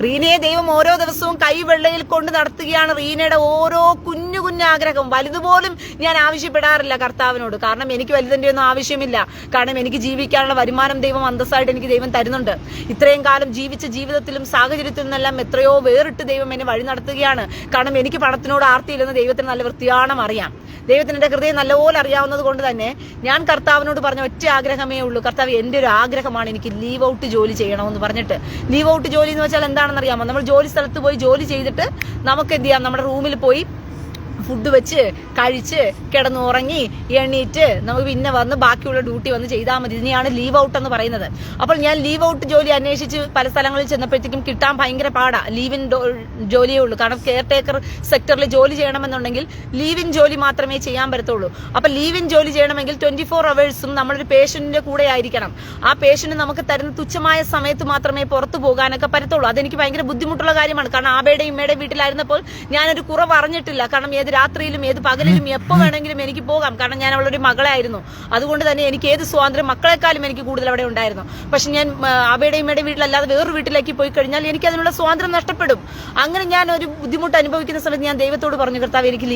റീനയെ ദൈവം ഓരോ ദിവസവും കൈവെള്ളയിൽ കൊണ്ട് നടത്തുകയാണ്. റീനയുടെ ഓരോ കുഞ്ഞു ആഗ്രഹം വലുതുപോലും ഞാൻ ആവശ്യപ്പെടാറില്ല കർത്താവിനോട്. കാരണം എനിക്ക് വലുതിന്റെ ഒന്നും ആവശ്യമില്ല. കാരണം എനിക്ക് ജീവിക്കാനുള്ള വരുമാനം ദൈവം അന്തസ്സായിട്ട് എനിക്ക് ദൈവം തരുന്നുണ്ട്. ഇത്രയും കാലം ജീവിച്ച ജീവിതത്തിലും സാഹചര്യത്തിൽ നിന്നെല്ലാം എത്രയോ വേറിട്ട് ദൈവം എന്നെ വഴി നടത്തുകയാണ്. കാരണം എനിക്ക് പണത്തിനോട് ആർത്തിയില്ലെന്ന് ദൈവത്തിന് നല്ല വൃത്തിയാണം അറിയാം. ദൈവത്തിന് എന്റെ ഹൃദയം നല്ലപോലെ അറിയാവുന്നത് കൊണ്ട് തന്നെ ഞാൻ കർത്താവിനോട് പറഞ്ഞ ഒറ്റ ആഗ്രഹമേ ഉള്ളൂ, കർത്താവ് എന്റെ ഒരു ആഗ്രഹമാണ് എനിക്ക് ലീവ് ഔട്ട് ജോലി ചെയ്യണമെന്ന് പറഞ്ഞിട്ട്. ലീവ് ഔട്ട് ജോലി എന്ന് വെച്ചാൽ എന്താണെന്ന് അറിയാമോ? നമ്മൾ ജോലി സ്ഥലത്ത് പോയി ജോലി ചെയ്തിട്ട് നമുക്ക് എന്ത് ചെയ്യാം, നമ്മുടെ റൂമിൽ പോയി ഫുഡ് വെച്ച് കഴിച്ച് കിടന്നുറങ്ങി എണീറ്റ് നമുക്ക് പിന്നെ വന്ന് ബാക്കിയുള്ള ഡ്യൂട്ടി വന്ന് ചെയ്താൽ മതി. ഇതിനെയാണ് ലീവ് ഔട്ട് എന്ന് പറയുന്നത്. അപ്പോൾ ഞാൻ ലീവ് ഔട്ട് ജോലി അന്വേഷിച്ച് പല സ്ഥലങ്ങളിൽ ചെന്നപ്പോഴത്തേക്കും കിട്ടാൻ ഭയങ്കര പാടാ. ലീവിൻ ജോലിയേ ഉള്ളൂ. കാരണം കെയർ ടേക്കർ സെക്ടറിൽ ജോലി ചെയ്യണമെന്നുണ്ടെങ്കിൽ ലീവിൻ ജോലി മാത്രമേ ചെയ്യാൻ പറ്റത്തുള്ളൂ. അപ്പൊ ലീവിൻ ജോലി ചെയ്യണമെങ്കിൽ 24 അവേഴ്സും നമ്മളൊരു പേഷ്യന്റിന്റെ കൂടെ ആയിരിക്കണം. ആ പേഷ്യന്റ് നമുക്ക് തരുന്ന തുച്ഛമായ സമയത്ത് മാത്രമേ പുറത്തു പോകാനൊക്കെ പറ്റത്തുള്ളൂ. അതെനിക്ക് ഭയങ്കര ബുദ്ധിമുട്ടുള്ള കാര്യമാണ്. കാരണം ആബയുടെയും ഇമ്മയുടെയും വീട്ടിലായിരുന്നപ്പോൾ ഞാനൊരു കുറവ് അറിഞ്ഞിട്ടില്ല. കാരണം ഏത് രാത്രിയിലും ഏത് പകലിലും എപ്പോൾ വേണമെങ്കിലും എനിക്ക് പോകാം. കാരണം ഞാൻ അവളൊരു മകളായിരുന്നു. അതുകൊണ്ട് തന്നെ എനിക്ക് ഏത് സ്വാതന്ത്ര്യം മക്കളെക്കാളും എനിക്ക് കൂടുതൽ അവിടെ ഉണ്ടായിരുന്നു. പക്ഷെ ഞാൻ ആബയുടെയും ഇമ്മയുടെ വീട്ടിലല്ലാതെ വേറൊരു വീട്ടിലേക്ക് പോയി കഴിഞ്ഞാൽ എനിക്ക് അതിനുള്ള സ്വാതന്ത്ര്യം നഷ്ടപ്പെടും. അങ്ങനെ ഞാൻ ഒരു ബുദ്ധിമുട്ട് അനുഭവിക്കുന്ന സമയത്ത് ഞാൻ ദൈവത്തോട് പറഞ്ഞു, കർത്താവ് എനിക്ക്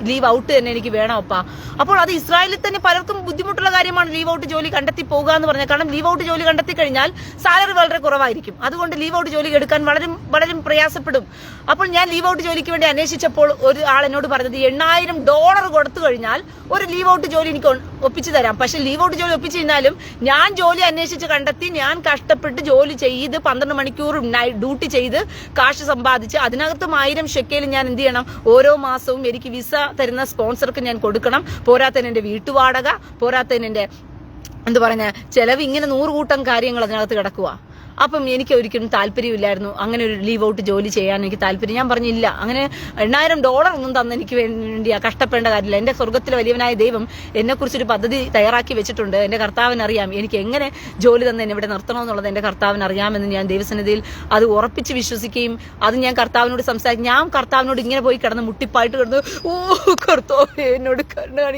ലീവ് ഔട്ട് തന്നെ എനിക്ക് വേണം അപ്പ. അപ്പോൾ അത് ഇസ്രായേലിൽ തന്നെ പലർക്കും ബുദ്ധിമുട്ടുള്ള കാര്യമാണ് ലീവ് ഔട്ട് ജോലി കണ്ടെത്തി പോകുക എന്ന് പറഞ്ഞാൽ. കാരണം ലീവ് ഔട്ട് ജോലി കണ്ടെത്തി കഴിഞ്ഞാൽ സാലറി വളരെ കുറവായിരിക്കും. അതുകൊണ്ട് ലീവ് ഔട്ട് ജോലി എടുക്കാൻ വളരെ വളരെ പ്രയാസപ്പെടും. അപ്പോൾ ഞാൻ ലീവ് ഔട്ട് ജോലിക്ക് വേണ്ടി അന്വേഷിച്ചപ്പോൾ ഒരു ആൾ എന്നോട് പറഞ്ഞത് $8,000 കൊടുത്തു കഴിഞ്ഞാൽ ഒരു ലീവ് ഔട്ട് ജോലി എനിക്ക് ഒപ്പിച്ചു തരാം. പക്ഷെ ലീവ് ഔട്ട് ജോലി ഒപ്പിച്ചു കഴിഞ്ഞാലും ഞാൻ ജോലി അന്വേഷിച്ച് കണ്ടെത്തി ഞാൻ കഷ്ടപ്പെട്ട് ജോലി ചെയ്ത് 12 മണിക്കൂർ ഡ്യൂട്ടി ചെയ്ത് കാശ് സമ്പാദിച്ച് അതിനകത്തും 1000 ഷെക്കേൽ ഞാൻ എന്ത് ചെയ്യണം? ഓരോ മാസവും എനിക്ക് വിസ തരുന്ന സ്പോൺസർക്ക് ഞാൻ കൊടുക്കണം. പോരാത്തതിന് എന്റെ വീട്ടുവാടക, പോരാത്തതിന് എന്റെ ചെലവ്, ഇങ്ങനെ 100 കൂട്ടം കാര്യങ്ങൾ അതിനകത്ത് കിടക്കുക. അപ്പം എനിക്ക് ഒരിക്കലും താല്പര്യമില്ലായിരുന്നു അങ്ങനെ ഒരു ലീവ് ഔട്ട് ജോലി ചെയ്യാൻ. എനിക്ക് താല്പര്യം, ഞാൻ പറഞ്ഞില്ല, അങ്ങനെ $8,000 ഒന്നും തന്ന് എനിക്ക് വേണ്ടിയാ കഷ്ടപ്പെടേണ്ട കാര്യമില്ല. എന്റെ സ്വർഗത്തിലെ വലിയവനായ ദൈവം എന്നെ കുറിച്ചൊരു പദ്ധതി തയ്യാറാക്കി വെച്ചിട്ടുണ്ട്. എന്റെ കർത്താവിനറിയാം എനിക്ക് എങ്ങനെ ജോലി തന്നെ എന്നെ ഇവിടെ നിർത്തണമെന്നുള്ളത് എന്റെ കർത്താവിനറിയാമെന്ന് ഞാൻ ദൈവസന്നിധിയിൽ അത് ഉറപ്പിച്ച് വിശ്വസിക്കുകയും അത് ഞാൻ കർത്താവിനോട് സംസാരിക്കും. ഞാൻ കർത്താവിനോട് ഇങ്ങനെ പോയി കിടന്ന് മുട്ടിപ്പായിട്ട് കിടന്ന് കർത്താവേ എന്നോട്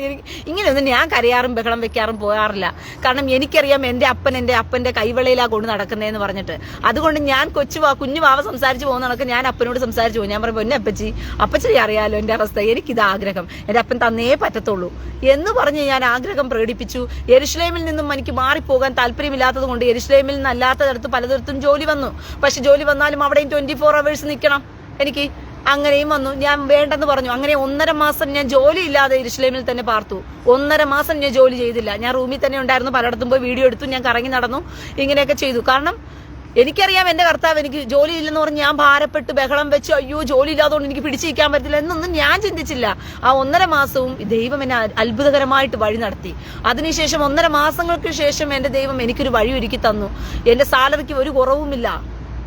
എനിക്ക് ഇങ്ങനെയൊന്നും ഞാൻ കരയാറും ബഹളം വെക്കാറും പോകാറില്ല. കാരണം എനിക്കറിയാം എന്റെ അപ്പന്റെ കൈവെള്ളയിലാ കൊണ്ട് നടക്കുന്നതെന്ന് പറഞ്ഞിട്ട്. അതുകൊണ്ട് ഞാൻ കുഞ്ഞു വാവ സംസാരിച്ചു പോകുന്ന കണക്ക് ഞാൻ അപ്പനോട് സംസാരിച്ചു പോകും. ഞാൻ പറയുമ്പോൾ എന്നെ അപ്പച്ചി അറിയാലോ എന്റെ അവസ്ഥ, എനിക്കിത് ആഗ്രഹം, എന്റെ അപ്പൻ തന്നേ പറ്റത്തുള്ളൂ എന്ന് പറഞ്ഞ് ഞാൻ ആഗ്രഹം പ്രകടിപ്പിച്ചു. യെരുശലേമിൽ നിന്നും എനിക്ക് മാറിപ്പോകാൻ താല്പര്യമില്ലാത്തത് കൊണ്ട് യെരുശലേമിൽ നിന്നല്ലാത്തടത്ത് പലതരത്തും ജോലി വന്നു. പക്ഷെ ജോലി വന്നാലും അവിടെയും 24 അവേഴ്സ് നിൽക്കണം എനിക്ക്. അങ്ങനെയും വന്നു. ഞാൻ വേണ്ടെന്ന് പറഞ്ഞു. അങ്ങനെ 1.5 മാസം ഞാൻ ജോലി ഇല്ലാതെ യെരുശലേമിൽ തന്നെ പാർത്തു. 1.5 മാസം ഞാൻ ജോലി ചെയ്തില്ല. ഞാൻ റൂമിൽ തന്നെ ഉണ്ടായിരുന്നു. പലയിടത്തും പോയി വീഡിയോ എടുത്തു, ഞാൻ കറങ്ങി നടന്നു, ഇങ്ങനെയൊക്കെ ചെയ്തു. കാരണം എനിക്കറിയാം എന്റെ കർത്താവ് എനിക്ക് ജോലി ഇല്ലെന്ന് പറഞ്ഞ് ഞാൻ ഭാരപ്പെട്ട് ബഹളം വെച്ച് അയ്യോ ജോലി ഇല്ലാത്തതുകൊണ്ട് എനിക്ക് പിടിച്ചിരിക്കാൻ പറ്റില്ല എന്നൊന്നും ഞാൻ ചിന്തിച്ചില്ല. ആ 1.5 മാസവും ദൈവം എന്നെ അത്ഭുതകരമായിട്ട് വഴി നടത്തി. അതിനുശേഷം 1.5 മാസങ്ങൾക്ക് ശേഷം എന്റെ ദൈവം എനിക്കൊരു വഴി ഒരുക്കി തന്നു. എന്റെ സാലറിക്ക് ഒരു കുറവുമില്ല.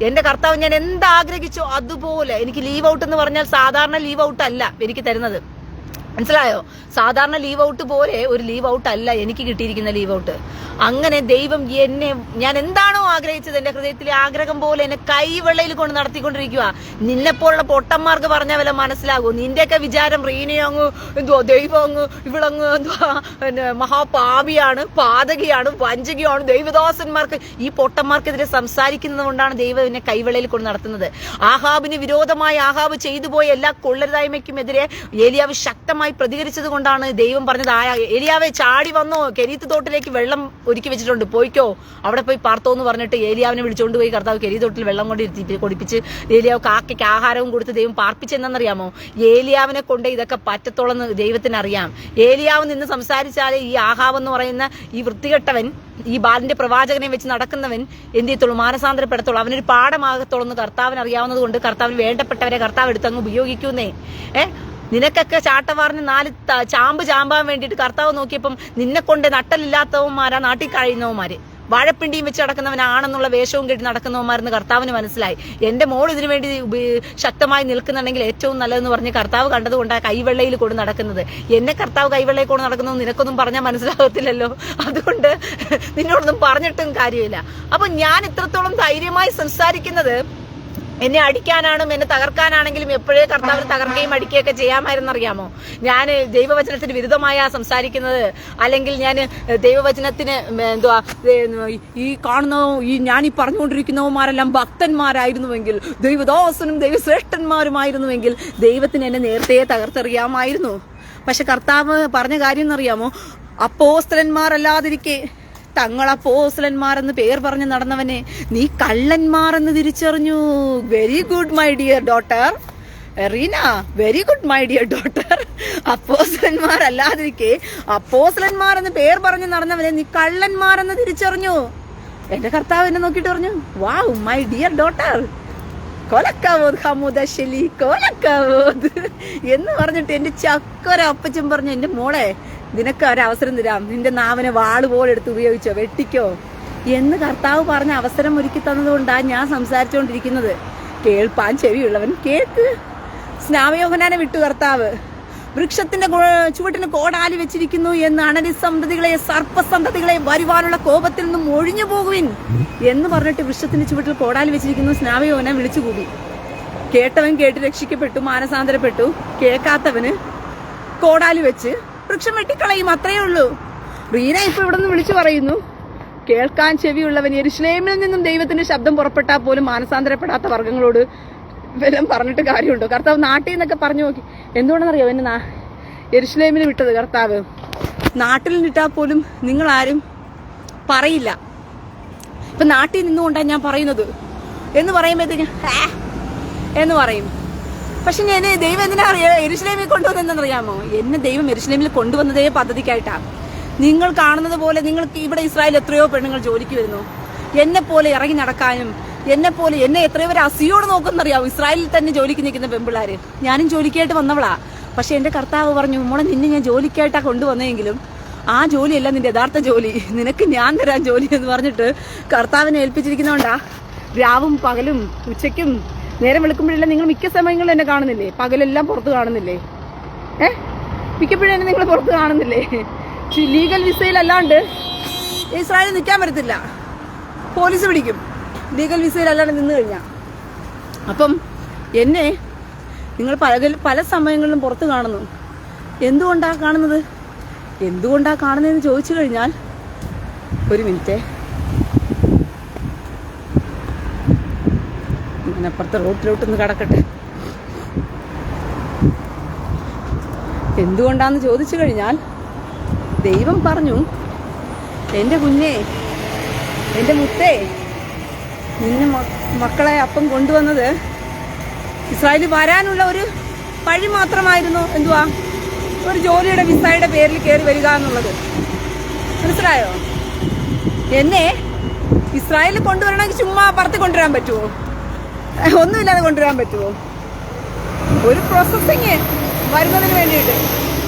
എന്റെ കർത്താവ് ഞാൻ എന്താഗ്രഹിച്ചോ അതുപോലെ. എനിക്ക് ലീവ് ഔട്ട് എന്ന് പറഞ്ഞാൽ സാധാരണ ലീവ് ഔട്ട് അല്ല എനിക്ക് തരുന്നത്, മനസ്സിലായോ? സാധാരണ ലീവ് ഔട്ട് പോലെ ഒരു ലീവ് ഔട്ട് അല്ല എനിക്ക് കിട്ടിയിരിക്കുന്ന ലീവ് ഔട്ട്. അങ്ങനെ ദൈവം എന്നെ, ഞാൻ എന്താണോ ആഗ്രഹിച്ചത് എന്റെ ഹൃദയത്തിലെ ആഗ്രഹം പോലെ എന്നെ കൈവെള്ളയിൽ കൊണ്ട് നടത്തിക്കൊണ്ടിരിക്കുക. നിന്നെപ്പോലുള്ള പൊട്ടന്മാർക്ക് പറഞ്ഞാൽ വല്ല മനസ്സിലാകൂ? നിന്റെയൊക്കെ വിചാരം റീനയങ്ങ് എന്തുവാ ദൈവം അങ്ങ് ഇവളങ്ങ് എന്തുവാ മഹാപാപിയാണ്, പാതകിയാണ്, വഞ്ചകിയാണ്. ദൈവദാസന്മാർക്ക് ഈ പൊട്ടന്മാർക്കെതിരെ സംസാരിക്കുന്നത് കൊണ്ടാണ് ദൈവം എന്നെ കൈവെള്ളയിൽ കൊണ്ട് നടത്തുന്നത്. ആഹാബിന് വിരോധമായി ആഹാബ് ചെയ്തു പോയ എല്ലാ കൊള്ളരുതായ്മയ്ക്കും എതിരെ ഏലിയാവ് ശക്തമായി പ്രതികരിച്ചത് കൊണ്ടാണ് ദൈവം പറഞ്ഞത്, ഏലിയാവെ ചാടി വന്നോ, കെരീത്ത് തോട്ടിലേക്ക് വെള്ളം ഒരുക്കി വെച്ചിട്ടുണ്ട്, പോയിക്കോ അവിടെ പോയി പാർത്തോ എന്ന് പറഞ്ഞിട്ട് ഏലിയാവിനെ വിളിച്ചുകൊണ്ട് പോയി കർത്താവ് കെരീത്ത് തോട്ടിൽ വെള്ളം കൊണ്ട് കുടിപ്പിച്ച് ഏലിയാവ് കാക്കയ്ക്ക് ആഹാരവും കൊടുത്ത് ദൈവം പാർപ്പിച്ചെന്നറിയാമോ? ഏലിയാവിനെ കൊണ്ട് ഇതൊക്കെ പറ്റത്തോളം ദൈവത്തിന് അറിയാം. ഏലിയാവ് നിന്ന് സംസാരിച്ചാലേ ഈ ആഹാബ് എന്ന് പറയുന്ന ഈ വൃത്തികെട്ടവൻ, ഈ ബാലിന്റെ പ്രവാചകനെ വെച്ച് നടക്കുന്നവൻ എന്ത് ചെയ്യത്തുള്ളൂ? മാനസാന്തരപ്പെടത്തുള്ളൂ. അവനൊരു പാഠമാകത്തോളെന്ന് കർത്താവിന് അറിയാവുന്നത് കൊണ്ട് കർത്താവിന് വേണ്ടപ്പെട്ടവരെ കർത്താവ് എടുത്തങ്ങ് ഉപയോഗിക്കുന്നേ. നിനക്കൊക്കെ ചാട്ടവാറിന് 4 ചാമ്പ് ചാമ്പാൻ വേണ്ടിയിട്ട് കർത്താവ് നോക്കിയപ്പം നിന്നെ കൊണ്ട് നട്ടലില്ലാത്തവന്മാരാ നാട്ടിൽ കഴിയുന്നവന്മാര്, വാഴപ്പിണ്ടിയും വെച്ച് നടക്കുന്നവനാണെന്നുള്ള വേഷവും കെട്ടി നടക്കുന്നവന്മാരെന്ന് കർത്താവിന് മനസ്സിലായി. എന്റെ മോൾ ഇതിനു വേണ്ടി ശക്തമായി നിൽക്കുന്നുണ്ടെങ്കിൽ ഏറ്റവും നല്ലതെന്ന് പറഞ്ഞ് കർത്താവ് കണ്ടതുകൊണ്ടാണ് കൈവെള്ളയിൽ കൊണ്ട് നടക്കുന്നത്. എന്നെ കർത്താവ് കൈവെള്ളയിൽ കൊണ്ട് നടക്കുന്നത് നിനക്കൊന്നും പറഞ്ഞാൽ മനസ്സിലാകത്തില്ലല്ലോ. അതുകൊണ്ട് നിന്നോടൊന്നും പറഞ്ഞിട്ടും കാര്യമില്ല. അപ്പൊ ഞാൻ ഇത്രത്തോളം ധൈര്യമായി സംസാരിക്കുന്നത് എന്നെ അടിക്കാനാണ്, എന്നെ തകർക്കാനാണെങ്കിലും എപ്പോഴേ കർത്താവിന് തകർക്കുകയും അടിക്കുകയൊക്കെ ചെയ്യാമായിരുന്നറിയാമോ? ഞാൻ ദൈവവചനത്തിന് വിരുദ്ധമായ സംസാരിക്കുന്നത്, അല്ലെങ്കിൽ ഞാൻ ദൈവവചനത്തിന് എന്തുവാ ഈ കാണുന്ന ഞാനീ പറഞ്ഞുകൊണ്ടിരിക്കുന്നവന്മാരെല്ലാം ഭക്തന്മാരായിരുന്നുവെങ്കിൽ, ദൈവദാസനും ദൈവശ്രേഷ്ഠന്മാരുമായിരുന്നുവെങ്കിൽ ദൈവത്തിന് എന്നെ നേരത്തെ തകർത്തെറിയാമായിരുന്നു. പക്ഷെ കർത്താവ് പറഞ്ഞ കാര്യം എന്നറിയാമോ? അപ്പോസ്തലന്മാരല്ലാതിരിക്കെ തങ്ങളപ്പോസ്തലന്മാരെന്ന് പേർ പറഞ്ഞ് നടന്നവനെ നീ കള്ളന്മാരെന്ന് തിരിച്ചറിഞ്ഞു. Very good my dear daughter Reena, very good my dear daughter. അപ്പോസ്തലന്മാരല്ലാതിരിക്കെ അപ്പോസ്തലന്മാരെന്ന് പേർ പറഞ്ഞ് നടന്നവനെ നീ കള്ളന്മാരെന്ന് തിരിച്ചറിഞ്ഞു. എന്റെ കർത്താവ് എന്നെ നോക്കിയിട്ട് പറഞ്ഞു, വാവ് മൈ ഡിയർ ഡോട്ടർ, കൊലക്കാവോത് ഹമുദശലി കൊലക്കാവോത് എന്ന് പറഞ്ഞിട്ട് എൻ്റെ ചക്കര അപ്പച്ചൻ പറഞ്ഞു, എൻ്റെ മോളെ നിനക്ക് ഒരവസരം തരാം, നിന്റെ നാവിനെ വാള് പോലെ എടുത്ത് ഉപയോഗിച്ചോ, വെട്ടിക്കോ എന്ന് കർത്താവ് പറഞ്ഞ അവസരം ഒരുക്കി തന്നതുകൊണ്ടാണ് ഞാൻ സംസാരിച്ചുകൊണ്ടിരിക്കുന്നത്. കേൾപ്പാൻ ചെവിയുള്ളവൻ കേൾക്ക്. സ്നാപയോഹനാനെ വിട്ടു കർത്താവ്. വൃക്ഷത്തിന്റെ ചുവട്ടിന് കോടാലി വെച്ചിരിക്കുന്നു എന്ന് അണലി സന്തതികളെ, സർപ്പസന്തതികളെ വരുവാനുള്ള കോപത്തിൽ നിന്നും ഒഴിഞ്ഞു പോകുവിൻ എന്ന് പറഞ്ഞിട്ട് വൃക്ഷത്തിന്റെ ചുവട്ടിൽ കോടാലി വെച്ചിരിക്കുന്നു. സ്നാപയോഹനാൻ വിളിച്ചു കൂടി. കേട്ടവൻ കേട്ട് രക്ഷിക്കപ്പെട്ടു, മാനസാന്തരപ്പെട്ടു. കേൾക്കാത്തവന് കോടാലി വെച്ച് വൃക്ഷം വെട്ടിക്കളയും, അത്രയേ ഉള്ളൂ. റീന ഇപ്പൊ ഇവിടെ നിന്ന് വിളിച്ചു പറയുന്നു, കേൾക്കാൻ ചെവിയുള്ളവൻ. യെരുശലേമിൽ നിന്നും ദൈവത്തിന്റെ ശബ്ദം പുറപ്പെട്ടാൽ പോലും മാനസാന്തരപ്പെടാത്ത വർഗ്ഗങ്ങളോട് വല്ലതും പറഞ്ഞിട്ട് കാര്യമുണ്ടോ? കർത്താവ് നാട്ടിൽ നിന്നൊക്കെ പറഞ്ഞു നോക്കി. എന്തുകൊണ്ടെന്നറിയോ എന്നെ യെരുശലേമിൽ വിട്ടത് കർത്താവ്? നാട്ടിൽ നിന്നിട്ടാൽ പോലും നിങ്ങളാരും പറയില്ല. ഇപ്പൊ നാട്ടിൽ നിന്നുകൊണ്ടാണ് ഞാൻ പറയുന്നത് എന്ന് പറയുമ്പോഴത്തേക്ക് എന്ന് പറയും. പക്ഷെ ഞാൻ ദൈവം എന്തിനാ യെരുശലേമിൽ കൊണ്ടുവന്നെന്നറിയാമോ? എന്നെ ദൈവം യെരുശലേമിൽ കൊണ്ടുവന്നതേ പദ്ധതിക്കായിട്ടാ. നിങ്ങൾ കാണുന്നത് പോലെ നിങ്ങൾക്ക് ഇവിടെ ഇസ്രായേൽ എത്രയോ പെണ്ണുങ്ങൾ ജോലിക്ക് വരുന്നു. എന്നെ പോലെ ഇറങ്ങി നടക്കാനും എന്നെ എത്രയോ പേര് അസിയോട് നോക്കുന്നറിയാവും. ഇസ്രായേലിൽ തന്നെ ജോലിക്ക് നിൽക്കുന്ന പെൺപിള്ളേര്. ഞാനും ജോലിക്കായിട്ട് വന്നവളാ. പക്ഷെ എന്റെ കർത്താവ് പറഞ്ഞു, മോളെ നിന്നെ ഞാൻ ജോലിക്കായിട്ടാ കൊണ്ടുവന്നെങ്കിലും ആ ജോലിയല്ല നിന്റെ യഥാർത്ഥ ജോലി, നിനക്ക് ഞാൻ തരാൻ ജോലി എന്ന് പറഞ്ഞിട്ട് കർത്താവിനെ ഏൽപ്പിച്ചിരിക്കുന്നതുകൊണ്ടാ രാവും പകലും ഉച്ചയ്ക്കും നേരം വെളുക്കുമ്പോഴെല്ലാം നിങ്ങൾ മിക്ക സമയങ്ങളിൽ എന്നെ കാണുന്നില്ലേ? പകലെല്ലാം പുറത്ത് കാണുന്നില്ലേ? മിക്കപ്പോഴും എന്നെ നിങ്ങൾ പുറത്ത് കാണുന്നില്ലേ? ലീഗൽ വിസയിലല്ലാണ്ട് ഇസ്രായേലിൽ നിൽക്കാൻ പറ്റത്തില്ല, പോലീസ് പിടിക്കും. ലീഗൽ വിസയിലല്ലാണ്ട് നിന്ന് കഴിഞ്ഞാൽ. അപ്പം എന്നെ നിങ്ങൾ പല സമയങ്ങളിലും പുറത്ത് കാണുന്നു. എന്തുകൊണ്ടാണ് കാണുന്നത്? എന്തുകൊണ്ടാണ് കാണുന്നതെന്ന് ചോദിച്ചു കഴിഞ്ഞാൽ, ഒരു മിനിറ്റ്, ഞാൻ അപ്പുറത്തെ റോട്ടിലോട്ടൊന്ന് കടക്കട്ടെ. എന്തുകൊണ്ടാന്ന് ചോദിച്ചു കഴിഞ്ഞാൽ, ദൈവം പറഞ്ഞു, എൻ്റെ കുഞ്ഞേ, എൻ്റെ മുത്തേ, നിന്നെ മക്കളെ അപ്പം കൊണ്ടുവന്നത് ഇസ്രായേലിൽ വരാനുള്ള ഒരു വഴി മാത്രമായിരുന്നു. എന്തുവാ? ഒരു ജോലിയുടെ വിസയുടെ പേരിൽ കയറി വരിക എന്നുള്ളത്. മനസ്സിലായോ? എന്നെ ഇസ്രായേലിൽ കൊണ്ടുവരണമെങ്കിൽ ചുമ്മാ പറത്തി കൊണ്ടുവരാൻ പറ്റുമോ? ഒന്നുമില്ലാതെ കൊണ്ടുവരാൻ പറ്റുമോ? ഒരു പ്രോസസ്സിങ് വരുന്നതിന് വേണ്ടിയിട്ട്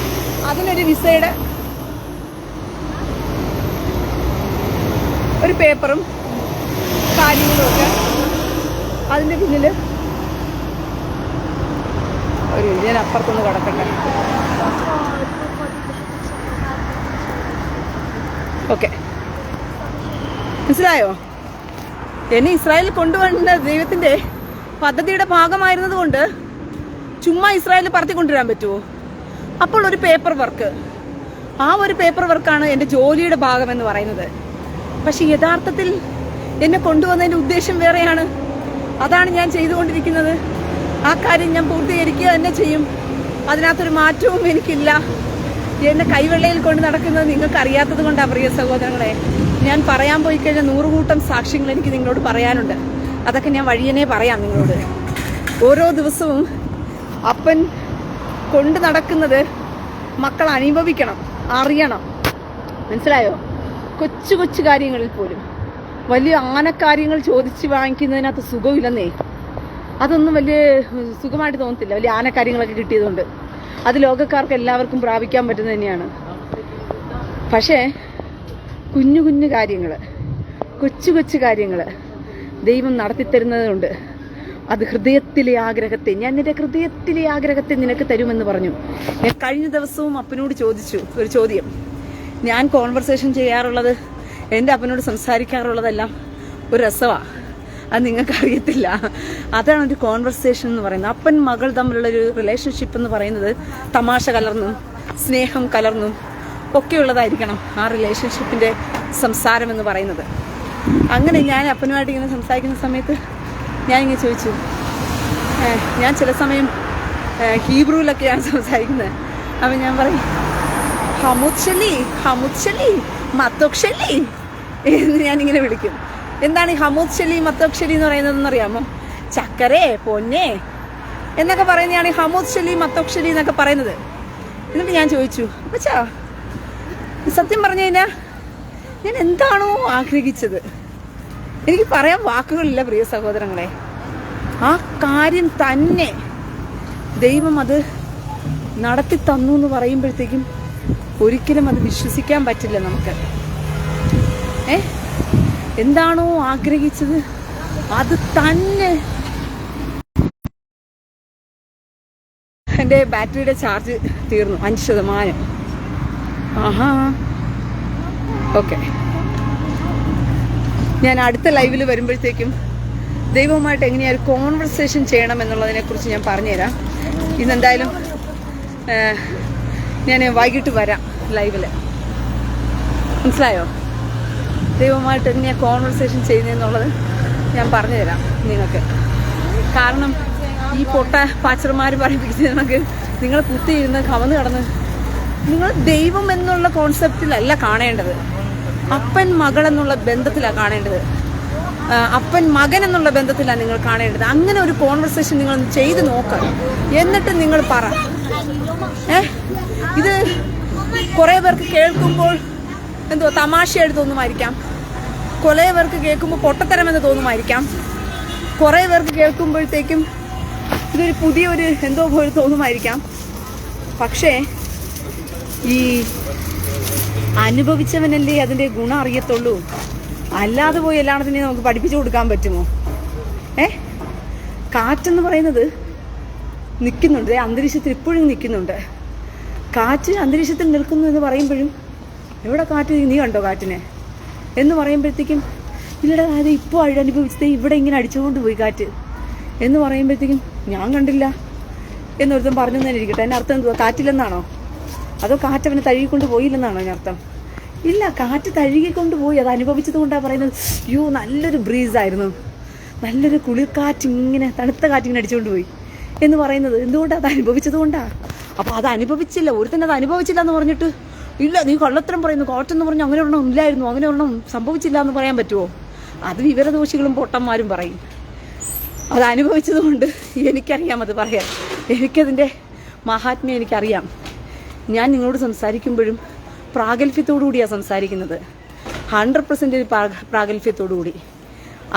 അതിനൊരു വിസയുടെ ഒരു പേപ്പറും കാര്യങ്ങളുമൊക്കെ അതിൻ്റെ പിന്നിൽ. ഒരു ഞാൻ അപ്പുറത്തൊന്ന് കിടക്കട്ടെ. ഓക്കെ, മനസ്സിലായോ? എന്നെ ഇസ്രായേലിൽ കൊണ്ടുവരേണ്ട ദൈവത്തിൻ്റെ പദ്ധതിയുടെ ഭാഗമായിരുന്നത് കൊണ്ട് ചുമ്മാ ഇസ്രായേലിൽ പറത്തിക്കൊണ്ടുവരാൻ പറ്റുമോ? അപ്പോൾ ഒരു പേപ്പർ വർക്ക്, ആ ഒരു പേപ്പർ വർക്കാണ് എൻ്റെ ജോലിയുടെ ഭാഗമെന്ന് പറയുന്നത്. പക്ഷെ യഥാർത്ഥത്തിൽ എന്നെ കൊണ്ടുവന്നതിൻ്റെ ഉദ്ദേശം വേറെയാണ്. അതാണ് ഞാൻ ചെയ്തുകൊണ്ടിരിക്കുന്നത്. ആ കാര്യം ഞാൻ പൂർത്തീകരിക്കുക തന്നെ ചെയ്യും. അതിനകത്തൊരു മാറ്റവും എനിക്കില്ല. എന്നെ കൈവെള്ളയിൽ കൊണ്ട് നടക്കുന്നത് നിങ്ങൾക്ക് അറിയാത്തത് കൊണ്ടാണ് പ്രിയ സഹോദരങ്ങളെ. ഞാൻ പറയാൻ പോയി കഴിഞ്ഞാൽ 100 കൂട്ടം സാക്ഷ്യങ്ങൾ എനിക്ക് നിങ്ങളോട് പറയാനുണ്ട്. അതൊക്കെ ഞാൻ വഴിയനെ പറയാം നിങ്ങളോട്. ഓരോ ദിവസവും അപ്പൻ കൊണ്ട് നടക്കുന്നത് മക്കൾ അനുഭവിക്കണം, അറിയണം. മനസ്സിലായോ? കൊച്ചു കൊച്ചു കാര്യങ്ങളിൽ പോലും വലിയ ആനക്കാര്യങ്ങൾ ചോദിച്ച് വാങ്ങിക്കുന്നതിനകത്ത് സുഖമില്ലെന്നേ. അതൊന്നും വലിയ സുഖമായിട്ട് തോന്നത്തില്ല. വലിയ ആനക്കാര്യങ്ങളൊക്കെ കിട്ടിയതുകൊണ്ട് അത് ലോകക്കാർക്ക് എല്ലാവർക്കും പ്രാപിക്കാൻ പറ്റുന്നത് തന്നെയാണ്. പക്ഷേ കുഞ്ഞു കുഞ്ഞു കാര്യങ്ങൾ, കൊച്ചു കൊച്ചു കാര്യങ്ങൾ ദൈവം നടത്തിത്തരുന്നതുകൊണ്ട് അത് ഹൃദയത്തിലെ ആഗ്രഹത്തെ, ഞാൻ നിന്റെ ഹൃദയത്തിലെ ആഗ്രഹത്തെ നിനക്ക് തരുമെന്ന് പറഞ്ഞു. ഞാൻ കഴിഞ്ഞ ദിവസവും അപ്പനോട് ചോദിച്ചു ഒരു ചോദ്യം. ഞാൻ കോൺവെർസേഷൻ ചെയ്യാറുള്ളത്, എൻ്റെ അപ്പനോട് സംസാരിക്കാറുള്ളതെല്ലാം ഒരു രസമാണ്. അത് നിങ്ങൾക്ക് അറിയത്തില്ല. അതാണ് ഒരു കോൺവെർസേഷൻ എന്ന് പറയുന്നത്. അപ്പൻ മകൾ തമ്മിലുള്ളൊരു റിലേഷൻഷിപ്പ് എന്ന് പറയുന്നത് തമാശ കലർന്നും സ്നേഹം കലർന്നും ഒക്കെയുള്ളതായിരിക്കണം ആ റിലേഷൻഷിപ്പിൻ്റെ സംസാരം എന്ന് പറയുന്നത്. അങ്ങനെ ഞാൻ അപ്പനുമായിട്ട് ഇങ്ങനെ സംസാരിക്കുന്ന സമയത്ത് ഞാനിങ്ങനെ ചോദിച്ചു, ഞാൻ ചില സമയം ഹീബ്രുവിലൊക്കെയാണ് സംസാരിക്കുന്നത്. അപ്പം ഞാൻ പറയും ഹമുദ്ഷലി ഹമുദ്ഷലി മത്തോക്ഷലി എന്ന് ഞാനിങ്ങനെ വിളിക്കും. എന്താണ് ഈ ഹമുദ്ഷലി മത്തോക്ഷലി എന്ന് പറയുന്നതെന്ന് അറിയാമോ? ചക്കരേ പൊന്നേ എന്നൊക്കെ പറയുന്നതാണ് ഈ ഹമുദ്ഷലി മത്തോക്ഷലി എന്നൊക്കെ പറയുന്നത്. എന്നിട്ട് ഞാൻ ചോദിച്ചു, അച്ഛാ സത്യം പറഞ്ഞു കഴിഞ്ഞാൽ ഞാൻ എന്താണോ ആഗ്രഹിച്ചത്, എനിക്ക് പറയാൻ വാക്കുകളില്ല പ്രിയ സഹോദരങ്ങളെ. ആ കാര്യം തന്നെ ദൈവം അത് നടത്തി തന്നു എന്ന് പറയുമ്പോഴത്തേക്കും ഒരിക്കലും അത് വിശ്വസിക്കാൻ പറ്റില്ല നമുക്ക്. എന്താണോ ആഗ്രഹിച്ചത് അത് തന്നെ. എൻ്റെ ബാറ്ററിയുടെ ചാർജ് തീർന്നു, 5%. ആഹാ, ഓക്കെ. ഞാൻ അടുത്ത ലൈവിൽ വരുമ്പോഴത്തേക്കും ദൈവവുമായിട്ട് എങ്ങനെയാ ഒരു കോൺവെർസേഷൻ ചെയ്യണം എന്നുള്ളതിനെക്കുറിച്ച് ഞാൻ പറഞ്ഞുതരാം. ഇന്നെന്തായാലും ഞാൻ വൈകിട്ട് വരാം ലൈവിൽ. മനസ്സിലായോ? ദൈവവുമായിട്ട് എങ്ങനെയാണ് കോൺവെർസേഷൻ ചെയ്യുന്നതെന്നുള്ളത് ഞാൻ പറഞ്ഞുതരാം നിങ്ങൾക്ക്. കാരണം ഈ പൊട്ട പാച്ചർമാർ പറയിപ്പിക്കുന്നത് നമുക്ക് നിങ്ങൾ കുത്തിയിരുന്ന് കവന്ന് കിടന്ന് നിങ്ങൾ ദൈവം എന്നുള്ള കോൺസെപ്റ്റിലല്ല കാണേണ്ടത്. അപ്പൻ മകൾ എന്നുള്ള ബന്ധത്തിലാണ് കാണേണ്ടത്. അപ്പൻ മകൻ എന്നുള്ള ബന്ധത്തിലാണ് നിങ്ങൾ കാണേണ്ടത്. അങ്ങനെ ഒരു കോൺവെർസേഷൻ നിങ്ങൾ ചെയ്ത് നോക്കാം. എന്നിട്ട് നിങ്ങൾ പറ. ഇത് കുറേ പേർക്ക് കേൾക്കുമ്പോൾ എന്തോ തമാശയായിട്ട് തോന്നുമായിരിക്കാം, കുറേ പേർക്ക് കേൾക്കുമ്പോൾ പൊട്ടത്തരമെന്ന് തോന്നുമായിരിക്കാം, കുറേ പേർക്ക് കേൾക്കുമ്പോഴത്തേക്കും ഇതൊരു പുതിയൊരു എന്തോ പോലെ തോന്നുമായിരിക്കാം. പക്ഷേ ഈ അനുഭവിച്ചവനല്ലേ അതിൻ്റെ ഗുണം അറിയത്തുള്ളൂ. അല്ലാതെ പോയി എല്ലായിടത്തിനെയും നമുക്ക് പഠിപ്പിച്ചു കൊടുക്കാൻ പറ്റുമോ? കാറ്റെന്ന് പറയുന്നത് നിൽക്കുന്നുണ്ട്, അന്തരീക്ഷത്തിൽ ഇപ്പോഴും നിൽക്കുന്നുണ്ട്. കാറ്റ് അന്തരീക്ഷത്തിൽ നിൽക്കുന്നു എന്ന് പറയുമ്പോഴും എവിടെ കാറ്റ്, നീ കണ്ടോ കാറ്റിനെ എന്ന് പറയുമ്പോഴത്തേക്കും ഇല്ലടാ അത് ഇപ്പോൾ അനുഭവിച്ചത് ഇവിടെ ഇങ്ങനെ അടിച്ചുകൊണ്ട് പോയി കാറ്റ് എന്ന് പറയുമ്പോഴത്തേക്കും ഞാൻ കണ്ടില്ല എന്നൊരുത്തം പറഞ്ഞു തന്നെ ഇരിക്കട്ടെ. എൻ്റെ അർത്ഥം എന്തുവാ? കാറ്റില്ലെന്നാണോ? അതോ കാറ്റ് അവനെ തഴുകിക്കൊണ്ട് പോയില്ലെന്നാണോ എൻ്റെ അർത്ഥം? ഇല്ല, കാറ്റ് തഴുകിക്കൊണ്ട് പോയി. അത് അനുഭവിച്ചത് കൊണ്ടാണ് പറയുന്നത്. യോ നല്ലൊരു ബ്രീസായിരുന്നു, നല്ലൊരു കുളിർക്കാറ്റ്, ഇങ്ങനെ തണുത്ത കാറ്റിങ്ങനെ അടിച്ചുകൊണ്ട് പോയി എന്ന് പറയുന്നത് എന്തുകൊണ്ടാണ്? അത് അനുഭവിച്ചത് കൊണ്ടാണ്. അപ്പോൾ അത് അനുഭവിച്ചില്ല, ഒരുത്തന്നെ അത് അനുഭവിച്ചില്ല എന്ന് പറഞ്ഞിട്ട് ഇല്ല നീ കള്ളത്തരം പറയുന്നു, കാറ്റെന്ന് പറഞ്ഞു അങ്ങനെ ഒരെണ്ണം ഇല്ലായിരുന്നു, അങ്ങനെ ഒരെണ്ണം സംഭവിച്ചില്ല എന്ന് പറയാൻ പറ്റുമോ? അത് വിവരദോഷികളും പൊട്ടന്മാരും പറയും. അത് അനുഭവിച്ചത് കൊണ്ട് എനിക്കറിയാം അത് പറയാൻ. എനിക്കതിൻ്റെ മഹാത്മ്യം എനിക്കറിയാം. ഞാൻ നിങ്ങളോട് സംസാരിക്കുമ്പോഴും പ്രാഗൽഭ്യത്തോടു കൂടിയാണ് സംസാരിക്കുന്നത്, 100% പ്രാഗൽഭ്യത്തോടു കൂടി.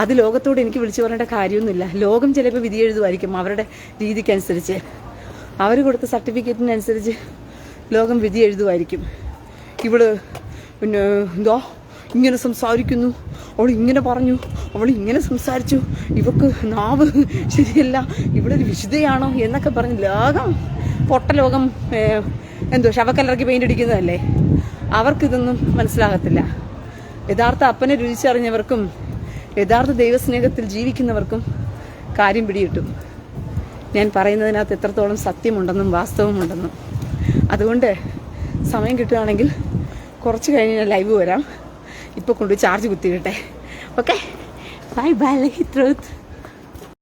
അത് ലോകത്തോട് എനിക്ക് വിളിച്ചു പറയേണ്ട കാര്യമൊന്നുമില്ല. ലോകം ചിലപ്പോൾ വിധി എഴുതുമായിരിക്കും അവരുടെ രീതിക്കനുസരിച്ച്, അവർ കൊടുത്ത സർട്ടിഫിക്കറ്റിനനുസരിച്ച് ലോകം വിധി എഴുതുമായിരിക്കും. ഇവള് പിന്നെ എന്തോ ഇങ്ങനെ സംസാരിക്കുന്നു, അവൾ ഇങ്ങനെ പറഞ്ഞു, അവൾ ഇങ്ങനെ സംസാരിച്ചു, ഇവക്ക് നാവ് ശരിയല്ല, ഇവളൊരു വിശുദ്ധയാണോ എന്നൊക്കെ പറഞ്ഞ് ലോകം പൊട്ട ലോകം എന്തോ ശവക്കലർക്കി പെയിൻ്റ് അടിക്കുന്നതല്ലേ. അവർക്കിതൊന്നും മനസ്സിലാകത്തില്ല. യഥാർത്ഥ അപ്പനെ രുചിച്ചറിഞ്ഞവർക്കും യഥാർത്ഥ ദൈവസ്നേഹത്തിൽ ജീവിക്കുന്നവർക്കും കാര്യം പിടികിട്ടും. ഞാൻ പറയുന്നതിനകത്ത് എത്രത്തോളം സത്യമുണ്ടെന്നും വാസ്തവമുണ്ടെന്നും. അതുകൊണ്ട് സമയം കിട്ടുകയാണെങ്കിൽ കുറച്ച് കഴിഞ്ഞ് ഞാൻ ലൈവ് വരാം. ഇപ്പോൾ കൊണ്ട് ചാർജ് കുത്തിയിട്ടെ. Okay, bye bye, lucky truth.